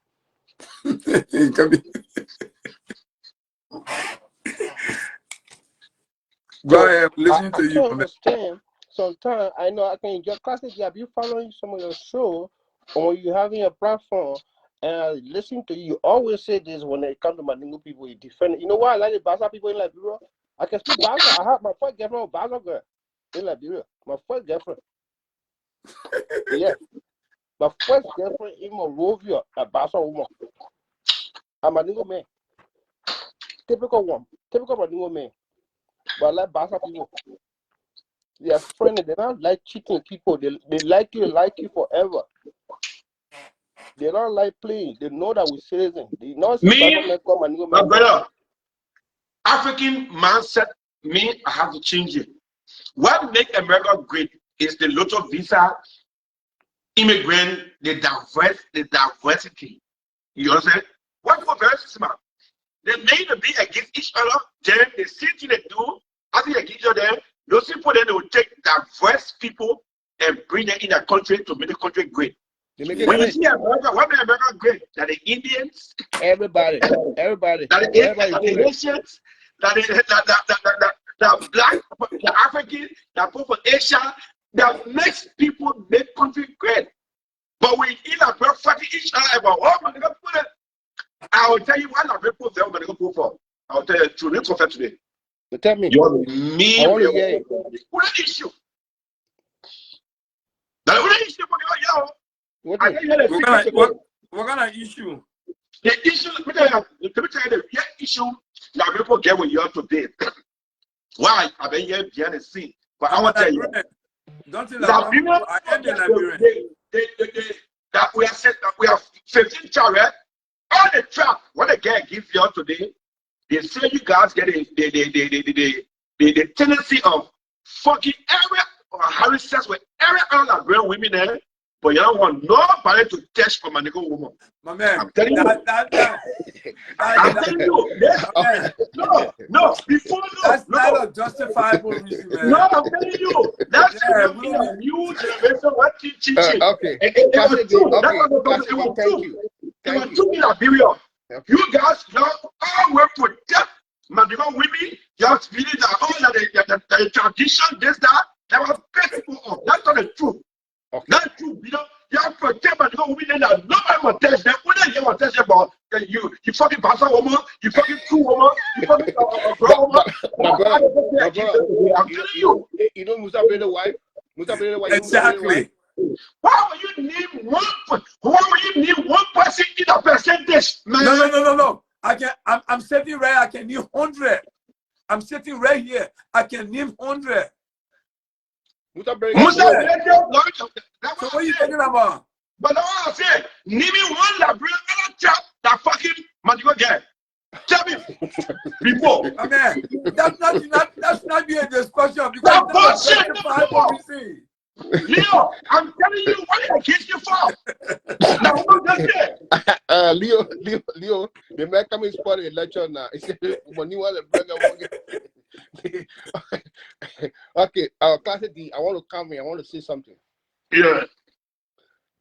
Go ahead, listen to I you. can understand. Sometimes I know I can enjoy classic job. You following some of your show, or when you having a platform, and I listen to you, you always say this when it comes to Mandingo people, you defend it. You know why I like the Basa people in Liberia? I can speak Bassa. I have my first girlfriend was Bassa girl in Liberia. My first girlfriend. Yeah. My first girlfriend in Monrovia, a Bassa woman. I'm a new man. Typical one. Typical new man. But I like Bassa people. They are friendly. They don't like cheating people. They like you forever. They don't like playing. They know that we're citizens. They know see Me, come and new my man. brother, African mindset, me, I have to change it. What makes America great is the little visa, immigrant, the diversity. You understand? What for very smart? They made to be against each other, then they see what they do, after they against each other, those people then they will take diverse people and bring them in their country to make the country great. They make it When you great. see America, what makes America great? That the Indians, Everybody, that the Haitians, that the black, the African, the people from Asia, that makes people make country great. But we in a fighting each other about, oh my God, I will tell you what our people they're going to go for. I will tell you to real confess today. So tell me. You're me. I want to hear it. What issue? Now, what issue for you? What kind of issue? The issue, let me tell you the issue that people get with you today. Why? I've been here behind the scene. But I want to tell you. Don't you Liberian? I am the Liberian. That we are set, that we have 15 children. All the trap, what the guy gives you today, they say you guys get the tendency of fucking every or having sex with every other Liberian women there, but you don't want nobody to touch from a nigga woman. My man, I'm telling you. I'm telling you. No, before that's not a justifiable reason, man. No, I'm telling you. That's a new generation what teaching. Okay. It was true. Thank you. It was true in Liberia. You guys now all work for death. Because women, you have to believe that all the tradition, this, that was best people off. That's not the truth. Okay. That's true. You know, you have to protect because women that nobody will touch them. When they want to touch them about you fucking Bassa woman, you fucking cool woman, you fucking girl woman. My brother, I'm telling you. You know Musa Brother wife? Musa Brother wife. Exactly. Why would you name one person in a percentage, man? No. I'm sitting right. I can name 100. I'm sitting right here. I can name 100. Musa Brother. So what are you talking about? But all I said, name me one Liberian chap that fucking Madigo guy. Tell me before. I mean, that's not be a discussion because That that's bullshit. justifiable. Leo, I'm telling you what I kiss you for. Now, what does it? Leo, the man coming spot in lecture now. He said, when you want to bring okay, Class D, I want to come here. I want to say something. Yeah.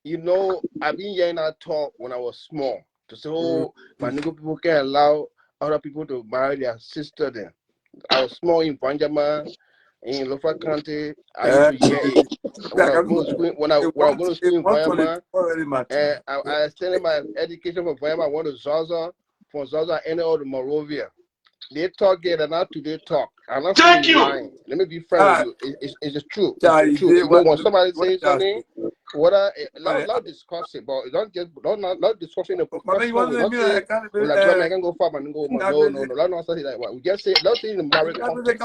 You know, I've been hearing that talk when I was small. To say, oh, my nigga people can't allow other people to marry their sister then. I was small in Panjama, in Lofa County. I used to hear it. When I was going to school in Panjama, and I extended my education from Panjama. I went to Zaza. From Zaza, I ended up in Monrovia. They talk it and not today talk. I'm not Thank you. lying. Let me be frank with you. It's true. It's true. You know, when somebody says something, not discuss it, but not discussing the professional. Not say, I can go far and go. No. Not say like what we just say. Let's say in the married context.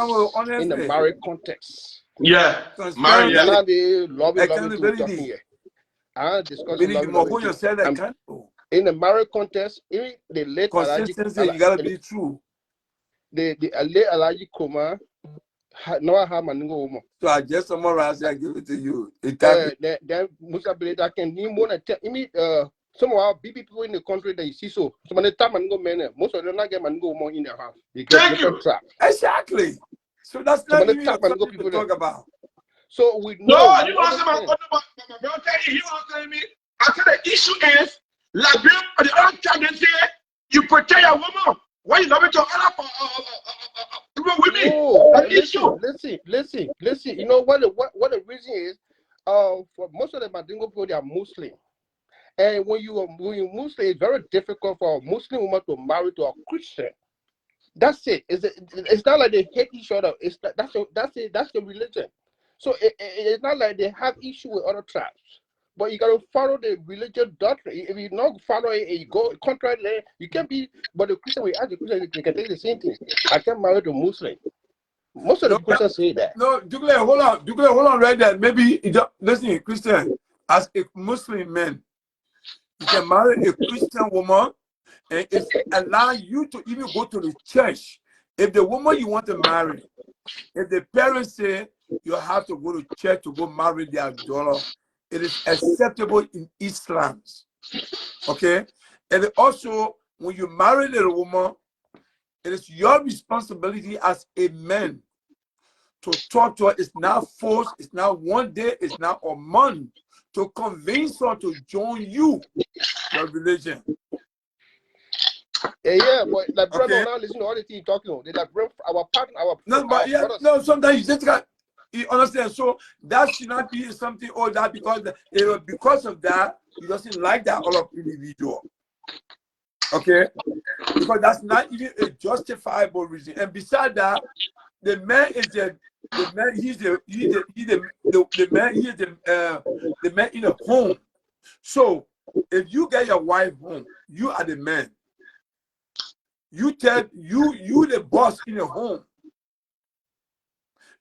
In the married context. Yeah. Married. Not the loving to talking here. I'm discussing loving. In the married context, in the late consistency, you gotta be true. The late Alaji Koma, no have mango woman. So I just summarize and give it to you. Then Musa Beleda can name one and tell me some of our big people in the country that you see so many time mango men, most of them not get mango woman in their house. Thank you. Trap. Exactly. So that's not even something people to talk about. So we know. No, you answer my brother. He was telling me. I said the issue is Liberia, the other time they say you protect a woman. Why you not to other women? No, listen. You know what the reason is? For most of the Mandingo people, they are Muslim, and when you're Muslim, it's very difficult for a Muslim woman to marry to a Christian. That's it. It's not like they hate each other. It's that's the religion. So it's not like they have issue with other tribes. But you gotta follow the religious doctrine. If you not follow it, you go contrary there, you can't be. But the Christian, we ask the Christian, they can take the same thing. I can't marry the Muslim. Most of the Christians say that. No, Dugle, hold on. Dugle, hold on right there. Maybe, listen, Christian, as a Muslim man, you can marry a Christian woman, and it's allow you to even go to the church. If the woman you want to marry, if the parents say you have to go to church to go marry their daughter, it is acceptable in Islam. Okay? And also, when you marry a woman, it is your responsibility as a man to talk to her. It's not forced, it's not one day, it's not a month, to convince her to join you, your religion. Yeah, but like brother, Okay. now listen to all the things you're talking about. They like bring our partner, No, but yeah, brothers. no, sometimes you just got, you understand. So that should not be something or that because of that, he doesn't like that other individual. Okay? Because that's not even a justifiable reason. And besides that, the man is the man, he's the man in a home. So if you get your wife home, you are the man. You tell you the boss in a home.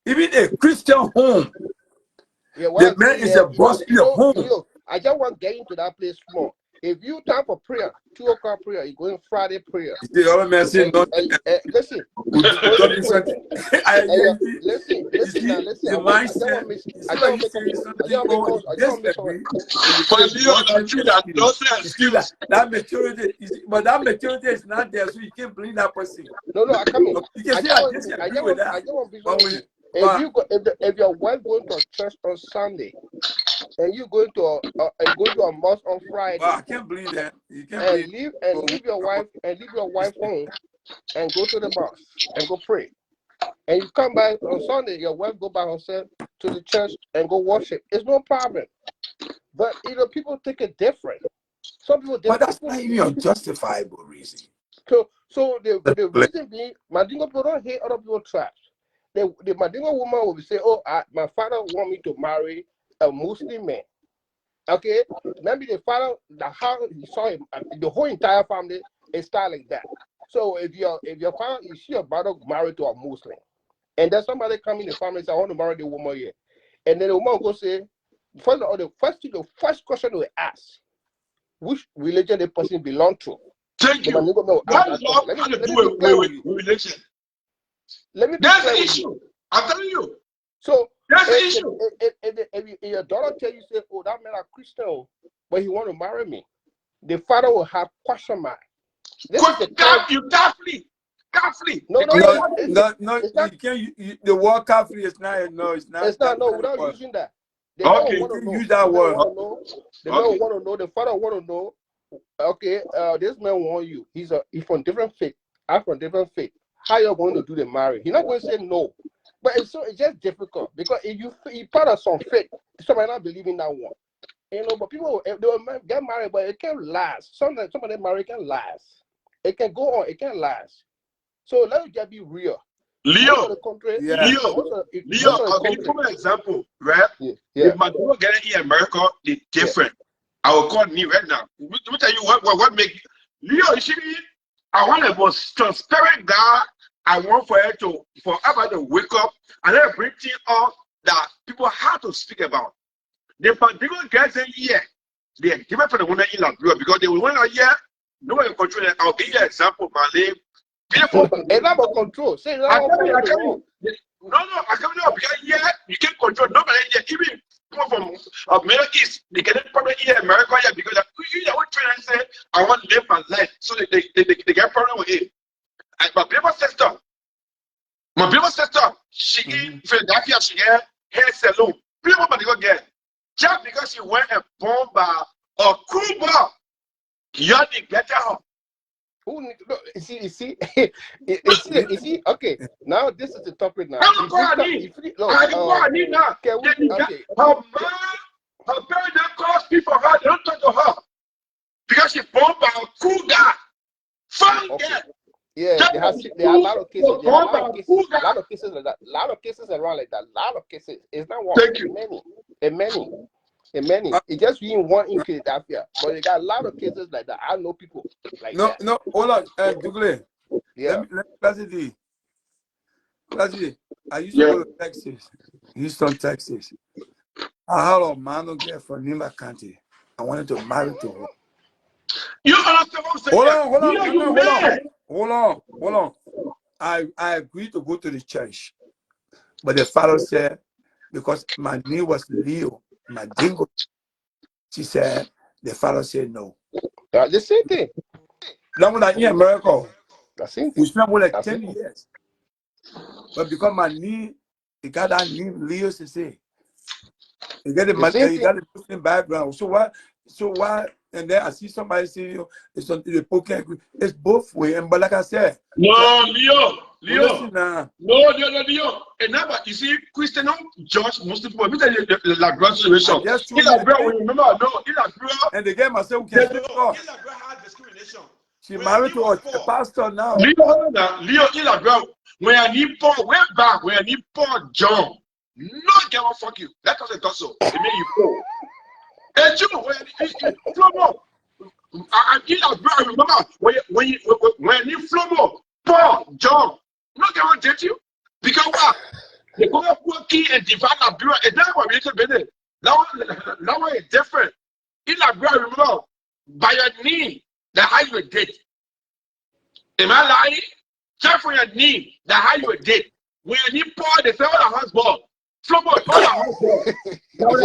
Even a Christian home, Yeah, the man is a boss in a home. I just want to get into that place more. If you time for prayer, 2 o'clock prayer, you're going Friday prayer. The other man saying nothing. Listen, listen now, listen. I just want that maturity but that maturity is not there, so you can't blame that person. No, I come in. You can say I disagree with that. If your wife going to church on Sunday and you going to a mosque on Friday, I can't believe that. You can't leave your wife home and go to the mosque and go pray. And you come back on Sunday, your wife go by herself to the church and go worship. It's no problem. But people take it different. Some people but that's not even a justifiable reason. So the reason being, Mandingo people don't hate other people's tribes. The Mandingo woman will say, "Oh, my father want me to marry a Muslim man." Okay, maybe the father, how he saw him, the whole entire family is style like that. So if your father, you see your brother married to a Muslim, and then somebody come in the family and say, "I want to marry the woman here," and then the woman will go say, the first question we ask, which religion the person belong to. Thank you. What love has to do with religion? That's the issue. I'm telling you. So that's the issue. If your daughter tell you, say, "Oh, that man a Christian, but he want to marry me," the father will have question mark. You can't flee. No, you can't. The word "kafri" is not. No, it's not. It's not. No, without using that. Okay, you can use that word. The man want to know. The father want to know. Okay, this man want you. He's from different faith. I'm from different faith. How you going to do the marriage? He's not going to say no. But it's just difficult because if you part of some faith, somebody not believe in that one. But people they will get married, but it can't last. Sometimes some of them marriage can last. It can go on, it can last. So let's just be real. Leo, I'll give you an example, right? Yeah. If my people get in America, they're different. I will call me right now. Let me tell you what make Leo, you see me? I want the most transparent guy. I want for everybody to wake up and then bring things up that people have to speak about. The particular guys in here, they're different from the one in Liberia because they will want to hear nobody control it. I'll give you an example, my name. It's not about control. Say I can't because you can't control nobody here. Even people from Middle East, they get problem here in America here because you are trying to say, I want to live my life. So they get problem with it. And my beautiful sister, she in Philadelphia, she get hair salon. People go get just because she went and born by a Cuba, you need better her. You see, okay. Now this is the topic now. Her parents don't call people her, they don't talk to her. Because she born by a cool guy. Fine girl. Yeah, Tell they me have the there are a truth lot of cases. will There are a come lot of back. cases. Who A lot got- of cases like that. A lot of cases around like that. A lot of cases. It's not one. Thank It's you. many. And many. And many. It just being one in Philadelphia, but they got a lot of cases like that. I know people like No, that. no, hold on, Douglé. Yeah. President, I used to Yeah. go to Texas, Houston, Texas. I had a man girl from Nima County. I wanted to marry to her. You understand what I'm saying? Hold on. I agreed to go to the church, but the father said, because my name was Leo, my dingo, she said, the father said no. That's the same thing. Now when I in America, The same we thing. spent more like That's 10 it. years. But because my name, it got that name Leo to say. You got The same you thing. got a Muslim background. So why? And then I see somebody say, it's on the poking. It's both ways. And but like I said, No, Leo. listen now. No. And now, but you see, Christian, George, Muslim people, we tell you la grande situation. I just In told you la bro, the thing. remember, no, in la bro, And the girl myself in can speak la up. bro had discrimination. She When married he to was a poor. pastor now. Leo, in la bro, when I need poor, way back, when I need poor John, no girl will fuck you. That doesn't talk so. It mean you poor. And you, when Flomo, I in la bro, remember, when I need Flomo, poor John, no girl will date you. Because what? The go working and divine bureau, and that's what we need to be there. That one is different. In la bro, remember, by your knee, that how you date. Am I lying? Check for your knee, that how you date. When you need poor, they say all the husband. Flomo, all the husband. It's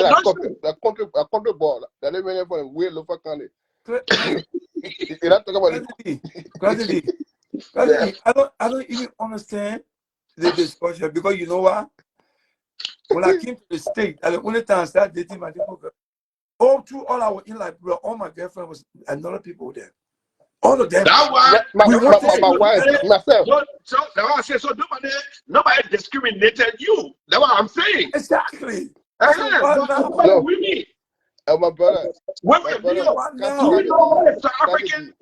a country ball. That they went for a way lower country. You're not talking about President, I don't even understand the discussion because you know what? When I came to the state, I the only time I started dating my people, all through all our in life, all my girlfriend was another people there. All of them. That one, my wife, myself. So that's what I say. So nobody discriminated you. That's what I'm saying. Exactly. But No. women, My brother. wait, My brother. Leo, do you know what a South African?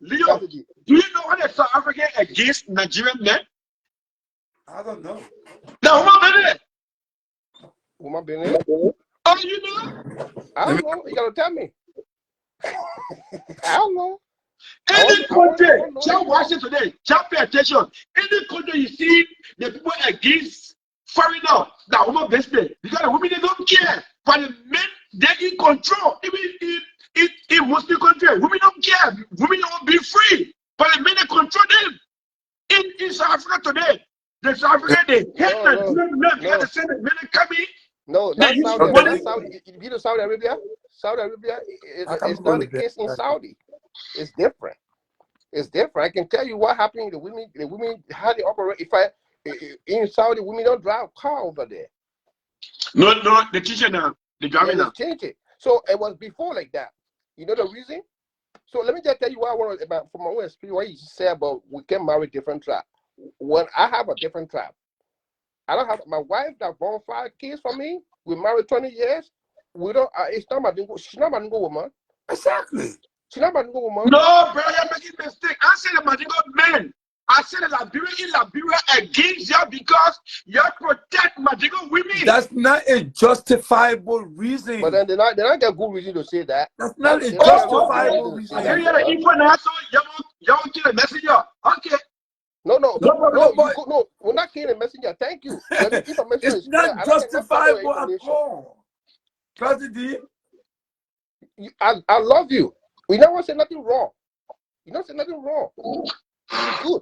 Leo, do you know what a South African against Nigerian men? I don't know. Now, Woman been there? oh, you know? I don't know. You gotta tell me. I don't know. Any country, just watch it today. Just pay attention. Any country you see the people against foreigner, that woman business, because the women they don't care. But the men they in control. Even in Muslim countries, women don't care. Women don't be free. But the men they control them. In South Africa today, the South Africa they hate the men because they say the men are coming. No, that's Saudi. That's Saudi. You know Saudi Arabia? Saudi Arabia it's not the case in Saudi. It's different. It's different. I can tell you what happened. The women how they operate. In Saudi, women don't drive car over there. No, the teacher now, the driving now. Change it. So it was before like that. You know the reason? So let me just tell you what I want about from my own experience. What you said about we can marry different tribe. When I have a different tribe, I don't have my wife that born 5 kids for me. We married 20 years. We don't. It's not my dingo. She's not my dingo woman. Exactly. She's not my dingo woman. No, bro, you're making a mistake. I said the Madingo men. I said the Liberia against you because you protect Madingo women. That's not a justifiable reason. But then they not get good reason to say that. That's not a justifiable reason. I hear you the info now, so you don't kill a messenger. Okay. No, we're not killing a messenger. Thank you. It's not justifiable at all. President, I love you. We never say nothing wrong. You don't say nothing wrong. It's good.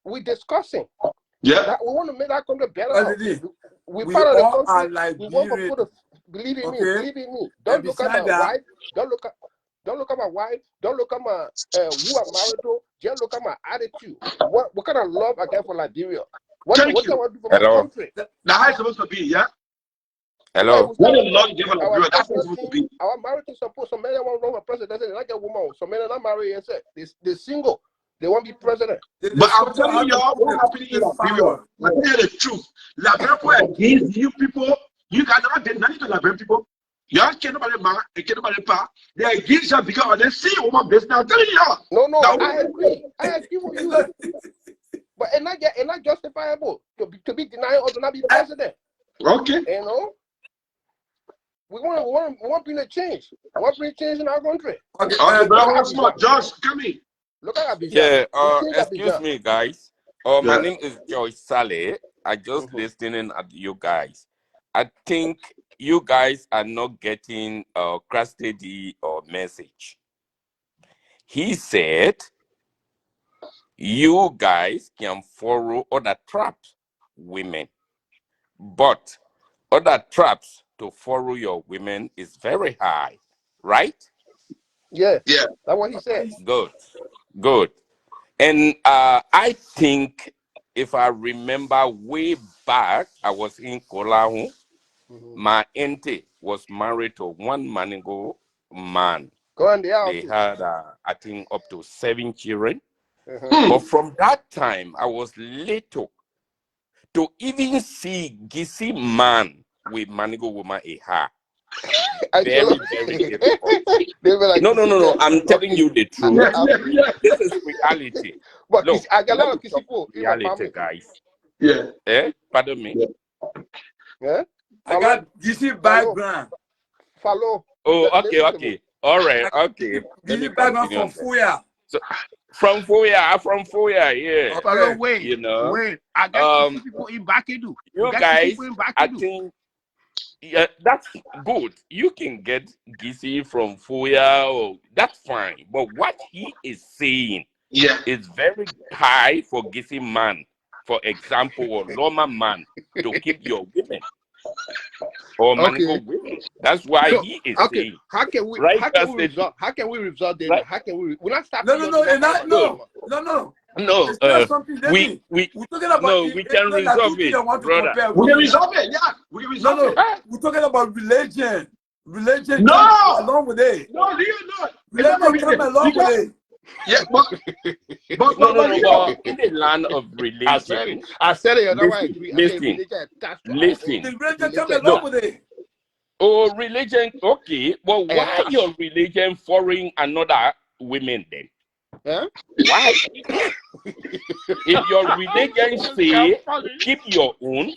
We're discussing. Yeah. That we want to make that country better. We part of the all are country. We want people to believe in me. Believe in me. Don't look at my wife. Don't look at my wife. Don't look at my who I'm married to. Just look at my attitude. What kind of love I get for Liberia? What do I want to do for my country? Now how it's supposed to be, yeah? Hello. What a love you give for Liberia, that's what it's supposed to be. Our marriage is supposed some men want to run for president. They like a woman. Some men are not married and say they're single. They want to be president. But I'm telling y'all what happened in Liberia. I tell you the truth. Liberia against you people, you guys not did nothing to Liberian people. Yeah, can't nobody man, can't nobody pa. They give you because they see woman business. I'm telling you. No, That I agree with you. But it's not justifiable to be denying or to not be president. okay. You know, we want to bring a change. We want to bring change in our country. Okay, Okay, but once more, Josh, come in. Look at Abidjan. Yeah, excuse me, guys. My Yeah. name is Joyce Saleh. I just listening at you guys. I think you guys are not getting custody or message. He said you guys can follow other traps women, but other traps to follow your women is very high, right? Yeah, Yeah. that's what he said. Good. And I think if I remember way back, I was in Kolahu. My auntie was married to one Manigo man. Go on the They had, I think, up to 7 children. But from that time, I was little to even see Gisi man with Manigo woman a ha. Very, very difficult. Like, No. I'm telling you the truth. This is reality. But Look, I got a lot of talk reality, guys. Yeah. Pardon me. Yeah. I got DC background. Follow. Oh, okay. All right, okay. DC background from Weah. So, from Weah, yeah. Okay. Follow Wait. You know, Wait. I got people in Bakedu. you guys, I think, yeah, that's good. You can get Gisi from Weah, or that's fine. But what he is saying is very high for Gisi man, for example, or Loma man, to keep your women. Or Manigo women. That's why he is saying. How can we right? How can we resolve that? Right. How can we? We're not stopping. No. It's something we talking about. No, we can resolve it, brother. We can resolve it. Yeah, we can resolve it. We're talking about religion. Religion No! comes along with it. No, you not. Religion comes along with it. Yeah, but no. In the land of religion, I said it. That's why I agree. Listen. The religion comes along with it. Oh, religion, okay. But why your religion following another women then? Huh? Why? If your religion say keep your own,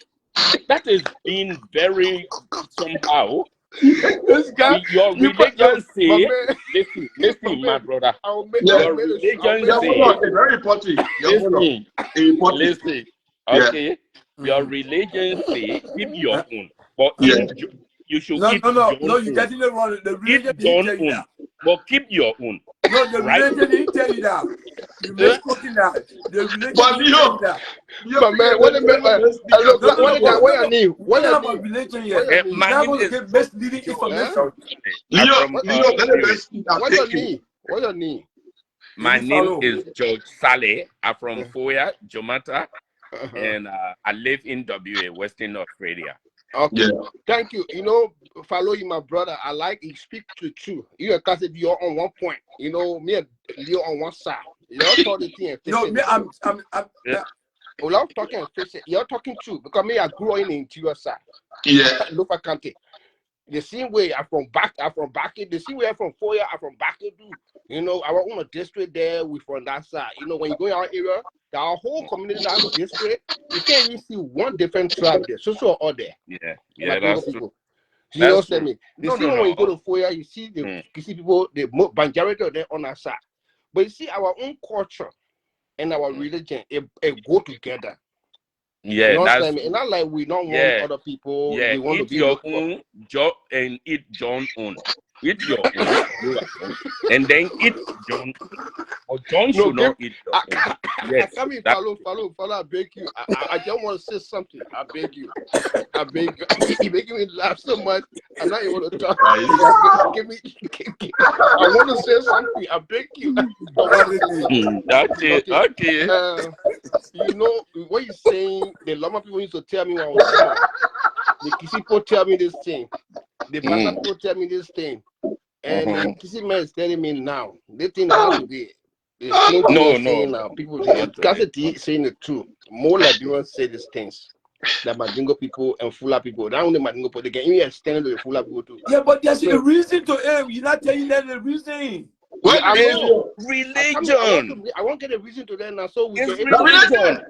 that is being very somehow. Your religion say, listen, my brother. Your religion say, very important. Listen, okay. Your religion say keep your own, but you should keep your own. No, you're getting it wrong. The religion didn't tell you that. But keep your own. No, the religion didn't tell you that. You misquoting that. The religion didn't tell you that. But man, what your name? What about religion here? My name is misleading information. What's your name? My name is George Saleh. I'm from Weah, Jomata, and I live in WA, Western Australia. Okay, thank you. You know, follow you, my brother. I like you speak to two. You and Cassie, you're on one point. You know, me and you're on one side. You're talking thing. No, me, I'm well, I'm talking and face it. You're talking too because me, I grew in your side. Yeah. Look at Kante. The same way I'm from back. The same way I'm from Weah. I'm from Bakedu. You know, our own district there. We from that side. You know, when you go in our area, our whole community, our district, you can't even see one different tribe there. So all there. Yeah, that's true. You understand me? The same when you go to Weah, you see people, the majority of them on our side. But you see, our own culture and our religion, it go together. Yeah, you know that's what I mean? And not like we don't want other people. Yeah, we want eat to be your own job and eat John own. Eat your own, and then eat John. Or John should not eat your own. Yes, I come in, follow. I beg you. I just want to say something. I beg you. You're making me laugh so much. I'm not able to talk. Give me. I want to say something. I beg you. Okay. You know what you're saying? The Loma people used to tell me when I was small. The Kisi people tell me this thing. The Bata people tell me this thing. And the Kisi man is telling me now. They think that has to be. No. Now. People Cassidy saying it too. More Liberians say these things. The Mandingo people and Fula people. Not only Mandingo people, they can even extend to the Fula people too. Yeah, but there's a So, reason to it. You're not telling them the reason. yeah, I It's know. religion. I want to get a reason to that now, so we It's can. religion.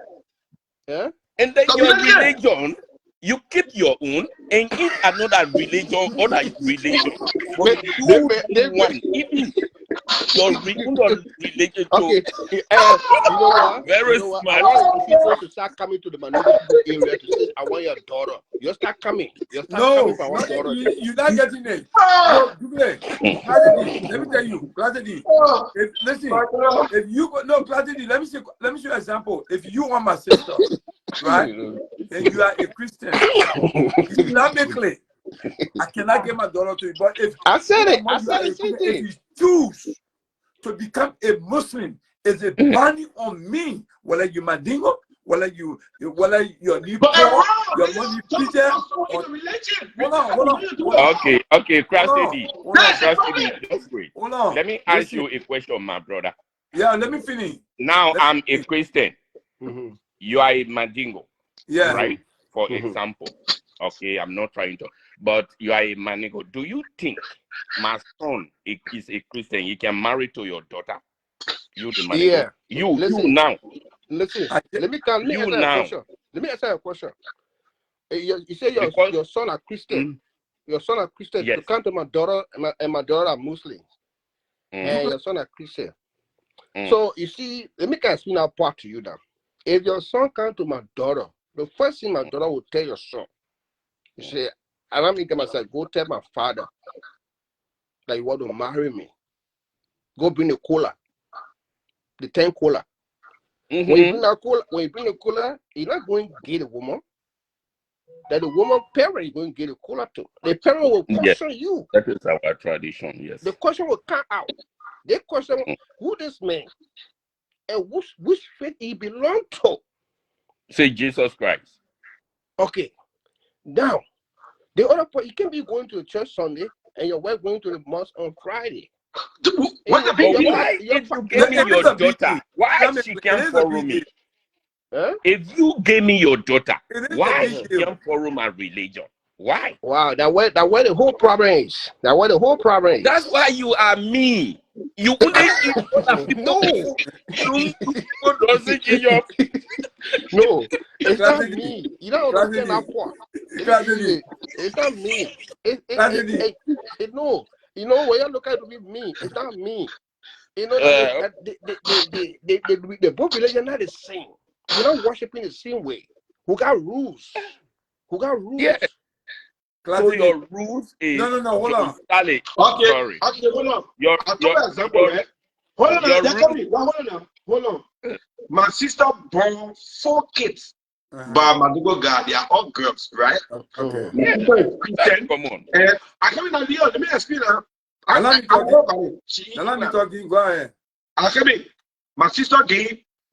Yeah. And then your religion, you keep your own, and in another religion, other religion. But you do one, even your religion Okay. to You know what? very You know what? I smart. want people to start coming to the Mandingo people area to say, I want your daughter. You start coming. You start coming for our daughter. You're not getting it. No, Clarity, let me tell you, Clarity. Listen, if you go, no, Clarity, let me show you an example. If you want my sister, right, and you are a Christian, Islamically, I cannot get my daughter to you. But if I said it. if you choose to become a Muslim, is it binding on me? Whether you Mandingo, whether you're new poor, your money teacher, or hold on. Okay, Crastedy. Just wait. Hold on. Let me ask you a question, my brother. Yeah, let me finish. Now I'm a Christian. Mm-hmm. You are a Mandingo. Yeah. Right? For example. Okay, I'm not trying to, but you are a Mandingo. Do you think my son is a Christian? He can marry to your daughter? You the Mandingo. Yeah. You Listen, now. Listen. Let me answer a question. Let me answer a question. You say your son are Christian. Your son are Christian. Yes. To come to my daughter and my daughter are Muslim. And your son are Christian. So you see, let me explain that part to you now. If your son come to my daughter, the first thing my daughter will tell your son, you say, allow me to get myself, go tell my father that you want to marry me. Go bring the cola, the 10 cola. When you bring the cola, you're not going to get a woman. That the woman parent is going to get a cola to. The parent will question you. That is our tradition, yes. The question will come out. They question who this man and which faith he belong to. Say Jesus Christ. Okay. Now, the other part, you can't be going to the church Sunday and your wife going to the mosque on Friday. Why if you gave me your daughter, why she can't follow me? Huh? If you gave me your daughter, why she can't follow my religion? Why? Wow, that where the whole problem is. That where the whole problem is. That's why you are me. You wouldn't eat other people. No. Doesn't give you. No, it's not me. You don't understand that part. It's not me. No. You know, when you look at me, it's not me. You know, the both religion not the same. You're not worshiping the same way. Who got rules? Yeah. So your rules is no, hold on. Okay, sorry. Okay, hold on. Hold on. My sister born 4 kids. But Mandingo God, they are all girls, right? Okay. Yeah. Come on. And I come in here, let me explain now. Let me talk. Go ahead. My sister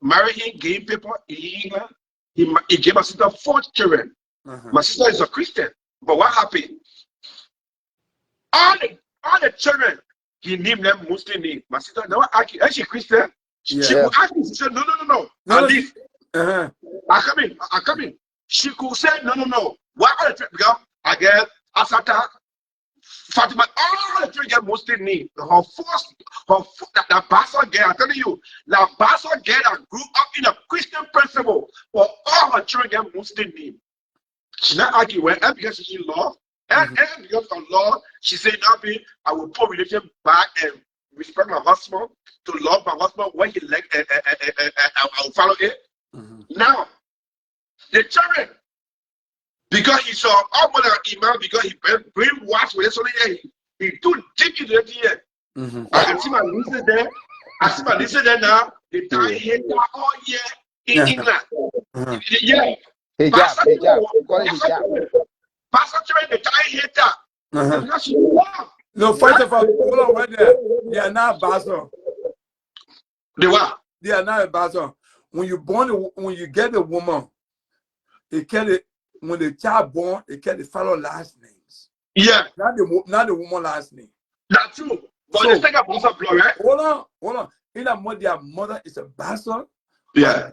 married him, gave people in England. He gave my sister 4 children. My sister is a Christian. But what happened? All the children, he named them Muslim name. My sister never asked you, is she Christian? She could ask me, she said, no. I leave. I come in. She could say, no. Why are the children? Because again, Asata, Fatima, all the children get Muslim name. That bastard girl, I'm telling you, that bastard girl that grew up in a Christian principle, but all her children get Muslim name. She not argue well, and because she's in love, and because of law, she said, I will put religion back and respect my husband, to love my husband when he like, I will follow it. Now, the children, because he saw all mother imam, because he brainwashed with it, he too deep into it here. I can see my nieces there. I see my nieces there now. They die here all year in England. Yeah. Pastor Children, the tie hater. No, first of all, hold on right there. They are not bastard. They what? They are not a bastard. When you get a woman, they carry when the child born, they carry follow last names. Yeah. Not the woman last name. That's true. But they take a blood, right? Hold on. In that mother, their mother is a bastard. Yeah.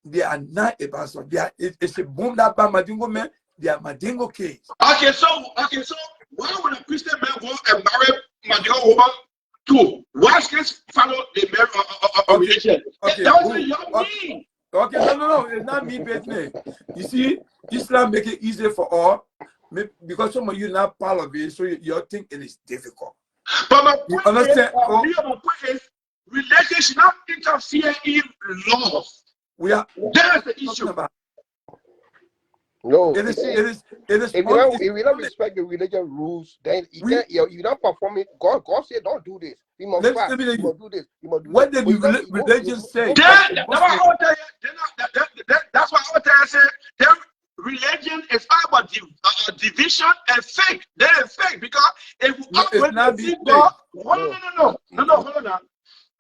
They are not a pastor. They are, it's a boom that by Madingo men. They are Madingo kids. Okay, so why would a Christian man go and marry Madingo woman too? Why can't follow the marriage religion? Okay, That was a young me. Okay, no, it's not me, business. You see, Islam make it easier for all because some of you not part of it, so you think it is difficult. But my You point understand? my point is, religion should not interfere in laws. That's the issue. No, It is. If you don't respect the religion rules, then you don't perform it. God said, don't do this. You must fast. You must do this. You must do what this. did the religion say? That's why I would tell you, say that religion is all about division and fake. They are fake because if we operate the God, no, hold on now.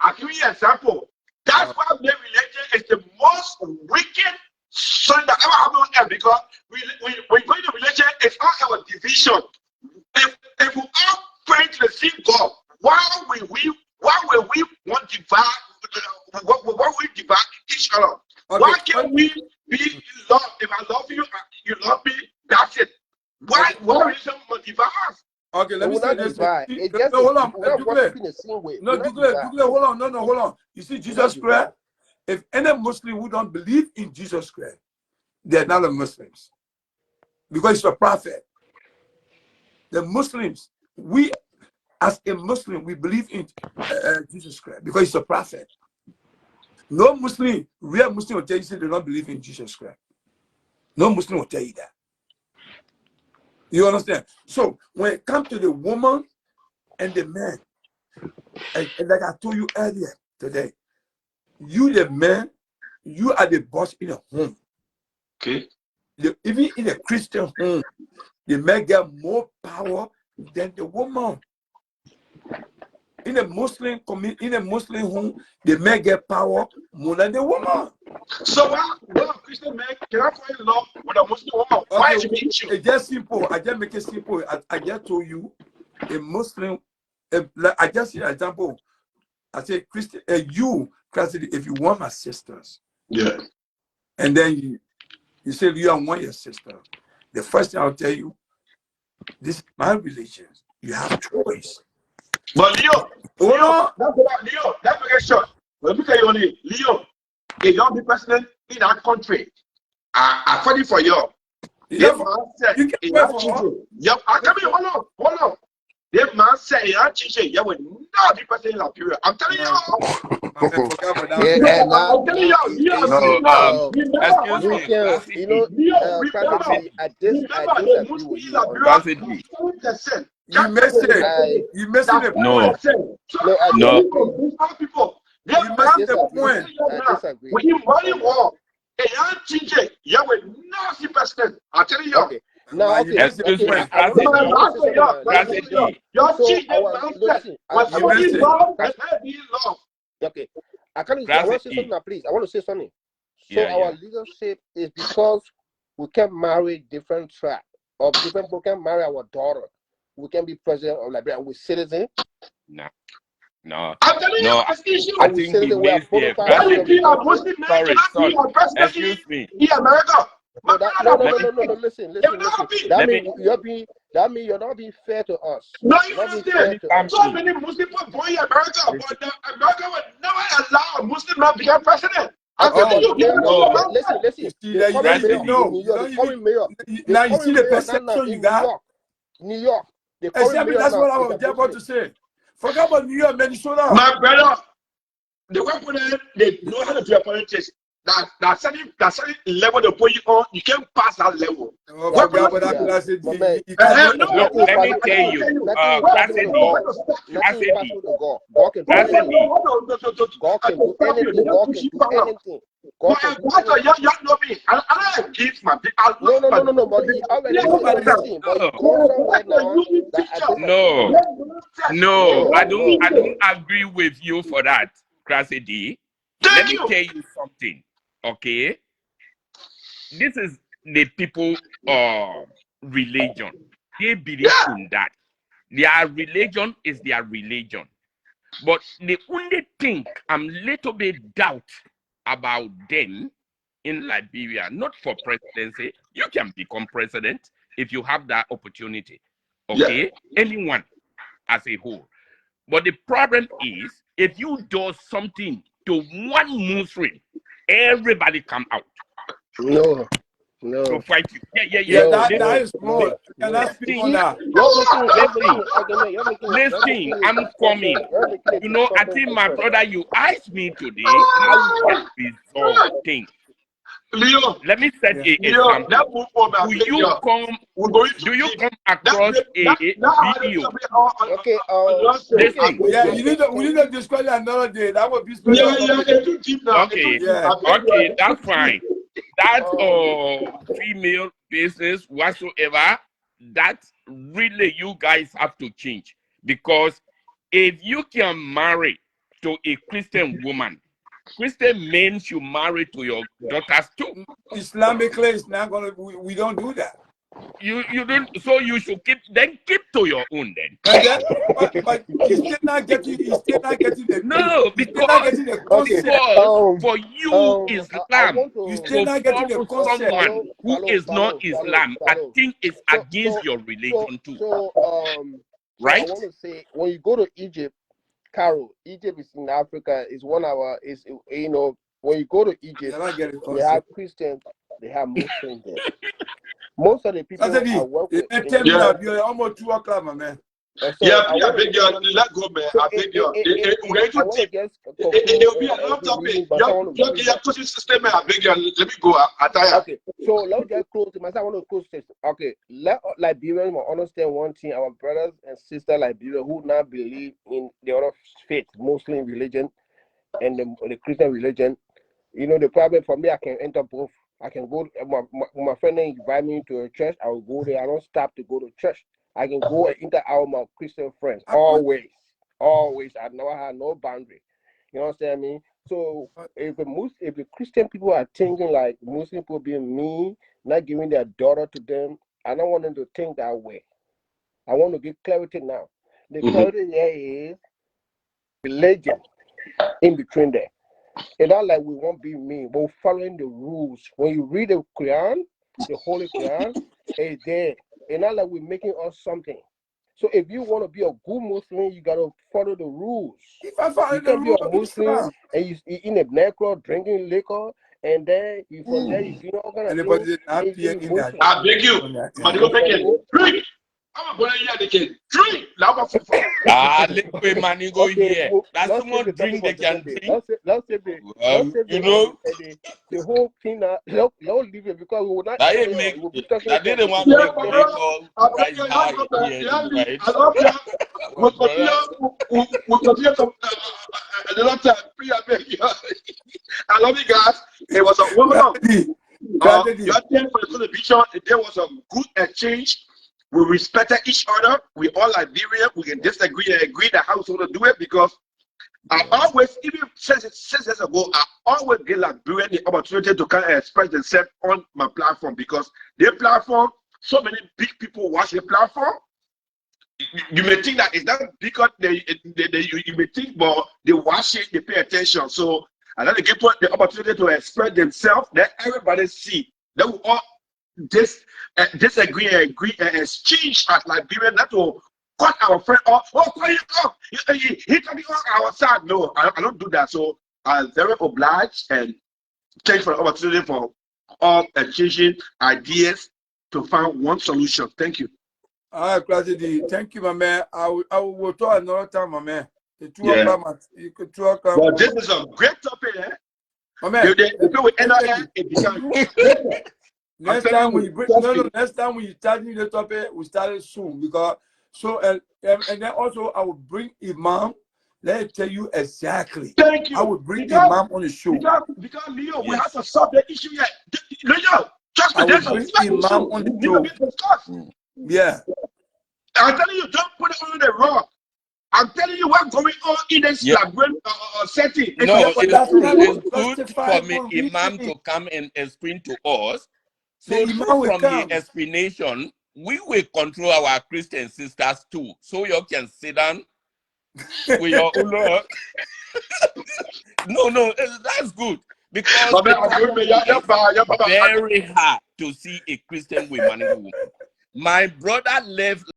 I'll give you an example. That's why the religion is the most wicked son that ever happened on earth, because when going to religion, it's all about division. If we all pray to the same God, why will we want to divide? Why will we divide each other? Okay. Why can't we be in love? If I love you, you love me. That's it. Why religion must divide us? Okay, let me say this. Hold on. Hold on. No, hold on. You see, Jesus Christ, if any Muslim who don't believe in Jesus Christ, they're not the Muslims. Because he's a prophet. The Muslims, we as a Muslim, we believe in Jesus Christ because he's a prophet. No Muslim, real Muslim will tell you they don't believe in Jesus Christ. No Muslim will tell you that. You understand? So when it comes to the woman and the man, and like I told you earlier today, you the man, you are the boss in a home. Okay. Even in a Christian home, the man get more power than the woman. In a Muslim community, in a Muslim home, the man get power more than the woman. So why a Christian man cannot fall in love with a Muslim woman? Why is it issue? It's just simple. I just make it simple. I just told you, a Muslim. I just see an example. I say, Christian, you, if you want my sisters, yeah, and then you say you don't want your sister, the first thing I'll tell you, this is my religion. You have choice. But Leo, that's a short. Let me tell you only, Leo, a young president in our country, according for you. If man said, yep, I come here, hold on. If man said, you will not be president in Liberia. I'm telling you. I'm telling you, you missed it. You missed it. No. People. You missed the point. When you money war, a young TJ, you will not see president. I'm telling you. Okay. Now, okay. Excuse me. Okay. I want to say something now, please. I want to say something. So our leadership is because we can marry different tribes, or different people can marry our daughter. We can be president of Liberia. We're citizen. No. I'm telling you, I think he means the excuse me. In America. No, listen. That means you're not being fair to us. No, you understand. So many Muslim people born in America, but America would never allow a Muslim not to become president. I'm telling you. Listen. Now you see the perception you got. New York. Exactly, that's what I was just about to say. Forget about New York, Minnesota. My brother, the weapon they know how to do politics. That certain level they put you on, you can't pass that level. Let me tell you, God can do anything. God can do No, I don't agree with you for that, Cassidy. Let me tell you something, okay? This is the people religion. They believe in that. Their religion is their religion. But the only thing I'm little bit doubt about them in Liberia, not for presidency. You can become president if you have that opportunity. Okay? Anyone as a whole. But the problem is, if you do something to one Muslim, everybody come out No, to fight you. Yeah, no, that is wrong. Can I speak on that? Listen, I'm coming. You know, I think my brother, you asked me today how we can resolve things. Leo, Let me set an example. Do you come across a video? Okay, Listen. Yeah, we need to discuss it another day. That would be special. Okay, that's fine. That female business whatsoever, that really you guys have to change, because if you can marry to a Christian woman, Christian men should marry to your daughters too. Islamically, it's not gonna. We don't do that. You don't. So you should keep to your own then. And then, but he's still not getting. He's still not getting the. No, because for you Islam, you still not getting the concept. Someone who is not Islam, I think it's against your religion too. Right? I want to say, when you go to Egypt, Carol, Egypt is in Africa. Is one of our. Is, you know, when you go to Egypt, they have Christians, they have Muslims there. Most of the people I work with. You're almost 2 o'clock, my man. So I beg you, let go, man. I beg you. It'll be a long topic. You're pushing system, I beg you. Let me go. Okay, so let's get close to myself. I want to close this. Okay, let Liberians understand one thing. Our brothers and sisters Liberians who now believe in the other faith, Muslim religion and the Christian religion. You know, the problem for me, I can enter both. I can go, my friend invite me to a church, I will go there. I don't stop to go to church. I can go and interact with my Christian friends. Always. I never had no boundary. You know what I'm saying? So if the Christian people are thinking like Muslim people being mean, not giving their daughter to them, I don't want them to think that way. I want to give clarity now. The clarity here is religion in between there. It's not like we won't be mean, but we're following the rules. When you read the Quran, the Holy Quran, it's there. It's not like we're making us something. So if you want to be a good Muslim, you got to follow the rules. If I follow you can be a Muslim and you eating a necro, drinking liquor, and then you from there you know all kind of things. I beg you, drink. I'm going to drink. Liquid money go here. That's someone drink they can drink. Let's say you know, the whole thing. Don't leave it because we will not. I didn't want to make liquor right now here, right? I love you. We'll continue to another time. I love you guys. It was a woman. You attend for the contribution. There was a good exchange. We respected each other. We all Liberian. We can disagree and agree that how to do it, because I always, even 6 years ago, I always give Liberian the opportunity to kind of express themselves on my platform, because their platform, so many big people watch the platform. You may think that it's not because you may think, but they watch it, they pay attention. So I let them give the opportunity to express themselves, that everybody see that we all disagree and agree and exchange as Liberian, not to cut our friend off. Oh, cut it off. He talking on our side. No, I don't do that. So I'm very obliged and thank for the opportunity for all exchanging ideas to find one solution. Thank you. All right, President. Thank you, my man. I will talk another time, my man. You could talk. Well, this is a great topic, eh? My man. Next time when you start the topic, we start it soon, because and then also I will bring Imam. Let me tell you exactly. Thank you. I will bring Imam on the show. Because Leo, we have to solve the issue yet. Leo, just I will bring Imam on the show. Yeah. I'm telling you, don't put it on the rock. I'm telling you what's going on in this setting. No, it's good for me, Imam, to come and explain to us. So from the explanation, we will control our Christian sisters too. So you can sit down with your No, that's good. Because it's very hard to see a Christian with marrying a woman. My brother left